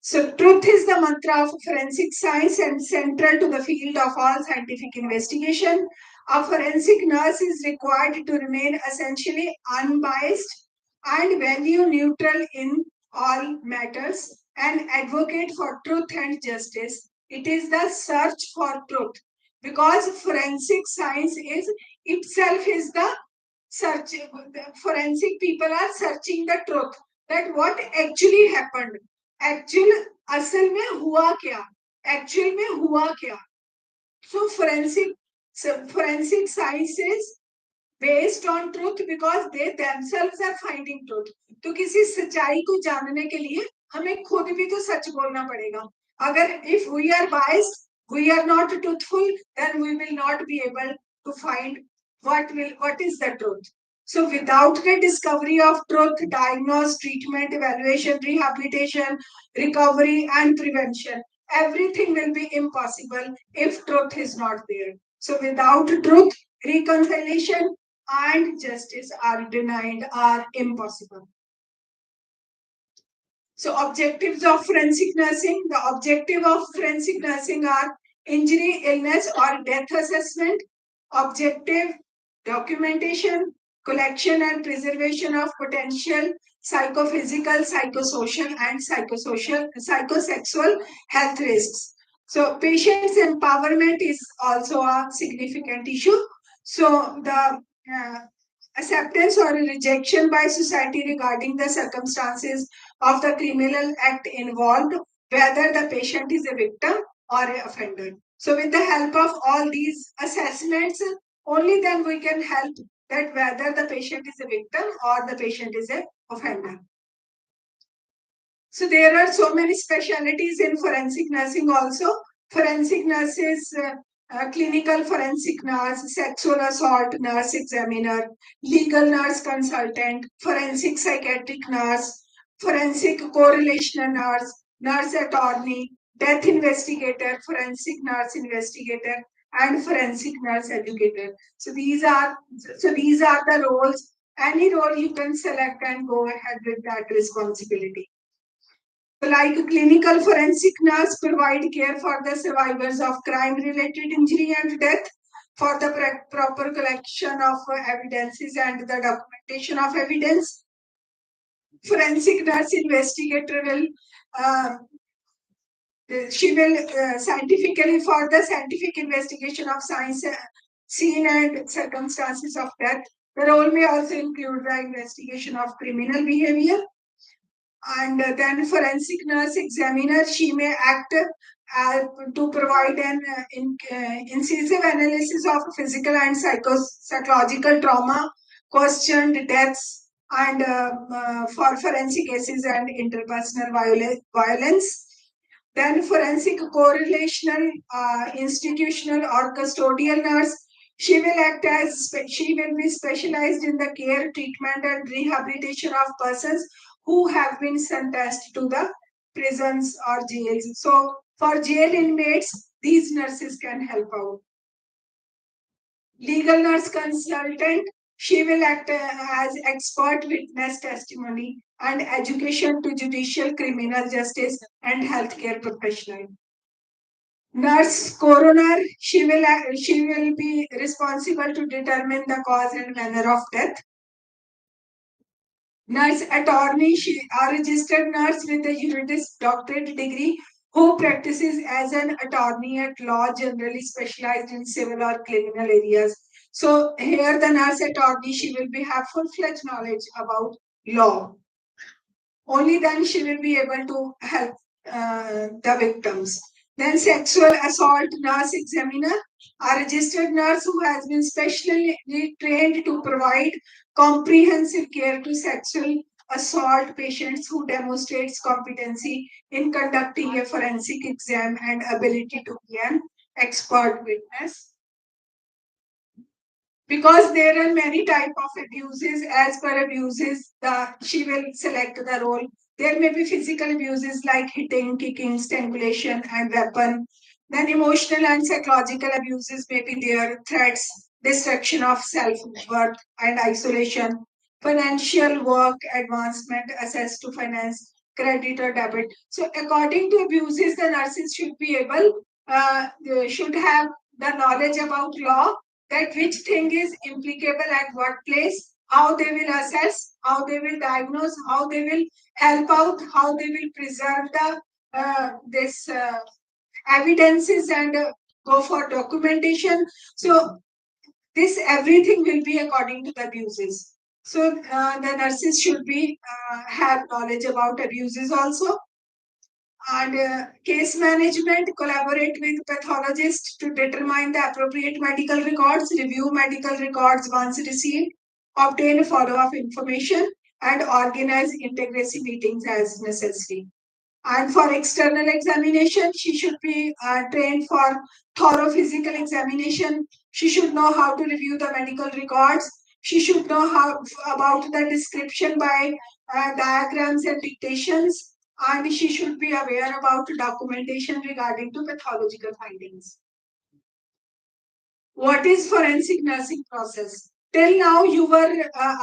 So truth is the mantra of forensic science and central to the field of all scientific investigation. A forensic nurse is required to remain essentially unbiased and value neutral in all matters, and advocate for truth and justice. It is the search for truth, because forensic science is itself is the search. Forensic people are searching the truth, that what actually happened, असल में हुआ क्या, actual में हुआ क्या. So forensic science is based on truth, because they themselves are finding truth. तो किसी सच्चाई को जानने के लिए हमें खुद भी तो सच बोलना पड़ेगा. अगर if we are biased, we are not truthful, then we will not be able to find what is the truth. So without the discovery of truth, diagnosis, treatment, evaluation, rehabilitation, recovery, and prevention, everything will be impossible if truth is not there. So without truth, reconciliation and justice are denied, are impossible. So objectives of forensic nursing. The objective of forensic nursing are injury, illness, or death assessment, objective documentation, collection and preservation of potential psychophysical, psychosocial, and psychosexual health risks. So patients' empowerment is also a significant issue. So the acceptance or rejection by society regarding the circumstances of the criminal act involved, whether the patient is a victim or an offender. So with the help of all these assessments, only then we can help that whether the patient is a victim or the patient is a offender. So there are so many specialties in forensic nursing also. Forensic nurses, clinical forensic nurse, sexual assault nurse examiner, legal nurse consultant, forensic psychiatric nurse, forensic correlational nurse, nurse attorney, death investigator, forensic nurse investigator, and forensic nurse educator. So these are the roles. Any role you can select and go ahead with that responsibility. Like clinical forensic nurse provide care for the survivors of crime-related injury and death, for the proper collection of evidences and the documentation of evidence. Forensic nurse investigator will she will scientifically for the scientific investigation of science scene and circumstances of death. The role may also include the investigation of criminal behavior. And then forensic nurse examiner, she may act to provide an incisive analysis of physical and psychological trauma, questioned deaths, and for forensic cases and interpersonal violence. Then forensic correlational, institutional or custodial nurse, she will act as she will be specialized in the care, treatment, and rehabilitation of persons who have been sentenced to the prisons or jails. So for jail inmates, these nurses can help out. Legal nurse consultant, she will act as expert witness testimony and education to judicial, criminal justice, and healthcare professional. Nurse coroner, she will be responsible to determine the cause and manner of death. Nurse attorney, she a registered nurse with a Juris Doctorate degree who practices as an attorney at law, generally specialized in civil or criminal areas. So here the nurse attorney, she will have full-fledged knowledge about law. Only then she will be able to help the victims. Then sexual assault nurse examiner, a registered nurse who has been specially trained to provide comprehensive care to sexual assault patients, who demonstrates competency in conducting a forensic exam and ability to be an expert witness. Because there are many type of abuses, as per abuses, she will select the role. There may be physical abuses like hitting, kicking, strangulation, and weapon. Then emotional and psychological abuses may be there, threats, destruction of self-worth and isolation, financial work advancement, access to finance, credit or debit. So according to abuses, the nurses should be able, should have the knowledge about law, that which thing is implicable at what place, how they will assess, how they will diagnose, how they will help out, how they will preserve the evidences and go for documentation. So this everything will be according to the abuses. So the nurses should be have knowledge about abuses also. And case management, collaborate with pathologists to determine the appropriate medical records, review medical records once received, obtain follow-up information, and organize integrity meetings as necessary. And for external examination, she should be trained for thorough physical examination. She should know how to review the medical records. She should know about the description by diagrams and dictations. And she should be aware about documentation regarding to pathological findings. What is forensic nursing process? Till now, you were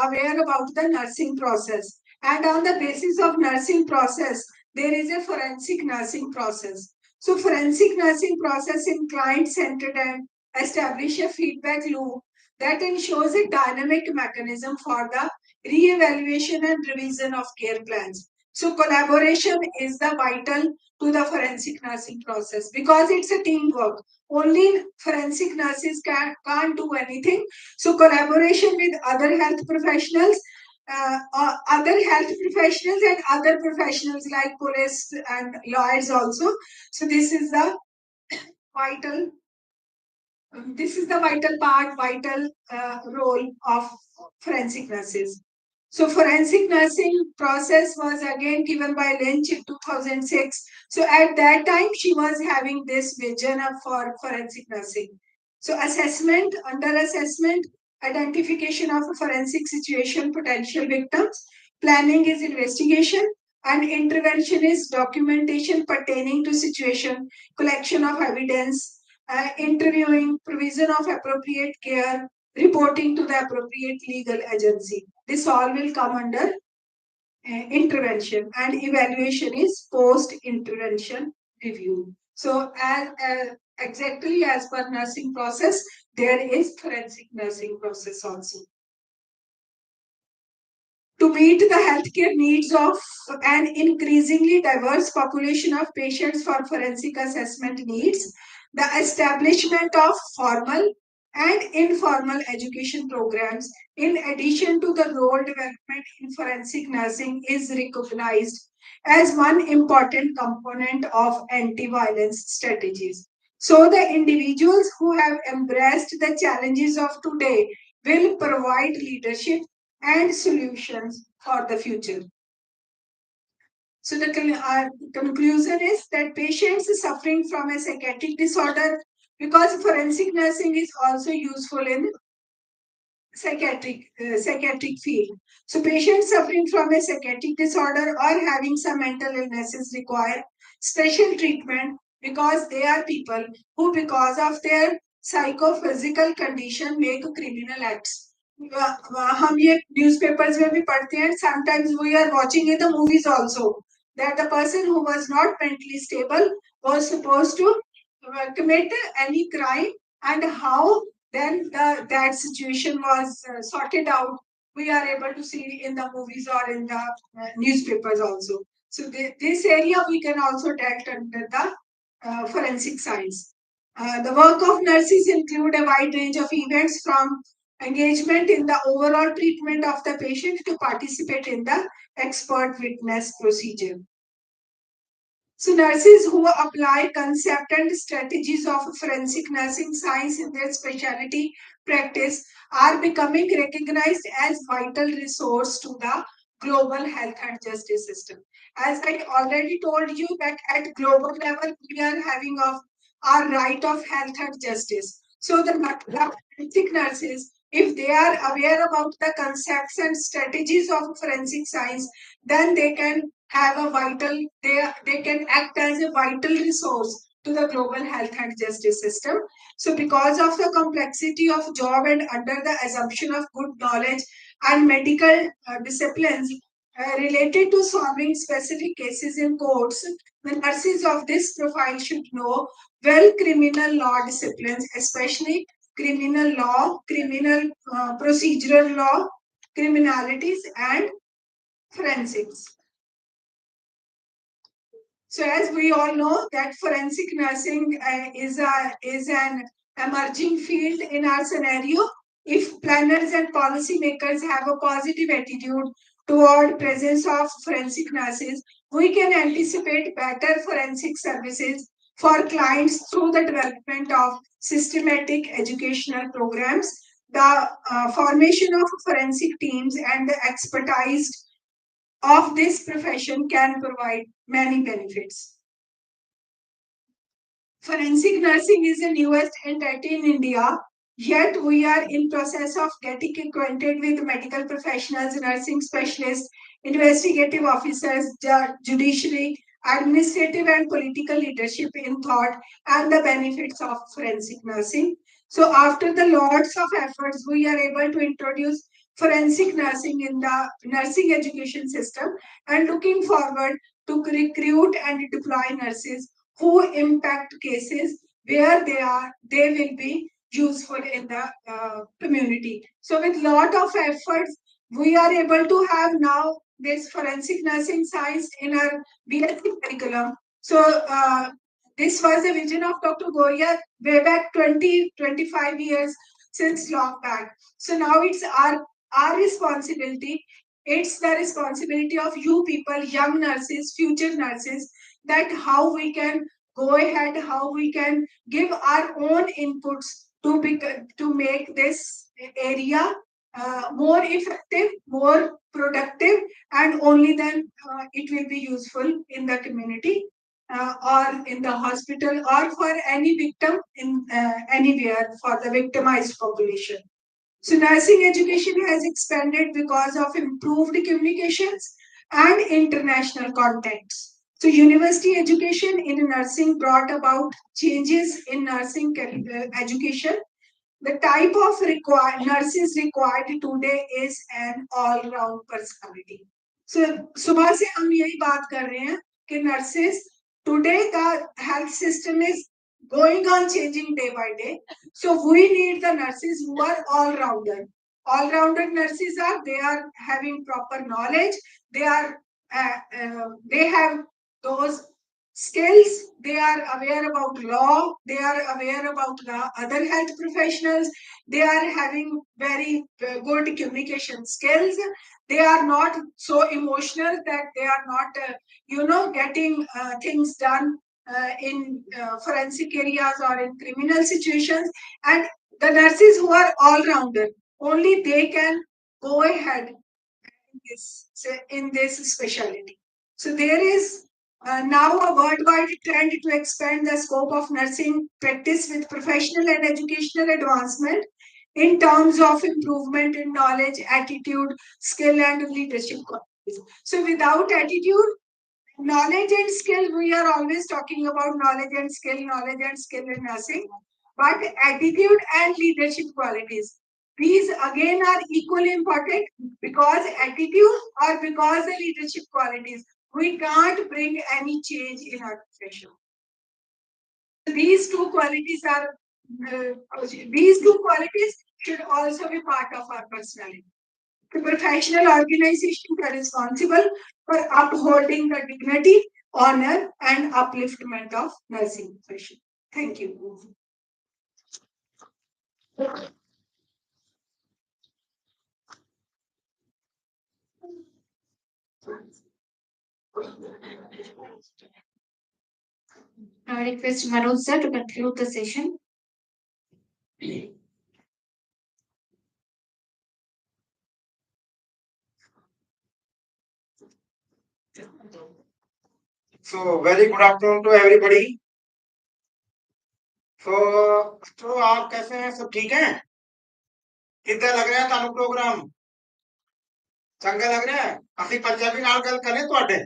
aware about the nursing process. And on the basis of nursing process, there is a forensic nursing process. So forensic nursing process in client-centered and establish a feedback loop that ensures a dynamic mechanism for the re-evaluation and revision of care plans. So collaboration is the vital to the forensic nursing process because it's a teamwork. Only forensic nurses can't do anything. So collaboration with other health professionals, and other professionals like police and lawyers also. So this is the vital vital role of forensic nurses. So forensic nursing process was again given by Lynch in 2006. So at that time, she was having this vision for forensic nursing. So assessment, under assessment, identification of a forensic situation, potential victims, planning is investigation, and intervention is documentation pertaining to situation, collection of evidence, interviewing, provision of appropriate care, reporting to the appropriate legal agency. This all will come under intervention, and evaluation is post-intervention review. So as exactly as per nursing process, there is forensic nursing process also. To meet the healthcare needs of an increasingly diverse population of patients for forensic assessment needs, the establishment of formal and informal education programs, in addition to the role development in forensic nursing, is recognized as one important component of anti-violence strategies. So the individuals who have embraced the challenges of today will provide leadership and solutions for the future. So the conclusion is that patients suffering from a psychiatric disorder, because forensic nursing is also useful in psychiatric field. So patients suffering from a psychiatric disorder or having some mental illnesses require special treatment because they are people who, because of their psychophysical condition, make criminal acts. हम ये newspapers में भी पढ़ते हैं. Sometimes we are watching in the movies also that the person who was not mentally stable was supposed to commit any crime, and how then that situation was sorted out. We are able to see in the movies or in the newspapers also. So this area we can also dealt under the forensic science. The work of nurses include a wide range of events, from engagement in the overall treatment of the patient to participate in the expert witness procedure. So nurses who apply concept and strategies of forensic nursing science in their specialty practice are becoming recognized as vital resource to the global health and justice system. As I already told you that at global level, we are having our right of health and justice. So the forensic nurses, if they are aware about the concepts and strategies of forensic science, then they can have a vital, they can act as a vital resource to the global health and justice system. So because of the complexity of job and under the assumption of good knowledge and medical disciplines related to solving specific cases in courts, the nurses of this profile should know well criminal law disciplines, especially criminal law, criminal procedural law, criminalities, and forensics. So as we all know that forensic nursing is an emerging field in our scenario. If planners and policymakers have a positive attitude toward presence of forensic nurses, we can anticipate better forensic services for clients through the development of systematic educational programs, the formation of forensic teams, and the expertise of this profession can provide many benefits. Forensic nursing is the newest entity in India, yet we are in process of getting acquainted with medical professionals, nursing specialists, investigative officers, judiciary, administrative and political leadership in thought, and the benefits of forensic nursing. So after the lots of efforts, we are able to introduce forensic nursing in the nursing education system, and looking forward to recruit and deploy nurses who impact cases where they will be useful in the community. So with lot of efforts, we are able to have now this forensic nursing science in our BSc curriculum. So this was a vision of Dr. Goria way back 25 years since long back. So now it's our responsibility. It's the responsibility of you people, young nurses, future nurses, that how we can go ahead, how we can give our own inputs to make this area more effective, more productive, and only then it will be useful in the community or in the hospital or for any victim in anywhere for the victimized population. So nursing education has expanded because of improved communications and international contacts. So university education in nursing brought about changes in nursing education. The type of nurses required today is an all-round personality. So सुबह से हम यही बात कर रहे हैं कि nurses today the health system is going on changing day by day. So we need the nurses who are all-rounder. All-rounder nurses they are having proper knowledge. They have those skills. They are aware about law. They are aware about the other health professionals. They are having very good communication skills. They are not so emotional that they are not, getting things done in forensic areas or in criminal situations. And the nurses who are all-rounder, only they can go ahead in this specialty. So there is now a worldwide trend to expand the scope of nursing practice with professional and educational advancement in terms of improvement in knowledge, attitude, skill, and leadership qualities. So without attitude, knowledge and skill, we are always talking about knowledge and skill in nursing, but attitude and leadership qualities, these again are equally important, because attitude or because the leadership qualities, we can't bring any change in our profession. These two qualities should also be part of our personality. The professional organizations are responsible for upholding the dignity, honor, and upliftment of nursing profession. Thank you. I request Manoj sir to conclude the session. So very good afternoon to everybody. So आप कैसे हैं? सब ठीक हैं? कितना लग रहा है तानु प्रोग्राम? चंगा लग रहा है? ਅਸੀਂ ਪੰਜਾਬੀ ਨਾਲ ਗੱਲ ਕਰੇ ਤੁਹਾਡੇ